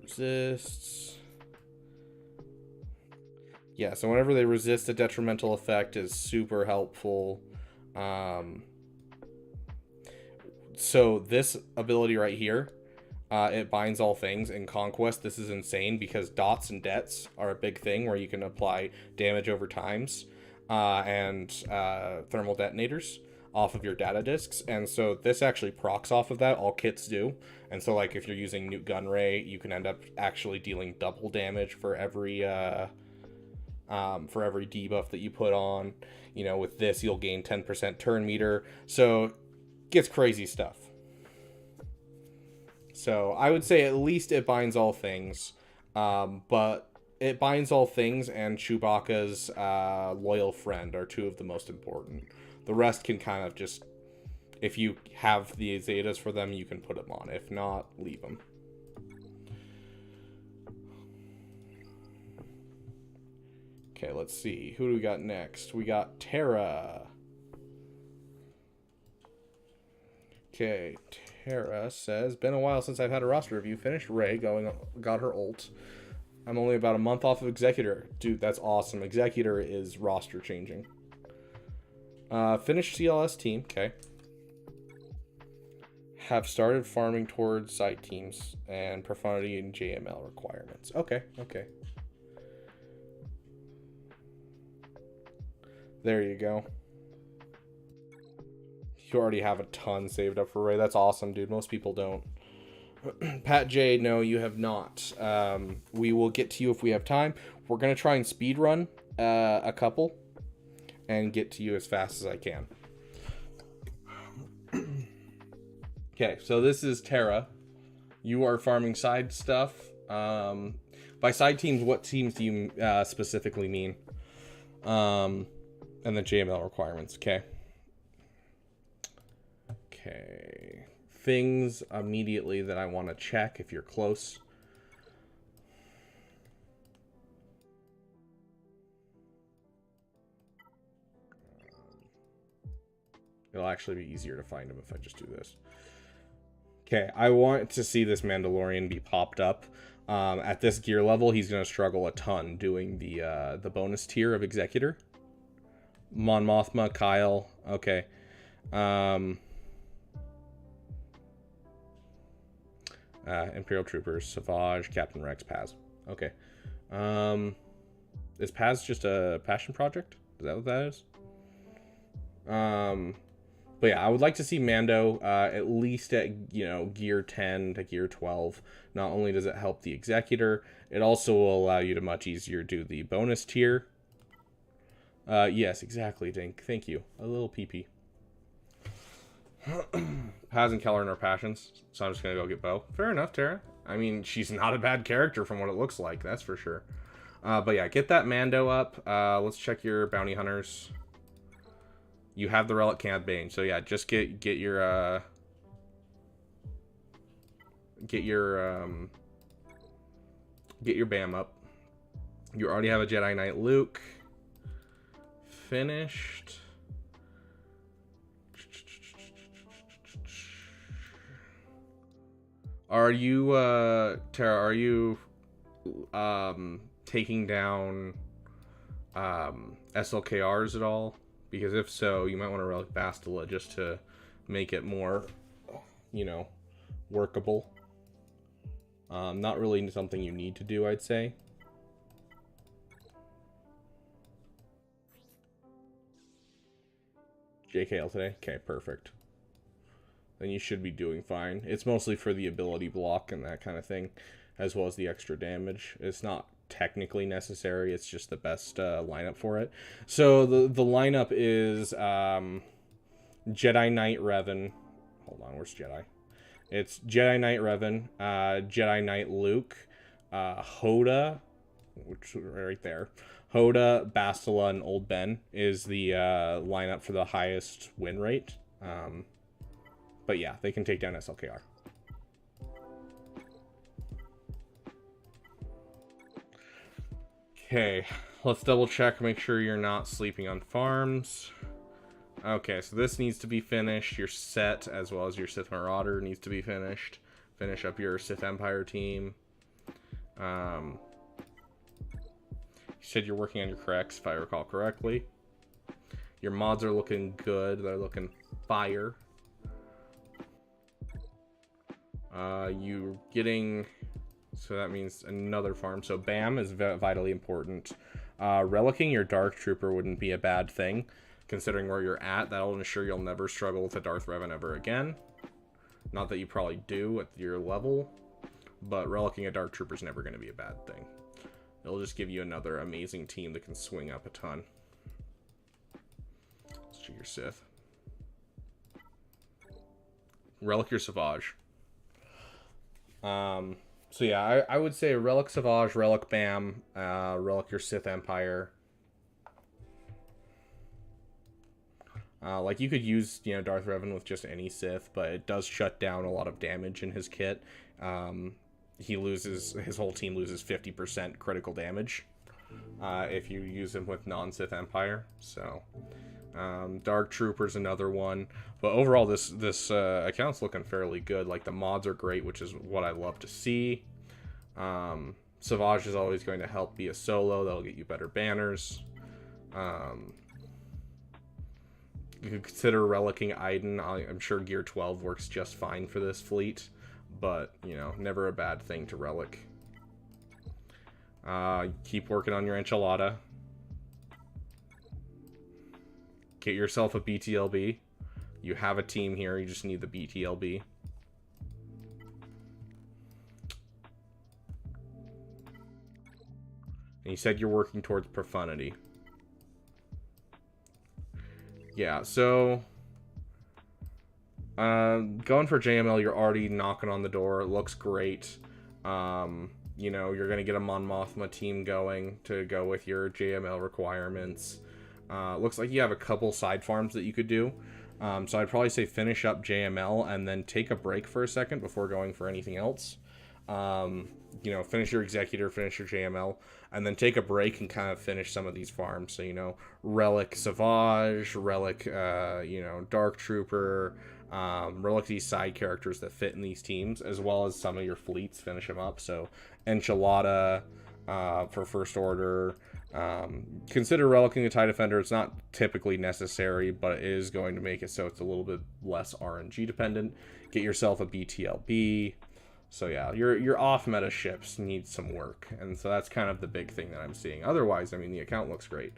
Resists. Yeah, so whenever they resist a detrimental effect is super helpful. So this ability right here, it binds all things. In Conquest, this is insane because dots and debts are a big thing where you can apply damage over times and thermal detonators off of your data disks. And so this actually procs off of that. All kits do. And so like if you're using Newt Gunray, you can end up actually dealing double damage for every debuff that you put on. You know, with this, you'll gain 10% turn meter. So, gets crazy stuff. So, I would say at least it binds all things. But it binds all things and Chewbacca's loyal friend are two of the most important. The rest can kind of just, if you have the Zetas for them, you can put them on. If not, leave them. Okay, let's see. Who do we got next? We got Tara. Okay, Tara says, been a while since I've had a roster review. Finished Rey, got her ult. I'm only about a month off of Executor. Dude, that's awesome. Executor is roster changing. Finished CLS team. Okay. Have started farming towards site teams and profundity and JML requirements. Okay. There you go. You already have a ton saved up for Rey. That's awesome, dude. Most people don't. Pat J, no, you have not. We will get to you if we have time. We're going to try and speed run a couple and get to you as fast as I can. Okay, so this is Tara. You are farming side stuff. By side teams, what teams do you specifically mean? And the JML requirements, okay. Okay. Things immediately that I want to check if you're close. It'll actually be easier to find them if I just do this. Okay, I want to see this Mandalorian be popped up. At this gear level, he's going to struggle a ton doing the bonus tier of Executor. Mon Mothma, Kyle, okay. Imperial Troopers, Savage, Captain Rex, Paz. Okay. Is Paz just a passion project? Is that what that is? But yeah, I would like to see Mando at least at, you know, gear 10 to gear 12. Not only does it help the Executor, it also will allow you to much easier do the bonus tier. Yes, exactly, Dink. Thank you. A little pee-pee. Paz and Kelleran are passions, so I'm just gonna go get Bo. Fair enough, Tara. I mean, she's not a bad character from what it looks like, that's for sure. But yeah, get that Mando up. Let's check your bounty hunters. You have the Relic Cad Bane, so yeah, just get your BAM up. You already have a Jedi Knight Luke. Finished. Are you, Tara, are you, taking down, SLKRs at all? Because if so, you might want to relic Bastila just to make it more, you know, workable. Not really something you need to do, I'd say. JKL today? Okay, perfect. Then you should be doing fine. It's mostly for the ability block and that kind of thing, as well as the extra damage. It's not technically necessary, it's just the best lineup for it. So the lineup is Jedi Knight Revan. Hold on, where's Jedi? It's Jedi Knight Revan, Jedi Knight Luke, Hoda, which is right there. Hoda, Bastila, and Old Ben is the lineup for the highest win rate. But yeah, they can take down SLKR. Okay, let's double check, make sure you're not sleeping on farms. Okay, so this needs to be finished. Your set, as well as your Sith Marauder, needs to be finished. Finish up your Sith Empire team. You said you're working on your corrects, if I recall correctly. Your mods are looking good. They're looking fire. You're getting... So that means another farm. So BAM is vitally important. Relicking your Dark Trooper wouldn't be a bad thing, considering where you're at. That'll ensure you'll never struggle with a Darth Revan ever again. Not that you probably do at your level, but relicking a Dark Trooper is never going to be a bad thing. It'll just give you another amazing team that can swing up a ton. Let's check your Sith. Relic your Savage. So yeah, I would say Relic Savage, Relic BAM, Relic your Sith Empire. Like, you could use, you know, Darth Revan with just any Sith, but it does shut down a lot of damage in his kit. His whole team loses 50% critical damage if you use him with non-Sith Empire. So, Dark Trooper's another one. But overall, this account's looking fairly good. Like, the mods are great, which is what I love to see. Savage is always going to help be a solo. That'll get you better banners. You could consider relicking Iden. I'm sure Gear 12 works just fine for this fleet. But, you know, never a bad thing to relic. Keep working on your enchilada. Get yourself a BTLB. You have a team here, you just need the BTLB. And you said you're working towards profundity. Yeah, so... going for JML, you're already knocking on the door. It looks great. You know, you're going to get a Mon Mothma team going to go with your JML requirements. Looks like you have a couple side farms that you could do. So I'd probably say finish up JML and then take a break for a second before going for anything else. You know, finish your Executor, finish your JML, and then take a break and kind of finish some of these farms. So, you know, Relic Savage, Relic, you know, Dark Trooper, Relic these side characters that fit in these teams, as well as some of your fleets, finish them up. So Enchilada for First Order. Consider relicking the TIE Defender. It's not typically necessary, but it is going to make it so it's a little bit less RNG dependent. Get yourself a BTLB. So yeah, your off-meta ships need some work, and so that's kind of the big thing that I'm seeing. Otherwise, I mean, the account looks great.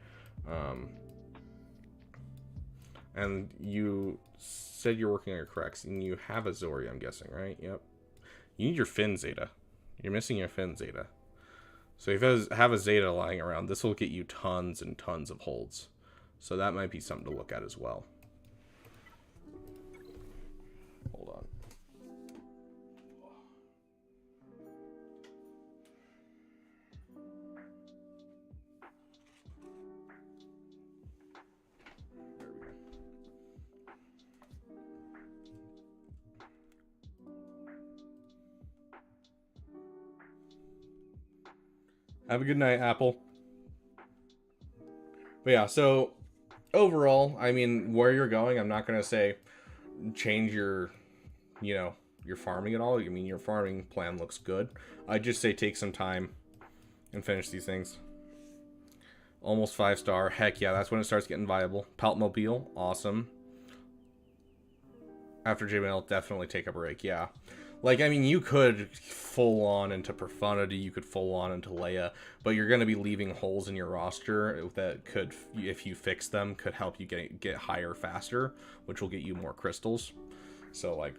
And you said you're working on your corrects, and you have a Zori, I'm guessing, right? Yep. You need your Finn Zeta. You're missing your Finn Zeta. So if you have a Zeta lying around, this will get you tons and tons of holds. So that might be something to look at as well. Hold on. There we go. Have a good night, Apple. But yeah, so overall, I mean, where you're going, I'm not going to say change your, your farming at all. I mean, your farming plan looks good. I just say take some time and finish these things. Almost 5-star. Heck yeah, that's when it starts getting viable. Paltmobile, awesome. After JML, definitely take a break, yeah. Like, I mean, you could full on into Profundity, you could full on into Leia, but you're going to be leaving holes in your roster that could, if you fix them, could help you get higher faster, which will get you more crystals. So, like,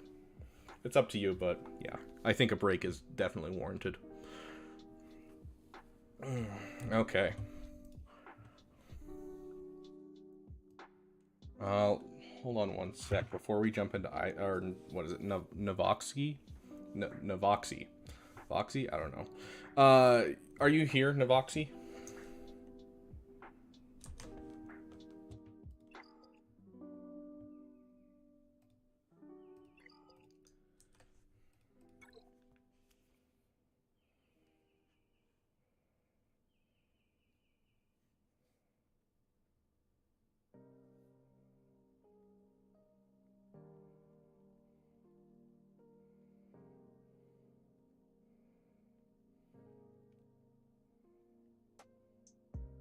it's up to you, but yeah, I think a break is definitely warranted. Okay. Hold on one sec before we jump into what is it? Navoxy? Navoxy. Voxy? I don't know. Are you here, Navoxy?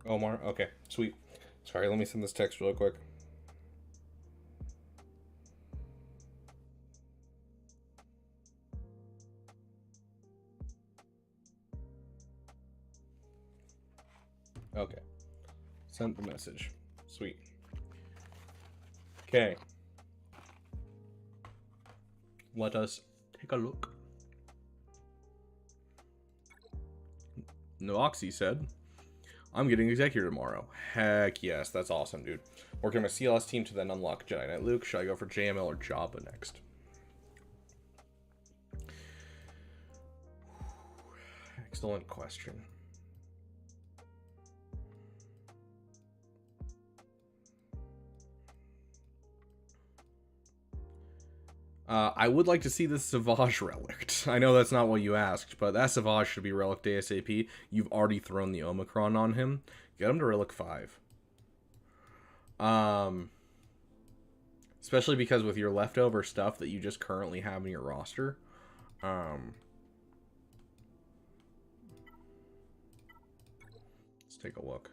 Omar? Okay, sweet. Sorry, let me send this text real quick. Okay. Sent the message. Sweet. Okay. Let us take a look. Nooxy said, I'm getting Executor tomorrow. Heck yes, that's awesome, dude. Working my CLS team to then unlock Jedi Knight Luke. Should I go for JML or Jabba next? Excellent question. I would like to see the Savage relic. I know that's not what you asked, but that Savage should be relic ASAP. You've already thrown the Omicron on him. Get him to relic 5. Especially because with your leftover stuff that you just currently have in your roster. Let's take a look.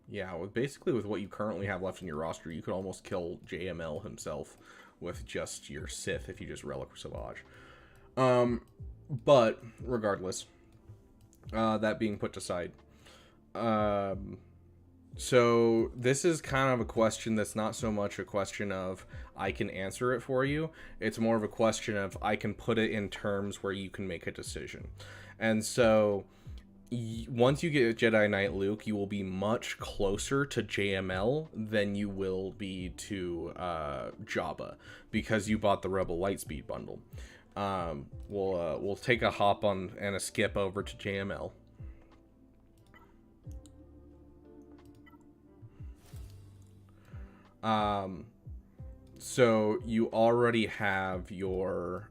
Yeah, basically with what you currently have left in your roster, you could almost kill JML himself with just your Sith if you just relic Savage. But regardless, that being put aside, so this is kind of a question that's not so much a question of I can answer it for you. It's more of a question of I can put it in terms where you can make a decision. And so once you get Jedi Knight Luke, you will be much closer to JML than you will be to Jabba, because you bought the Rebel Lightspeed bundle. We'll take a hop on and a skip over to JML. So you already have your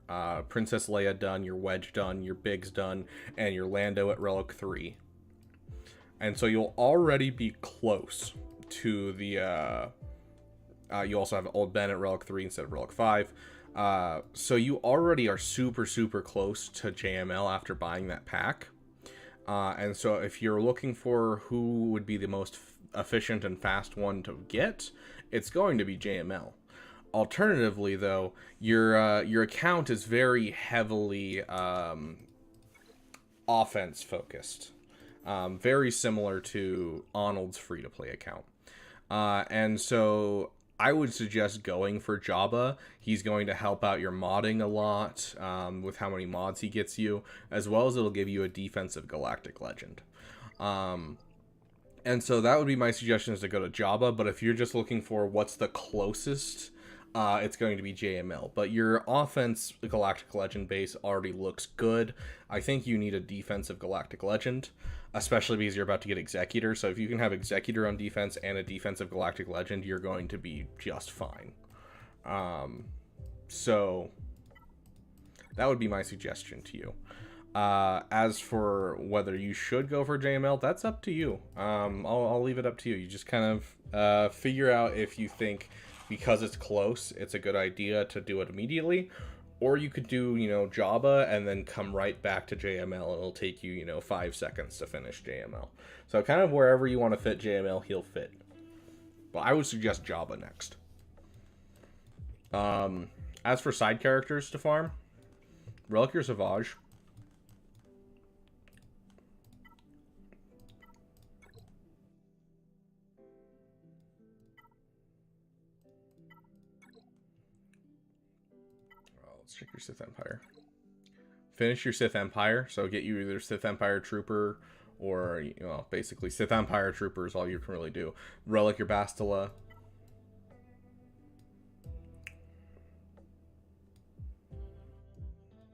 Princess Leia done, your Wedge done, your Biggs done, and your Lando at Relic 3. And so you'll already be close to the... you also have Old Ben at Relic 3 instead of Relic 5. So you already are super, super close to JML after buying that pack. And so if you're looking for who would be the most efficient and fast one to get, it's going to be JML. Alternatively, though, your account is very heavily offense focused, very similar to Arnold's free-to-play account. And so I would suggest going for Jabba. He's going to help out your modding a lot with how many mods he gets you, as well as it'll give you a defensive Galactic Legend. And so that would be my suggestion, is to go to Jabba. But if you're just looking for what's the closest, it's going to be JML. But your offense Galactic Legend base already looks good. I think you need a defensive Galactic Legend, especially because you're about to get Executor. So if you can have Executor on defense and a defensive Galactic Legend, you're going to be just fine. So that would be my suggestion to you. As for whether you should go for JML, that's up to you. I'll leave it up to you. You just kind of figure out if you think, because it's close, it's a good idea to do it immediately. Or you could do, Jabba and then come right back to JML, and it'll take you, 5 seconds to finish JML. So kind of wherever you want to fit JML, he'll fit. But I would suggest Jabba next. As for side characters to farm, Relic or Savage. Let's check your Sith Empire. Finish your Sith Empire, so get you either Sith Empire Trooper or, basically Sith Empire Trooper is all you can really do. Relic your Bastila.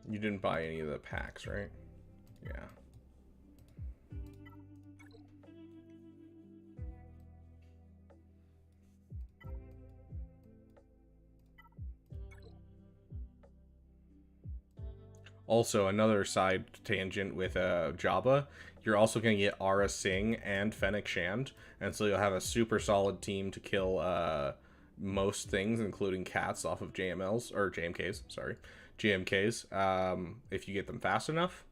You didn't buy any of the packs, right? Yeah. Also, another side tangent with Jabba, you're also going to get Aura Singh and Fennec Shand, and so you'll have a super solid team to kill most things, including cats, off of JMLs, or JMKs, sorry, GMKs, if you get them fast enough.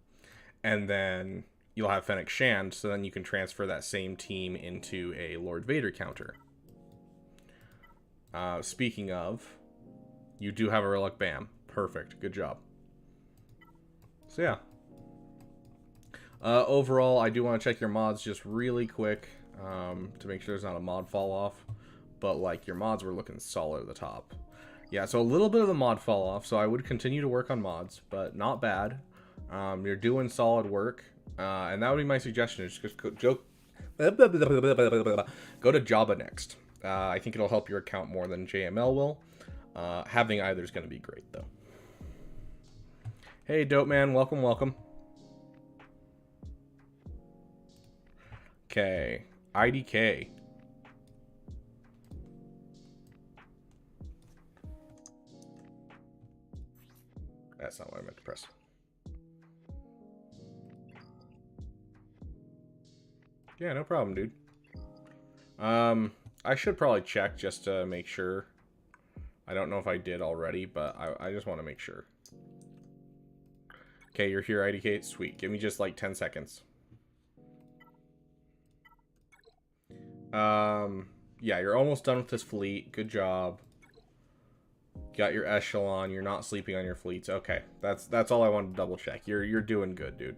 And then you'll have Fennec Shand, so then you can transfer that same team into a Lord Vader counter. Speaking of, you do have a Relic Bam. Perfect. Good job. So yeah. Overall, I do want to check your mods just really quick to make sure there's not a mod fall off. But like, your mods were looking solid at the top. Yeah, so a little bit of the mod fall off, so I would continue to work on mods, but not bad. You're doing solid work, and that would be my suggestion. Is just go to Jabba next. I think it'll help your account more than JML will. Having either is going to be great, though. Hey, Dope Man, welcome, welcome. Okay, IDK. That's not what I meant to press. Yeah, no problem, dude. I should probably check just to make sure. I don't know if I did already, but I just want to make sure. Okay, you're here, IDK. Sweet. Give me just like 10 seconds. Yeah, you're almost done with this fleet. Good job. Got your echelon. You're not sleeping on your fleets. Okay, that's all I wanted to double check. You're doing good, dude.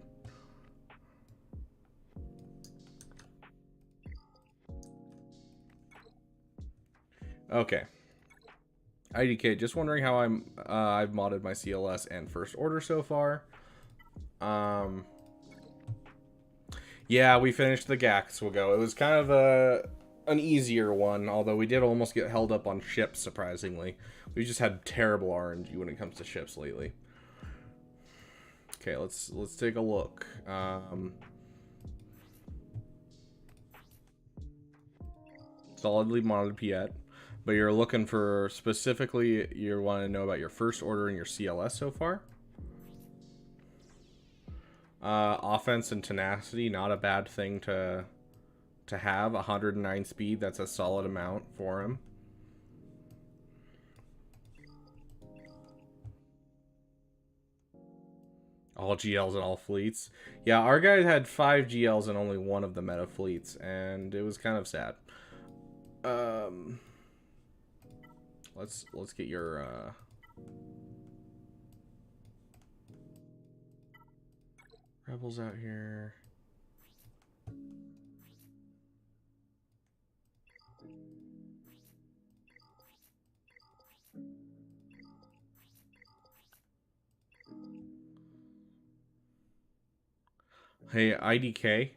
Okay. IDK, just wondering how I've modded my CLS and First Order so far. Yeah, we finished the GAC, so we'll go. It was kind of an easier one, although we did almost get held up on ships, surprisingly. We just had terrible RNG when it comes to ships lately. Okay, let's take a look. Solidly modded Piet, but you're looking for specifically, you want to know about your First Order and your CLS so far. Offense and tenacity, not a bad thing to have. 109 speed, that's a solid amount for him. All GLs and all fleets. Yeah, our guy had 5 GLs and only one of the meta fleets, and it was kind of sad. Let's get your rebels out here. Hey, IDK.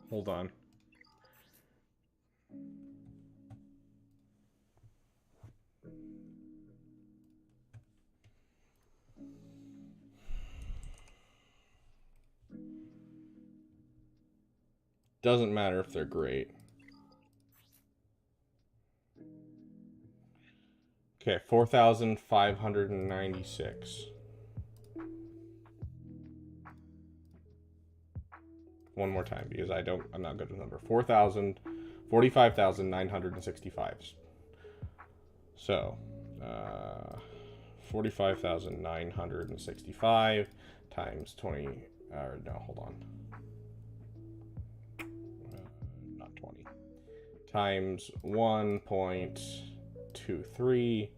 Hold on. Doesn't matter if they're great. Okay, 4,596. One more time because I'm not good with number. 45,965. So, 45,965 times 20, or no, hold on. Not 20. Times 1.23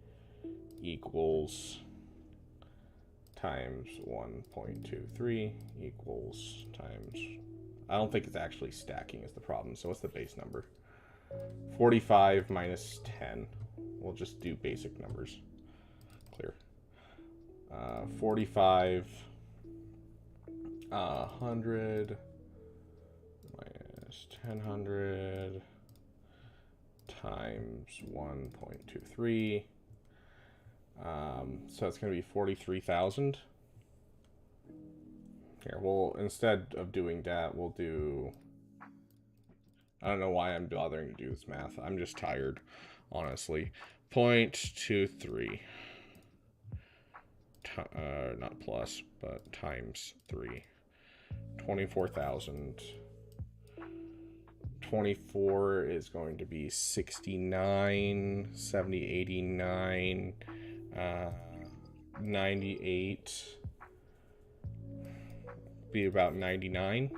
equals times 1.23 equals times, I don't think it's actually stacking is the problem. So what's the base number? 45 minus 10. We'll just do basic numbers. Clear. 45 100 minus 1000 times 1.23. So it's going to be 43,000. Here, well, instead of doing that, we'll do... I don't know why I'm bothering to do this math. I'm just tired, honestly. 0.23. Not plus, but times 3. 24,000. 24 is going to be 69, 70, 89, 98, be about 99.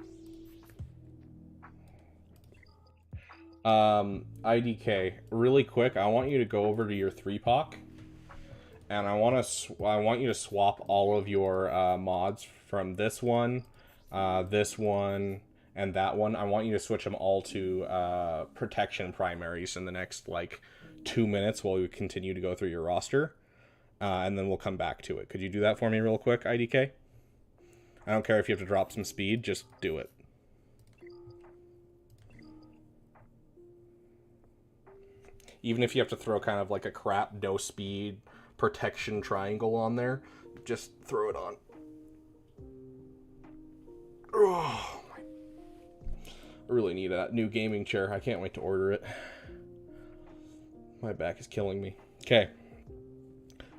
IDK, really quick, I want you to go over to your 3POC, and I want you to swap all of your mods from this one, and that one. I want you to switch them all to protection primaries in the next like 2 minutes while we continue to go through your roster, and then we'll come back to it. Could you do that for me real quick, IDK? I don't care if you have to drop some speed, just do it. Even if you have to throw kind of like a crap no speed protection triangle on there, just throw it on. Oh, I really need a new gaming chair. I can't wait to order it. My back is killing me. Okay.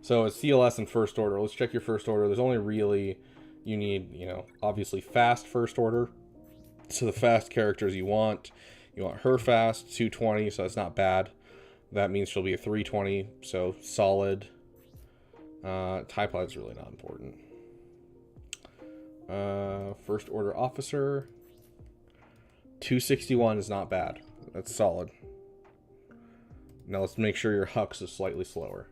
So it's CLS and first order. Let's check your first order. There's only really, you need, obviously fast first order. So the fast characters you want her fast, 220, so that's not bad. That means she'll be a 320, so solid. TIE pilot's really not important. First order officer. 261 is not bad. That's solid. Now let's make sure your Hux is slightly slower.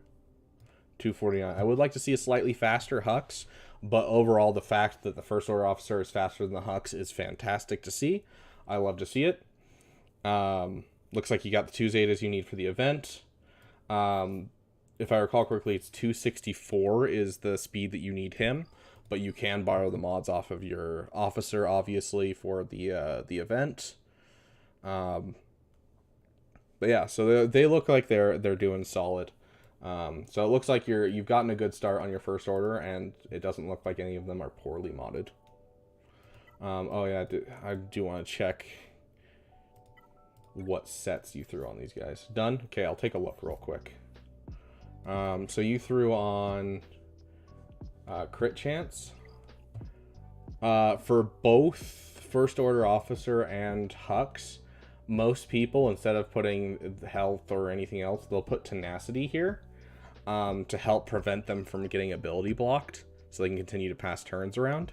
249. I would like to see a slightly faster Hux, but overall the fact that the first order officer is faster than the Hux is fantastic to see. I love to see it. Looks like you got the 2 Zetas you need for the event. If I recall correctly, it's 264 is the speed that you need him, but you can borrow the mods off of your officer, obviously, for the event. But yeah, so they look like they're doing solid. So it looks like you've gotten a good start on your first order, and it doesn't look like any of them are poorly modded. Oh yeah, I do want to check what sets you threw on these guys. Done? Okay, I'll take a look real quick. So you threw on crit chance for both first order officer and Hux. Most people, instead of putting health or anything else, they'll put tenacity here. to help prevent them from getting ability blocked, so they can continue to pass turns around.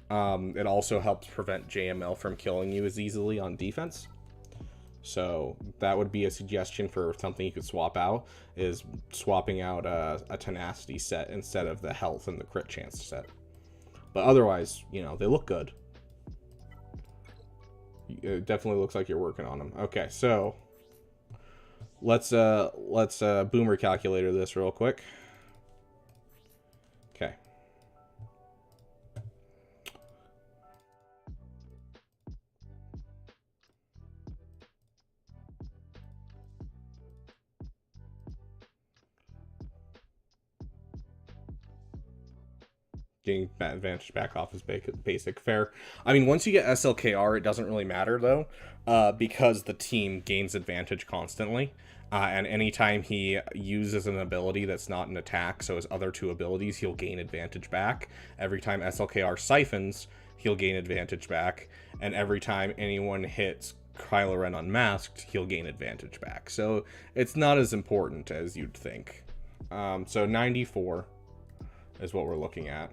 It also helps prevent JML from killing you as easily on defense. So that would be a suggestion for something you could swap out, is swapping out a tenacity set instead of the health and the crit chance set. But otherwise, you know, they look good. It definitely looks like you're working on them. Okay, so let's boomer calculator this real quick. Okay. Getting advantage back off is basic. Fair. I mean, once you get SLKR, it doesn't really matter, though, because the team gains advantage constantly. And anytime he uses an ability that's not an attack, so his other two abilities, he'll gain advantage back. Every time SLKR siphons, he'll gain advantage back. And every time anyone hits Kylo Ren unmasked, he'll gain advantage back. So it's not as important as you'd think. So 94 is what we're looking at.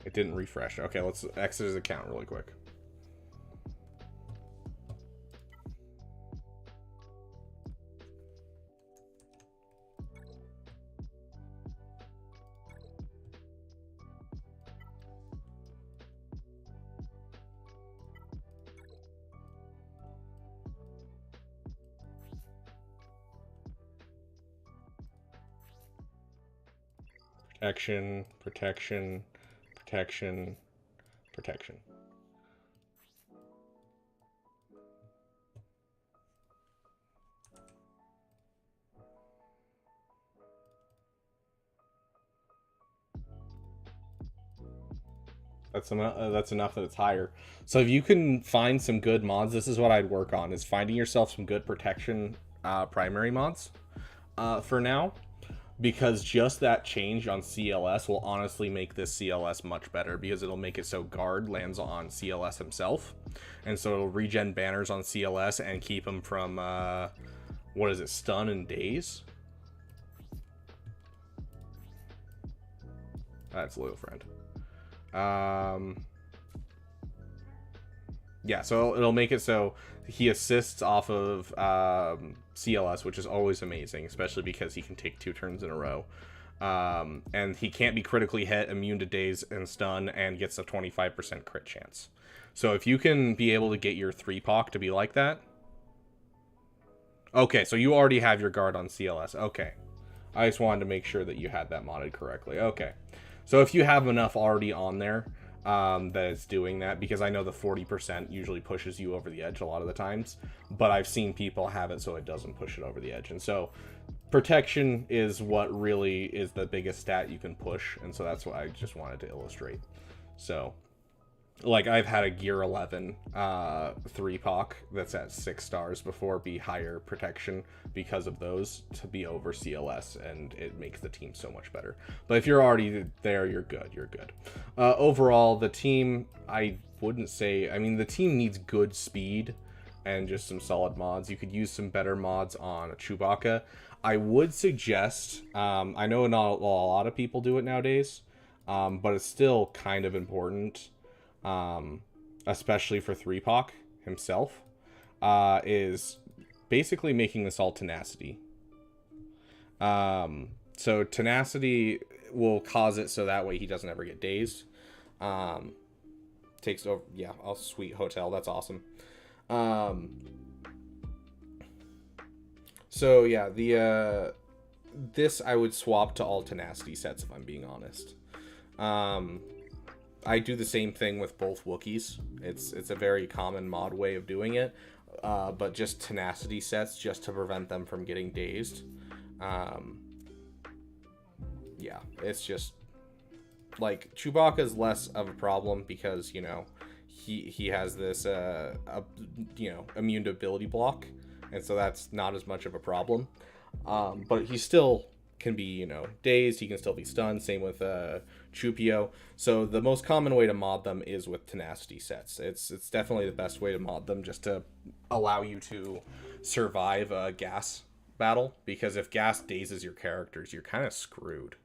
It didn't refresh. Okay, let's exit his account really quick. Protection, protection, protection, protection. That's enough that it's higher. So if you can find some good mods, this is what I'd work on, is finding yourself some good protection primary mods for now. Because just that change on CLS will honestly make this CLS much better, because it'll make it so guard lands on CLS himself. And so it'll regen banners on CLS and keep him from, what is it, stun and daze? That's loyal friend. Yeah, so it'll make it so he assists off of CLS, which is always amazing, especially because he can take 2 turns in a row. And he can't be critically hit, immune to daze and stun, and gets a 25% crit chance. So if you can be able to get your 3-poc to be like that... Okay, so you already have your guard on CLS. Okay. I just wanted to make sure that you had that modded correctly. Okay. So if you have enough already on there... that it's doing that, because I know the 40% usually pushes you over the edge a lot of the times, but I've seen people have it so it doesn't push it over the edge. And so protection is what really is the biggest stat you can push, and so that's what I just wanted to illustrate. So like, I've had a gear 11 3-poc that's at 6 stars before be higher protection because of those to be over CLS, and it makes the team so much better. But if you're already there, you're good. You're good. Overall, the team, I wouldn't say... I mean, the team needs good speed and just some solid mods. You could use some better mods on a Chewbacca. I would suggest... I know not a lot of people do it nowadays, but it's still kind of important... especially for 3-poc himself, is basically making this all tenacity. So tenacity will cause it so that way he doesn't ever get dazed. Takes over, yeah, oh, sweet hotel, that's awesome. So yeah, this I would swap to all tenacity sets if I'm being honest. I do the same thing with both Wookiees. It's a very common mod way of doing it, but just tenacity sets just to prevent them from getting dazed. Yeah, it's just like Chewbacca is less of a problem because, you know, he has this you know, immune to ability block, and so that's not as much of a problem. But he's still can be, you know, dazed. He can still be stunned. Same with Chupio. So the most common way to mod them is with tenacity sets. It's definitely the best way to mod them, just to allow you to survive a gas battle. Because if gas dazes your characters, you're kind of screwed.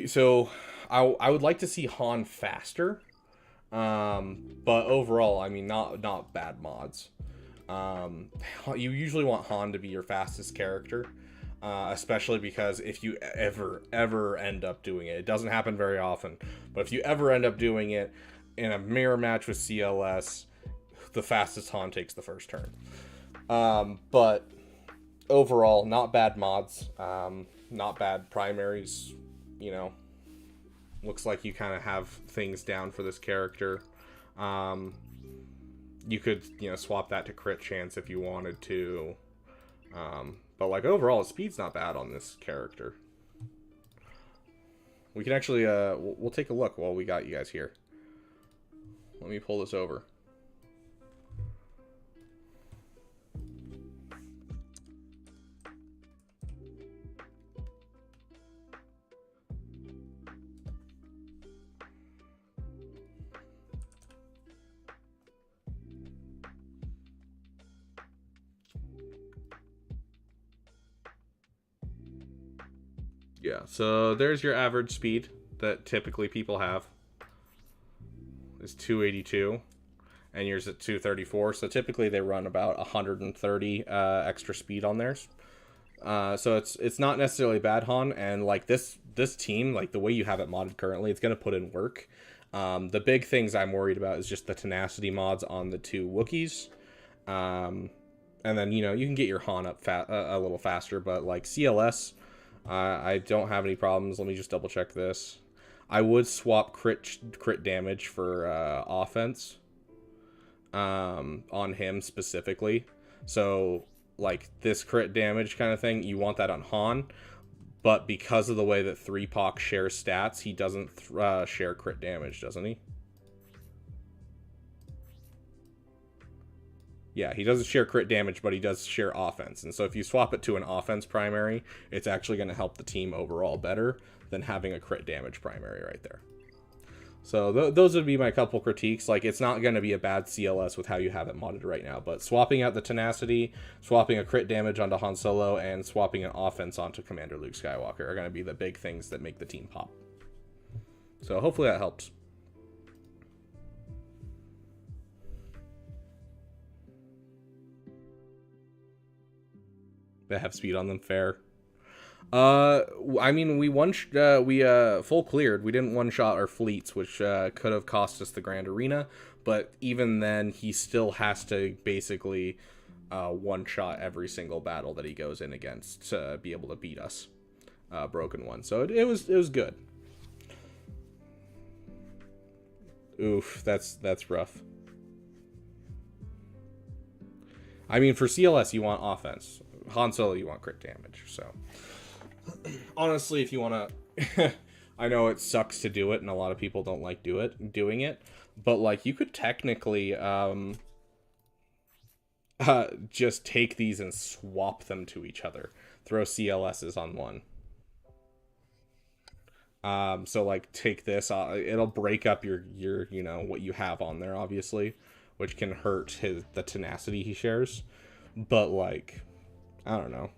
So I would like to see Han faster. But overall, I mean, not bad mods. You usually want Han to be your fastest character, especially because if you ever end up doing it doesn't happen very often, but if you ever end up doing it in a mirror match with CLS, the fastest Han takes the first turn. But overall, not bad mods, not bad primaries, you know. Looks like you kind of have things down for this character. You could, you know, swap that to crit chance if you wanted to. But like overall, speed's not bad on this character. We can actually, we'll take a look while we got you guys here. Let me pull this over. Yeah, so there's your average speed that typically people have. Is 282, and yours at 234. So typically they run about 130 extra speed on theirs. So it's not necessarily bad, Han. And like this team, like the way you have it modded currently, it's gonna put in work. The big things I'm worried about is just the tenacity mods on the 2 Wookiees. And then, you know, you can get your Han up a little faster, but like CLS. I don't have any problems. Let me just double check this. I would swap crit damage for offense on him specifically. So like this crit damage kind of thing, you want that on Han. But because of the way that 3POC shares stats, he doesn't share crit damage, doesn't he? Yeah, he doesn't share crit damage, but he does share offense. And so if you swap it to an offense primary, it's actually going to help the team overall better than having a crit damage primary right there. So those would be my couple critiques. Like, it's not going to be a bad CLS with how you have it modded right now, but swapping out the tenacity, swapping a crit damage onto Han Solo, and swapping an offense onto Commander Luke Skywalker are going to be the big things that make the team pop. So hopefully that helps. That have speed on them, fair. I mean, we full cleared. We didn't one-shot our fleets, which could have cost us the Grand Arena. But even then, he still has to basically one-shot every single battle that he goes in against to be able to beat us. Broken One. So it was good. Oof, that's rough. I mean, for CLS, you want offense. Han Solo, you want crit damage. So, honestly, if you want to... I know it sucks to do it, and a lot of people don't like doing it. But, like, you could technically just take these and swap them to each other. Throw CLSs on one. So, like, take this. It'll break up your you know, what you have on there, obviously. Which can hurt the tenacity he shares. But, like... I don't know.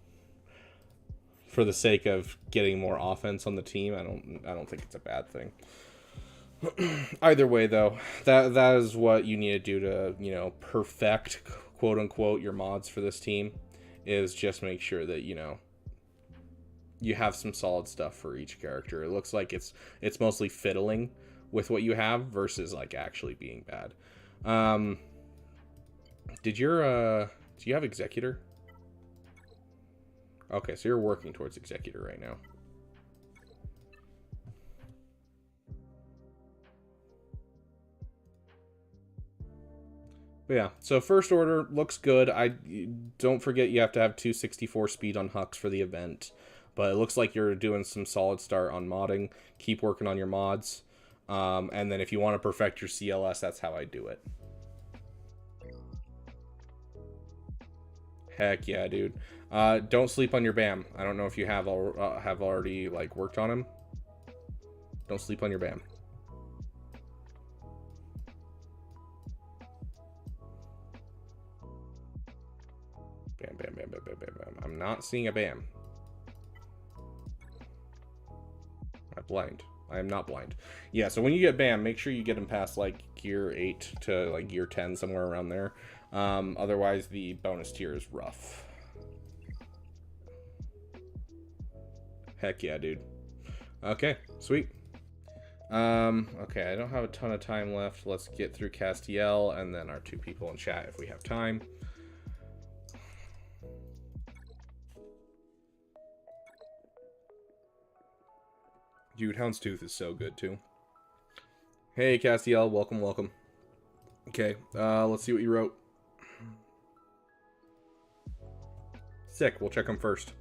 For the sake of getting more offense on the team, I don't think it's a bad thing. Either way, though, that is what you need to do to, you know, perfect, quote unquote, your mods for this team. Is just make sure that, you know, you have some solid stuff for each character. It looks like it's mostly fiddling with what you have versus like actually being bad. Do you have Executor? Okay, so you're working towards Executor right now. But yeah, so First Order looks good. Don't forget you have to have 264 speed on Hux for the event. But it looks like you're doing some solid start on modding. Keep working on your mods. And then if you want to perfect your CLS, that's how I do it. Heck yeah, dude. Don't sleep on your BAM. I don't know if you have already like worked on him. Don't sleep on your BAM. Bam, bam, bam, bam, bam, bam, bam. I'm not seeing a BAM. I'm blind. I am not blind. Yeah, so when you get BAM, make sure you get him past like gear 8 to like gear 10, somewhere around there. Otherwise, the bonus tier is rough. Heck yeah, dude. Okay, sweet. Okay, I don't have a ton of time left. Let's get through Castiel and then our 2 people in chat if we have time. Dude, Houndstooth is so good too. Hey Castiel, welcome, welcome. Okay, let's see what you wrote. Sick, we'll check him first.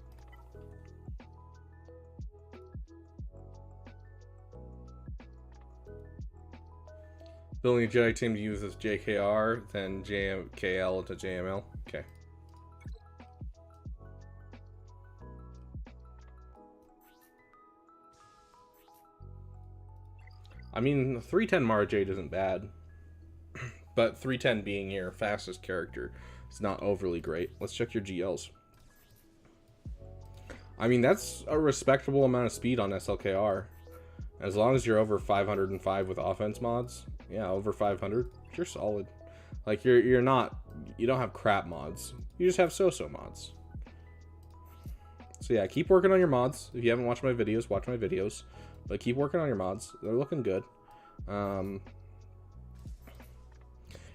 Building a Jedi team to use as JKR, then JMKL into JML. Okay. I mean, 310 Mara Jade isn't bad. But 310 being your fastest character is not overly great. Let's check your GLs. I mean, that's a respectable amount of speed on SLKR. As long as you're over 505 with offense mods. Yeah, over 500. You're solid. Like, you don't have crap mods. You just have so-so mods. So yeah, keep working on your mods. If you haven't watched my videos, watch my videos. But keep working on your mods. They're looking good. And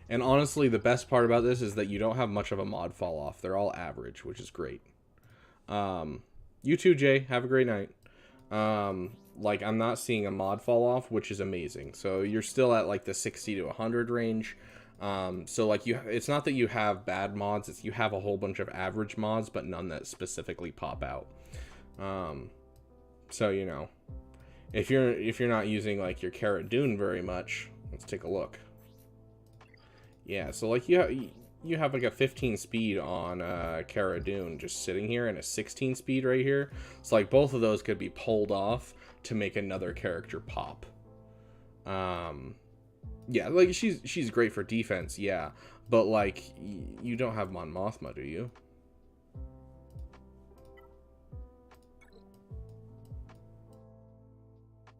honestly, the best part about this is that you don't have much of a mod fall off. They're all average, which is great. You too, Jay. Have a great night. Like, I'm not seeing a mod fall off, which is amazing. So you're still at like the 60 to 100 range. So like it's not that you have bad mods. It's you have a whole bunch of average mods, but none that specifically pop out. So, you know, if you're not using like your Cara Dune very much, let's take a look. Yeah, so like you have like a 15 speed on Cara Dune just sitting here and a 16 speed right here. So like both of those could be pulled off to make another character pop. Yeah, like she's great for defense, yeah, but like you don't have Mon Mothma, do you?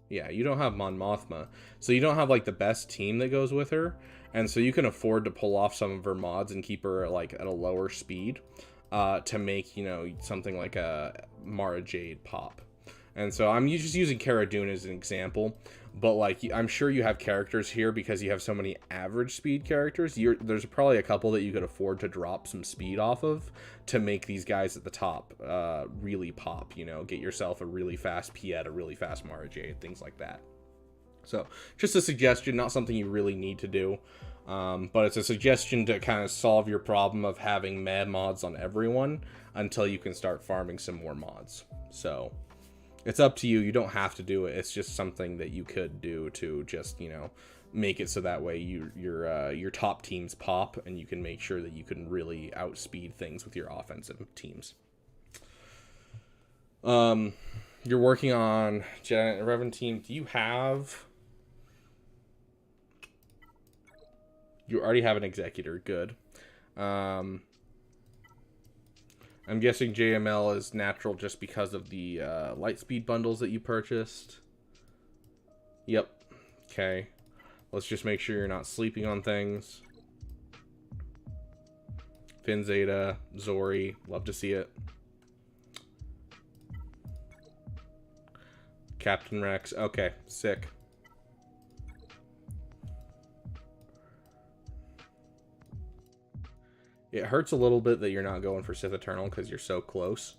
Yeah, you don't have Mon Mothma, so you don't have like the best team that goes with her, and so you can afford to pull off some of her mods and keep her like at a lower speed, to make, you know, something like a Mara Jade pop. And so I'm just using Cara Dune as an example, but like I'm sure you have characters here because you have so many average speed characters. There's probably a couple that you could afford to drop some speed off of to make these guys at the top really pop. You know, get yourself a really fast Piet, a really fast Mara Jade, things like that. So just a suggestion, not something you really need to do, but it's a suggestion to kind of solve your problem of having mad mods on everyone until you can start farming some more mods. So it's up to you. You don't have to do it. It's just something that you could do to just, you know, make it so that way your top teams pop and you can make sure that you can really outspeed things with your offensive teams. You're working on Jedi Revan team. Do you have... You already have an executor. Good. I'm guessing JML is natural just because of the Lightspeed bundles that you purchased. Yep. Okay. Let's just make sure you're not sleeping on things. Finn Zeta, Zori, love to see it. Captain Rex, okay, sick. It hurts a little bit that you're not going for Sith Eternal because you're so close,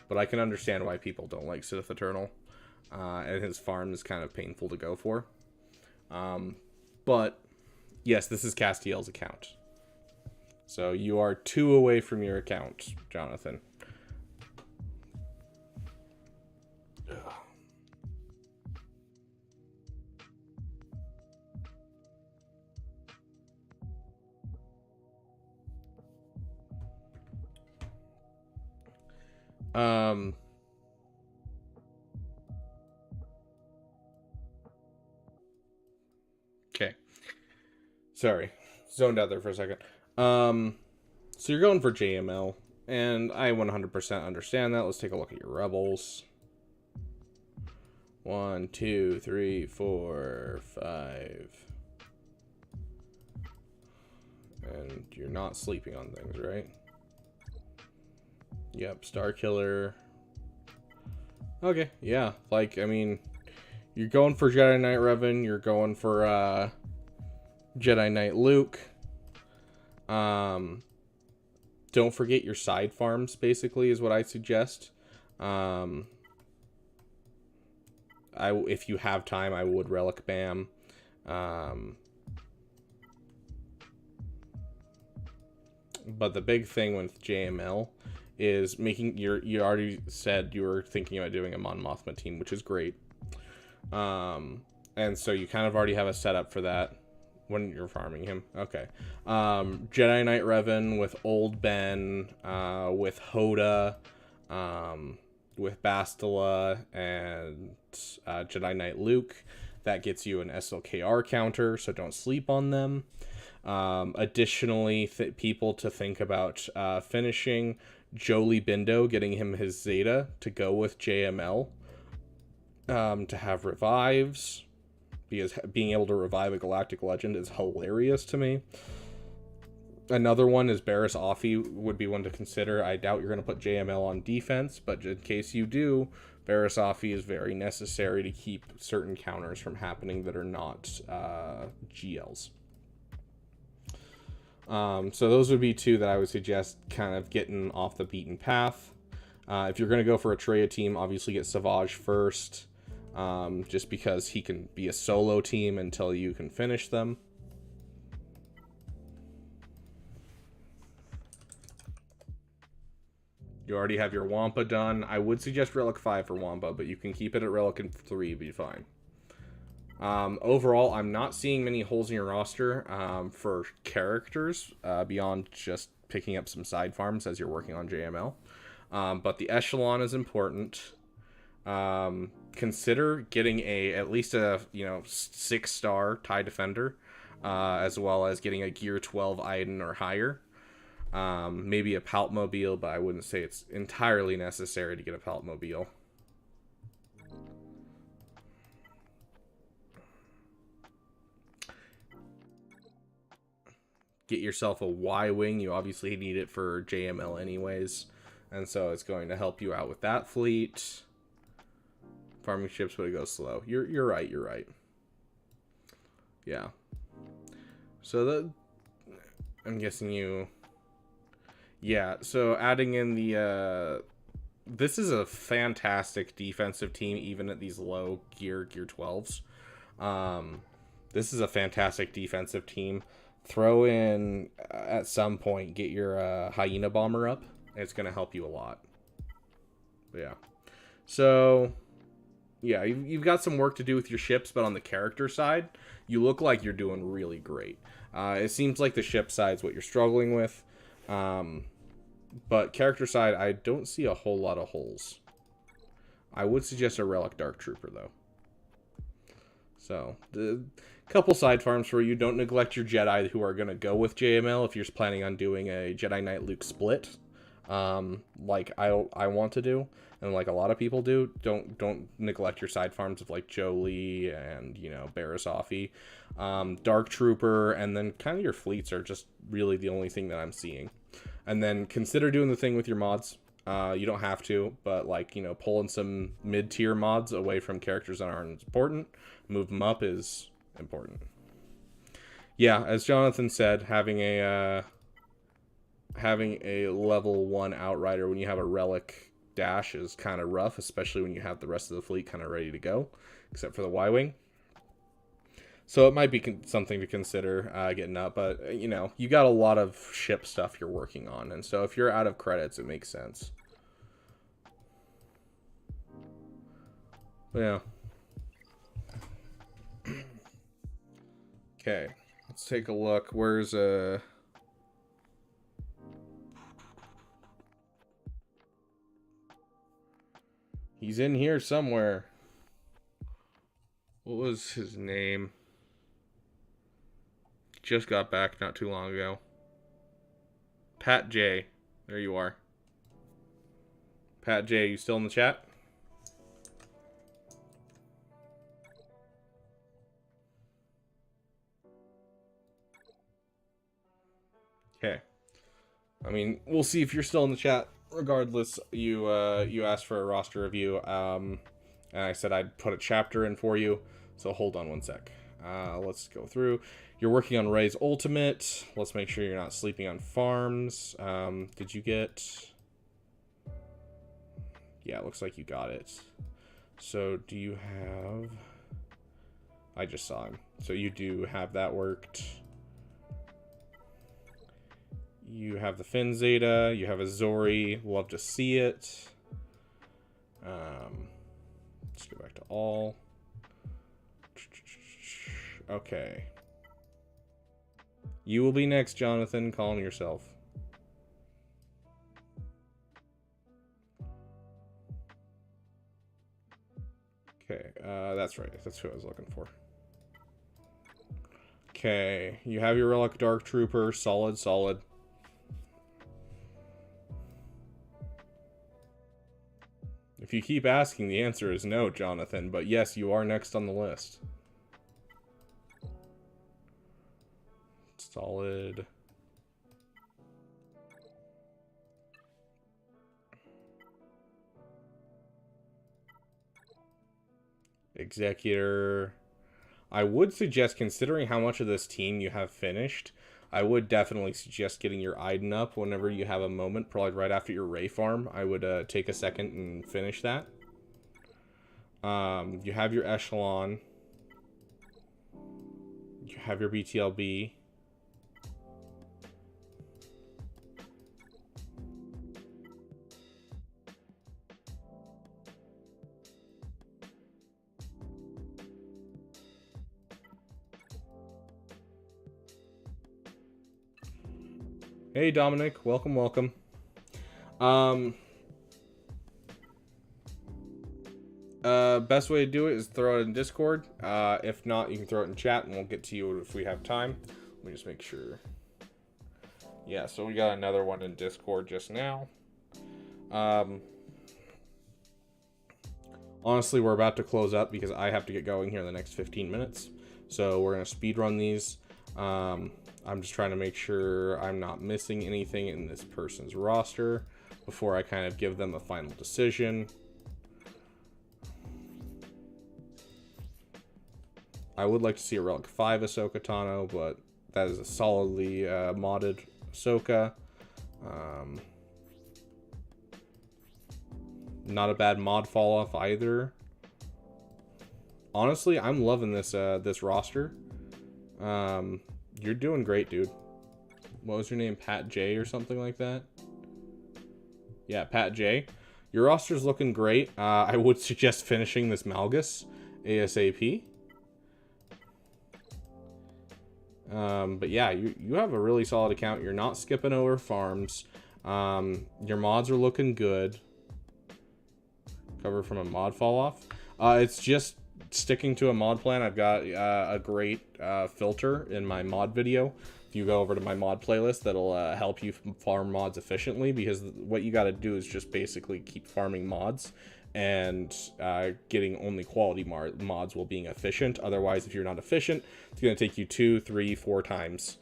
but I can understand why people don't like Sith Eternal, and his farm is kind of painful to go for. But yes, this is Castiel's account, so you are 2 away from your account, Jonathan. Ugh. Okay. Sorry. Zoned out there for a second. So you're going for JML, and I 100% understand that. Let's take a look at your rebels. 1, 2, 3, 4, 5. And you're not sleeping on things, right? Yep, Star Killer. Okay, yeah. Like, I mean, you're going for Jedi Knight Revan, you're going for Jedi Knight Luke. Don't forget your side farms, basically, is what I suggest. If you have time, I would Relic Bam. But the big thing with JML is making you already said you were thinking about doing a Mon Mothma team, which is great. And so you kind of already have a setup for that when you're farming him. Okay. Jedi Knight Revan with Old Ben, with Hoda, with Bastila, and Jedi Knight Luke. That gets you an SLKR counter, so don't sleep on them. Additionally, people to think about finishing Jolie Bindo, getting him his Zeta to go with JML, to have revives, because being able to revive a Galactic Legend is hilarious to me. Another one is Barriss Offee would be one to consider. I doubt you're going to put JML on defense, but in case you do, Barriss Offee is very necessary to keep certain counters from happening that are not GLs. So those would be two that I would suggest kind of getting off the beaten path. If you're going to go for a Traya team, obviously get Savage first, just because he can be a solo team until you can finish them. You already have your Wampa done. I would suggest Relic 5 for Wampa, but you can keep it at Relic 3, be fine. Overall, I'm not seeing many holes in your roster for characters beyond just picking up some side farms as you're working on JML. But the Echelon is important. Consider getting at least a 6-star TIE Defender, as well as getting a Gear 12 Iden or higher. Maybe a Palpmobile, but I wouldn't say it's entirely necessary to get a Palpmobile. Get yourself a Y-Wing. You obviously need it for JML anyways, and so it's going to help you out with that fleet. Farming ships, but it goes slow. You're right. You're right. Yeah. So I'm guessing you. Yeah. So adding in the this is a fantastic defensive team, even at these low gear 12s. This is a fantastic defensive team. Throw in at some point, get your Hyena Bomber up. It's going to help you a lot. But yeah. So yeah, you've got some work to do with your ships, but on the character side, you look like you're doing really great. It seems like the ship side's what you're struggling with. But character side, I don't see a whole lot of holes. I would suggest a Relic Dark Trooper, though. So, the couple side farms for you. Don't neglect your Jedi who are going to go with JML if you're planning on doing a Jedi Knight Luke split. Like I want to do, and like a lot of people do. Don't neglect your side farms of like Jolie and Barriss Offee. Dark Trooper, and then kind of your fleets are just really the only thing that I'm seeing. And then consider doing the thing with your mods. You don't have to, but like pulling some mid-tier mods away from characters that aren't important, move them up is important. Yeah, as Jonathan said, having a level 1 outrider when you have a Relic dash is kind of rough, especially when you have the rest of the fleet kind of ready to go, except for the Y-Wing. So it might be something to consider getting up, but you got a lot of ship stuff you're working on, and so if you're out of credits, it makes sense. But yeah. Okay, let's take a look. Where's He's in here somewhere. What was his name? Just got back not too long ago. Pat J. There you are. Pat J, you still in the chat? Okay. I mean, we'll see if you're still in the chat. Regardless, you asked for a roster review, and I said I'd put a chapter in for you. So hold on one sec. Let's go through. You're working on Ray's Ultimate. Let's make sure you're not sleeping on farms. Did you get... Yeah, it looks like you got it. So do you have... I just saw him. So you do have that worked. You have the Finn Zeta. You have a Zori. Love to see it. Let's go back to all. Okay. You will be next, Jonathan. Calm yourself. Okay, that's right. That's who I was looking for. Okay, you have your Relic Dark Trooper. Solid, solid. If you keep asking, the answer is no, Jonathan. But yes, you are next on the list. Solid. Executor. I would suggest, considering how much of this team you have finished, I would definitely suggest getting your Iden up whenever you have a moment, probably right after your Ray farm. I would take a second and finish that. You have your Echelon. You have your BTLB. Hey Dominic, welcome, welcome. Best way to do it is throw it in Discord. If not, you can throw it in chat and we'll get to you if we have time. Let me just make sure. Yeah, so we got another one in Discord just now. Honestly, we're about to close up because I have to get going here in the next 15 minutes. So we're going to speed run these. I'm just trying to make sure I'm not missing anything in this person's roster before I kind of give them a final decision. I would like to see a Relic 5 Ahsoka Tano, but that is a solidly modded Ahsoka. Not a bad mod fall off either. Honestly, I'm loving this this roster. You're doing great, dude. What was your name? Pat J or something like that? Yeah, Pat J. Your roster's looking great. I would suggest finishing this Malgus ASAP. But yeah, you have a really solid account. You're not skipping over farms. Your mods are looking good. Cover from a mod fall off. It's just sticking to a mod plan. I've got a great filter in my mod video. If you go over to my mod playlist, that'll help you farm mods efficiently, because what you got to do is just basically keep farming mods and getting only quality mods while being efficient. Otherwise, if you're not efficient, it's going to take you 2, 3, 4 times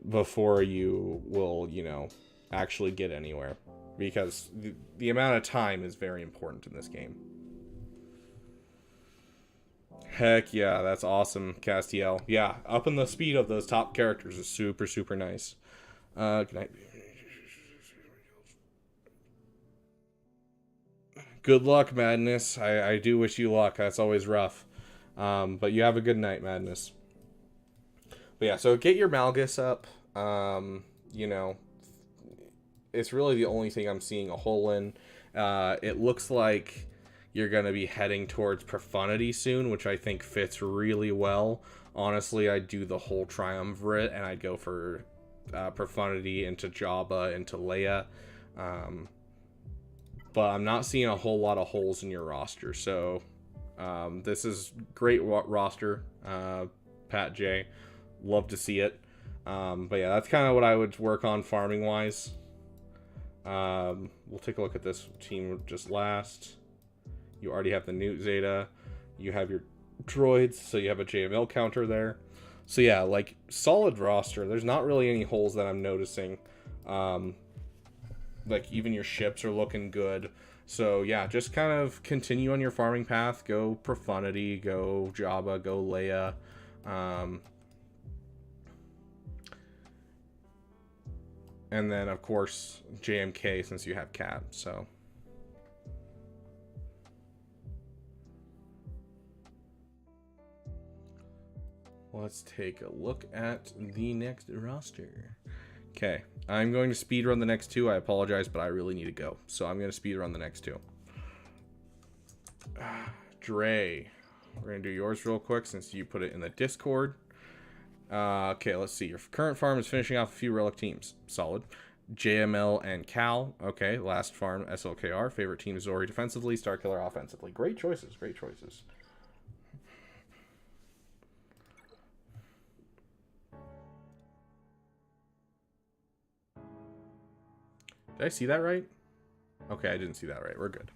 before you will, you know, actually get anywhere, because the amount of time is very important in this game. Heck yeah, that's awesome, Castiel. Yeah, upping the speed of those top characters is super, super nice. Good night. Good luck, Madness. I do wish you luck. That's always rough. But you have a good night, Madness. But yeah, so get your Malgus up. You know, it's really the only thing I'm seeing a hole in. It looks like you're going to be heading towards Profundity soon, which I think fits really well. Honestly, I'd do the whole Triumvirate, and I'd go for Profundity into Jabba, into Leia. but I'm not seeing a whole lot of holes in your roster. So this is great roster, Pat J. Love to see it. But yeah, that's kind of what I would work on farming wise. We'll take a look at this team just last. You already have the Newt Zeta. You have your droids, so you have a JML counter there. So yeah, like, solid roster. There's not really any holes that I'm noticing. Like, even your ships are looking good. So yeah, just kind of continue on your farming path. Go Profundity, go Jabba, go Leia. And then, of course, JMK, since you have Cat, so. Let's take a look at the next roster. Okay, I'm going to speedrun the next two. I apologize, but I really need to go. So I'm going to speedrun the next two. Dre, we're going to do yours real quick since you put it in the Discord. Okay, let's see. Your current farm is finishing off a few relic teams. Solid. JML and Cal. Okay, last farm, SLKR. Favorite team is Zori defensively, Starkiller offensively. Great choices, great choices. Did I see that right? Okay, I didn't see that right. We're good.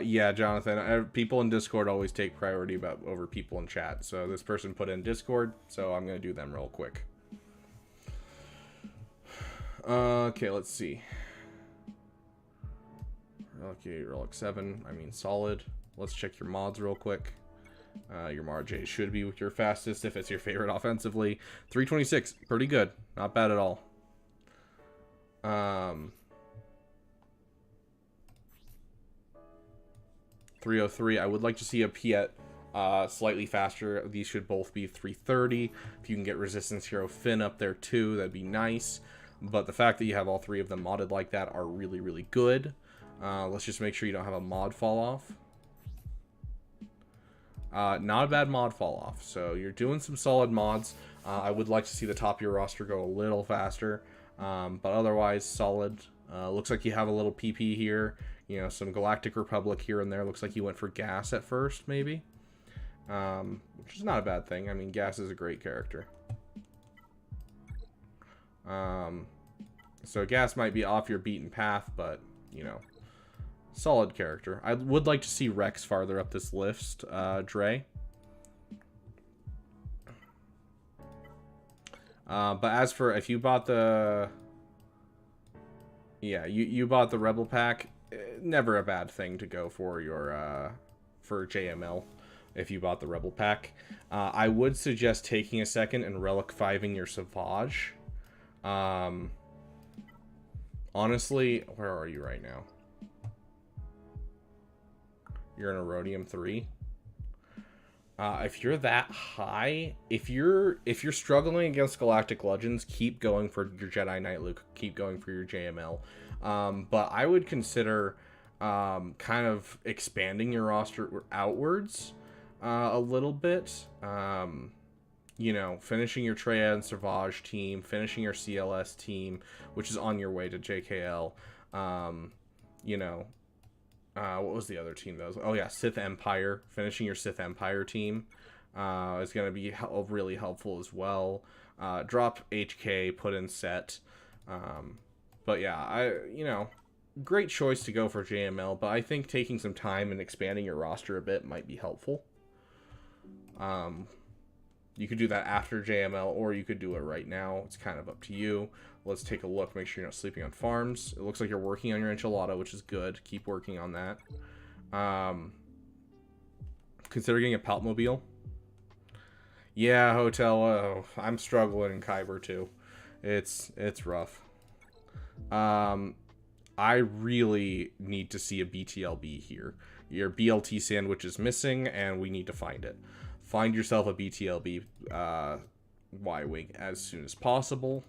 Yeah, Jonathan, people in Discord always take priority over people in chat. So this person put in Discord, so I'm going to do them real quick. Okay, let's see. Okay, Relic 7, I mean solid. Let's check your mods real quick. Your Marj should be your fastest if it's your favorite offensively. 326, pretty good. Not bad at all. 303, I would like to see a Piet slightly faster. These should both be 330. If you can get Resistance Hero Finn up there too, that'd be nice. But the fact that you have all three of them modded like that are really, really good. Let's just make sure you don't have a mod fall off. Not a bad mod fall off. So you're doing some solid mods. I would like to see the top of your roster go a little faster. But otherwise, solid. Looks like you have a little PP here. You know, some Galactic Republic here and there. Looks like you went for Gas at first, maybe. Which is not a bad thing. I mean, Gas is a great character. So Gas might be off your beaten path, but, you know, solid character. I would like to see Rex farther up this list, Dre. But as for if you bought the... Yeah, you bought the Rebel Pack. Never a bad thing to go for your for JML if you bought the Rebel Pack. I would suggest taking a second and Relic 5ing your Savage. Honestly, where are you right now? You're in a Rhodium 3. If you're that high, if you're struggling against Galactic Legends, keep going for your Jedi Knight Luke. Keep going for your JML. But I would consider kind of expanding your roster outwards a little bit. You know, finishing your Traya and Savage team, finishing your CLS team, which is on your way to JKL. You know, what was the other team that was? Oh yeah, Sith Empire. Finishing your Sith Empire team is going to be really helpful as well. Drop HK, put in Set. But yeah, you know, great choice to go for JML, but I think taking some time and expanding your roster a bit might be helpful. You could do that after JML, or you could do it right now. It's kind of up to you. Let's take a look. Make sure you're not sleeping on farms. It looks like you're working on your enchilada, which is good. Keep working on that. Consider getting a Paltmobile. Yeah, Hotel. Oh, I'm struggling in Kyber too. It's rough. I really need to see a BTLB here. Your BLT sandwich is missing, and we need to find it. Find yourself a BTLB Y-Wing as soon as possible.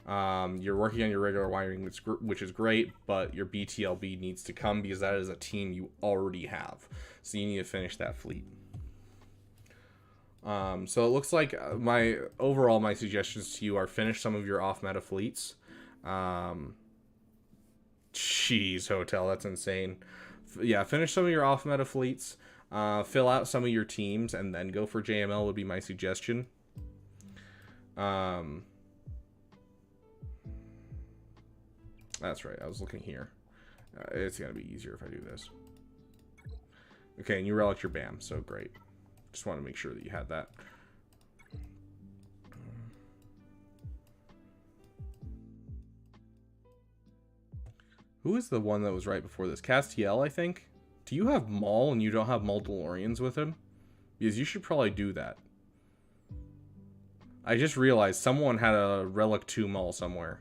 You're working on your regular Y-Wing, which is great, but your BTLB needs to come because that is a team you already have. So you need to finish that fleet. So it looks like my suggestions to you are finish some of your off-meta fleets. Jeez, Hotel, that's insane. Yeah, finish some of your off-meta fleets. Fill out some of your teams, and then go for JML would be my suggestion. That's right, I was looking here. It's going to be easier if I do this. Okay, and you relic your BAM, so great. Just want to make sure that you had that. Who is the one that was right before this? Castiel, I think? Do you have Maul and you don't have Maul DeLoreans with him? Because you should probably do that. I just realized someone had a Relic 2 Maul somewhere.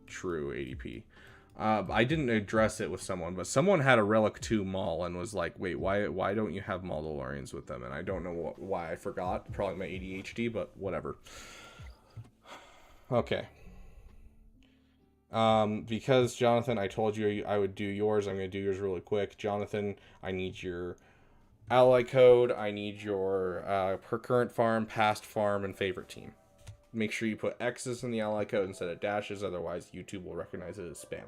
True, ADP. I didn't address it with someone, but someone had a Relic 2 Maul and was like, wait, why don't you have Maul DeLoreans with them? And I don't know why I forgot. Probably my ADHD, but whatever. Okay. Because, Jonathan, I told you I would do yours. I'm going to do yours really quick. Jonathan, I need your ally code. I need your per current farm, past farm, and favorite team. Make sure you put X's in the ally code instead of dashes, otherwise YouTube will recognize it as spam.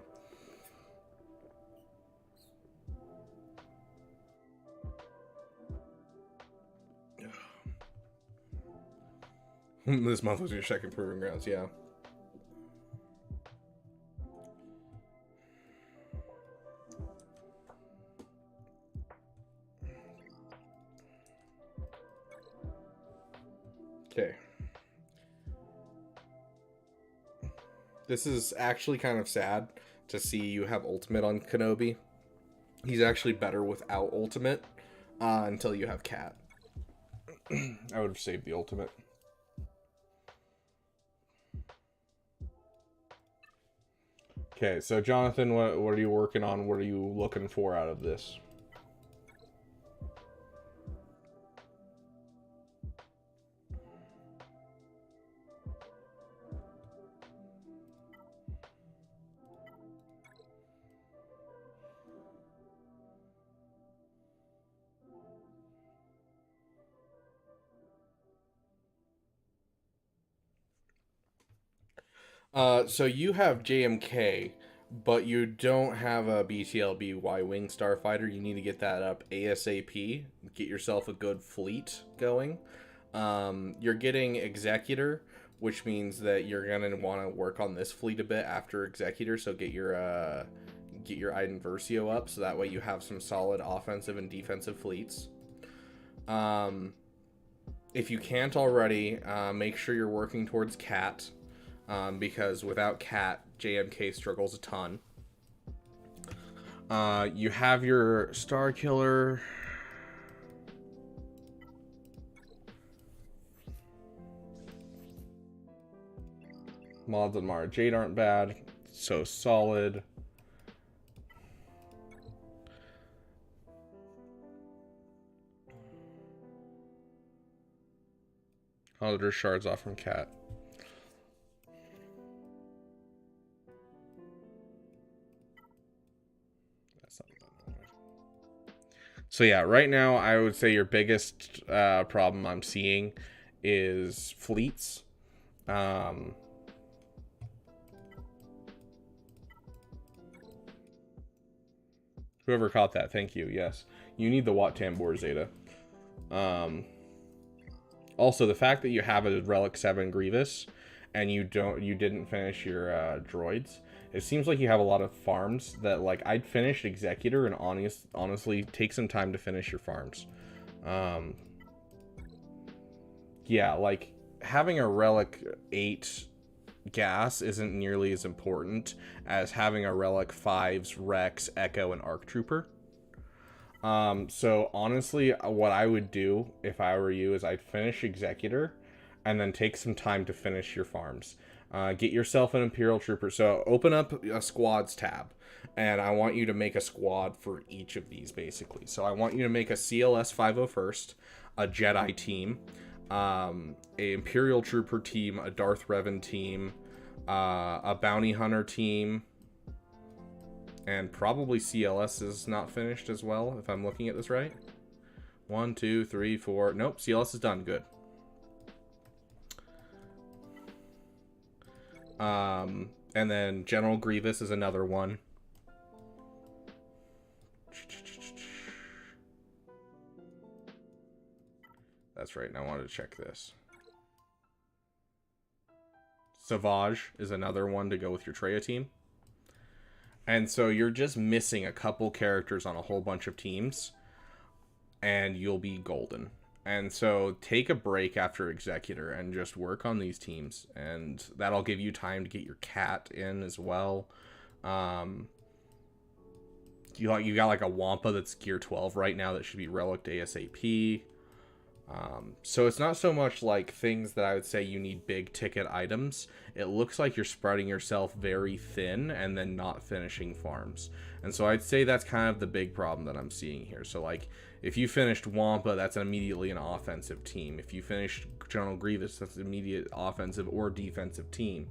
This month was your second proving grounds, yeah. Okay. This is actually kind of sad to see you have ultimate on Kenobi. He's actually better without ultimate until you have Cat. I would have saved the ultimate. Okay, so Jonathan, what are you working on? What are you looking for out of this? So you have JMK, but you don't have a BTLB Y-Wing Starfighter. You need to get that up ASAP. Get yourself a good fleet going. You're getting Executor, which means that you're gonna want to work on this fleet a bit after Executor. So get your Iden Versio up, so that way you have some solid offensive and defensive fleets. If you can't already, make sure you're working towards Cat. Because without Cat, JMK struggles a ton. You have your Star Killer. Mods on Mara Jade aren't bad. So solid. Auditor shards off from Cat. So yeah, right now I would say your biggest problem I'm seeing is fleets. Whoever caught that, thank you. Yes, you need the Wat Tambor Zeta. Also, the fact that you have a Relic 7 Grievous and you didn't finish your droids. It seems like you have a lot of farms that, like, I'd finish Executor and honestly take some time to finish your farms. Yeah, like, having a Relic 8 gas isn't nearly as important as having a Relic 5's Rex, Echo, and ARC Trooper. So, honestly, what I would do if I were you is I'd finish Executor and then take some time to finish your farms. Get yourself an Imperial Trooper. So open up a squads tab, and I want you to make a squad for each of these, basically. So I want you to make a CLS 501st, a Jedi team, a Imperial Trooper team, a Darth Revan team, a Bounty Hunter team, And probably CLS is not finished as well, if I'm looking at this right. 1, 2, 3, 4. Nope, CLS is done. Good. And then General Grievous is another one. That's right, and I wanted to check this. Savage is another one to go with your Treya team. And so you're just missing a couple characters on a whole bunch of teams, and you'll be golden. And so take a break after Executor and just work on these teams, and that'll give you time to get your cat in as well. You got like a Wampa that's gear 12 right now that should be relicked ASAP. So it's not so much like things that I would say you need big ticket items. It looks like you're spreading yourself very thin and then not finishing farms. And so I'd say that's kind of the big problem that I'm seeing here. So like if you finished Wampa, that's immediately an offensive team. If you finished General Grievous, that's an immediate offensive or defensive team.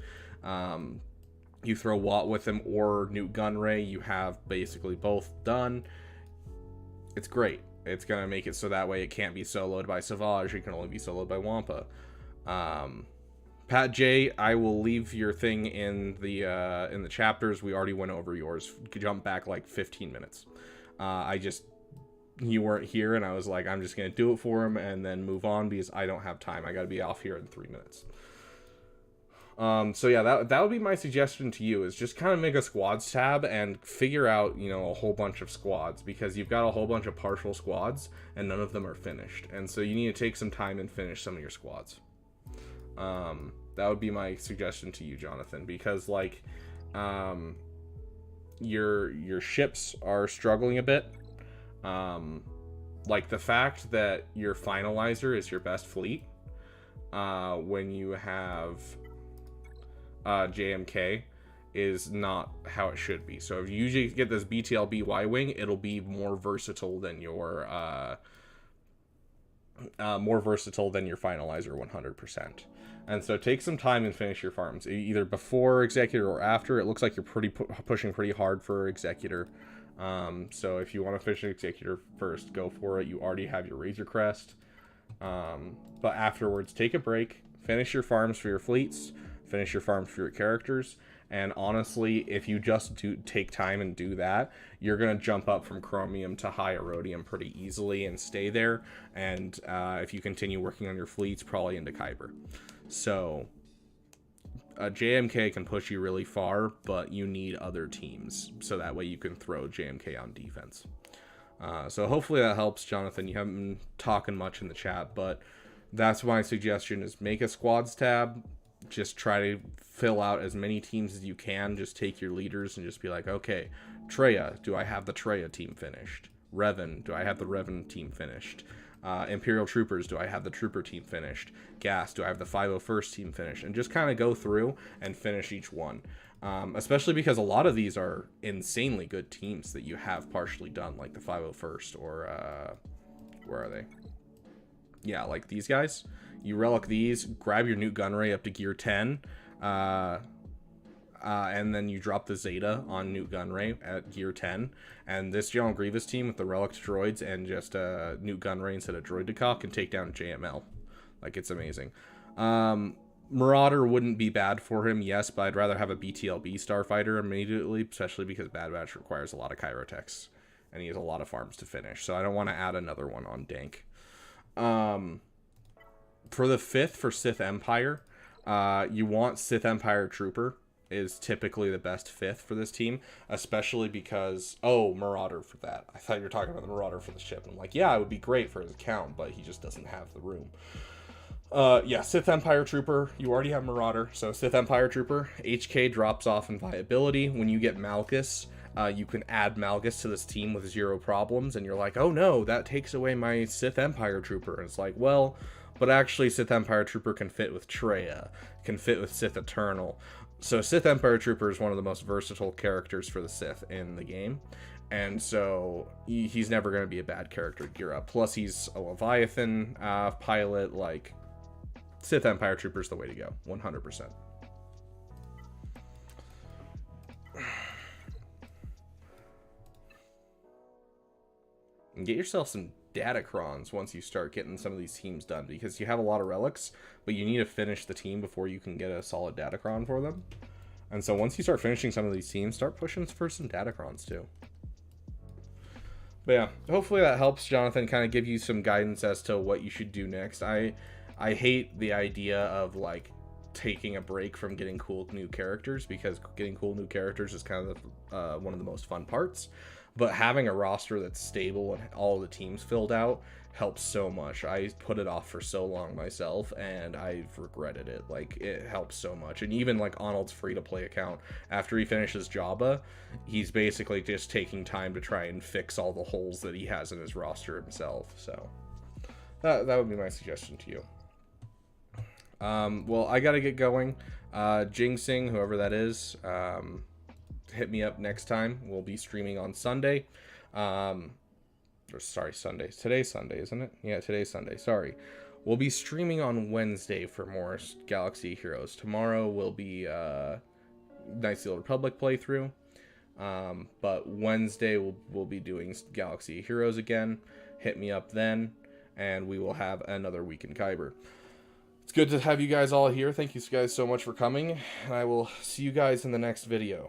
You throw Watt with him or Newt Gunray, you have basically both done. It's great. It's going to make it so that way it can't be soloed by Savage. It can only be soloed by Wampa. Pat J, I will leave your thing in the chapters. We already went over yours. Jump back like 15 minutes. You weren't here, and I was like, I'm just going to do it for him and then move on because I don't have time. I got to be off here in 3 minutes. So yeah, that would be my suggestion to you, is just kind of make a squads tab and figure out, a whole bunch of squads, because you've got a whole bunch of partial squads and none of them are finished. And so you need to take some time and finish some of your squads. That would be my suggestion to you, Jonathan, because like, your ships are struggling a bit. Like the fact that your finalizer is your best fleet, when you have JMK, is not how it should be. So if you usually get this BTLB Y-Wing, it'll be more versatile than your finalizer 100%. And so take some time and finish your farms, either before Executor or after. It looks like you're pushing pretty hard for Executor. So if you want to finish Executor first, go for it. You already have your Razor Crest. But afterwards, take a break, finish your farms for your fleets, finish your farms for your characters, and honestly, if you just take time and do that, you're going to jump up from Chromium to High Erodium pretty easily and stay there, and if you continue working on your fleets, probably into Kyber. So, JMK can push you really far, but you need other teams, so that way you can throw JMK on defense. So hopefully that helps, Jonathan. You haven't been talking much in the chat, but that's my suggestion, is make a squads tab. Just try to fill out as many teams as you can. Just take your leaders and just be like, okay, Treya, do I have the Treya team finished? Revan, do I have the Revan team finished? Imperial Troopers, do I have the Trooper team finished? Gas, do I have the 501st team finished? And just kind of go through and finish each one. Especially because a lot of these are insanely good teams that you have partially done, like the 501st or, where are they? Yeah, like these guys. You relic these, grab your Newt Gunray up to gear 10, and then you drop the Zeta on Newt Gunray at gear 10. And this General Grievous team with the relic droids and just Newt Gunray instead of Droid Decock can take down JML. Like, it's amazing. Marauder wouldn't be bad for him, yes, but I'd rather have a BTLB Starfighter immediately, especially because Bad Batch requires a lot of Chirotechs, and he has a lot of farms to finish, so I don't want to add another one on Dank. For the 5th, for Sith Empire, you want Sith Empire Trooper is typically the best 5th for this team, especially because, Marauder for that. I thought you were talking about the Marauder for the ship. And I'm like, yeah, it would be great for his account, but he just doesn't have the room. Yeah, Sith Empire Trooper, you already have Marauder, so Sith Empire Trooper, HK drops off in viability. When you get Malgus, you can add Malgus to this team with 0 problems, and you're like, oh no, that takes away my Sith Empire Trooper. And it's like, well, but actually Sith Empire Trooper can fit with Treya, can fit with Sith Eternal. So Sith Empire Trooper is one of the most versatile characters for the Sith in the game. And so he's never going to be a bad character to gear up. Plus he's a Leviathan pilot. Like, Sith Empire Trooper is the way to go, 100%. And get yourself some Datacrons once you start getting some of these teams done, because you have a lot of relics, but you need to finish the team before you can get a solid Datacron for them. And so once you start finishing some of these teams, start pushing for some Datacrons too. But yeah, hopefully that helps, Jonathan, kind of give you some guidance as to what you should do next. I hate the idea of like taking a break from getting cool new characters, because getting cool new characters is kind of one of the most fun parts. But having a roster that's stable and all the teams filled out helps so much. I put it off for so long myself, and I've regretted it. Like, it helps so much. And even like Arnold's free-to-play account, after he finishes Jabba, he's basically just taking time to try and fix all the holes that he has in his roster himself. So that would be my suggestion to you. Well, I gotta get going. Jinxing, whoever that is, hit me up next time. We'll be streaming on Sunday. Sorry, Sunday. Today's Sunday, isn't it? Yeah, today's Sunday. Sorry. We'll be streaming on Wednesday for more Galaxy Heroes. Tomorrow will be Knights of the Old Republic playthrough. But Wednesday we'll be doing Galaxy Heroes again. Hit me up then, and we will have another week in Kyber. It's good to have you guys all here. Thank you guys so much for coming, and I will see you guys in the next video.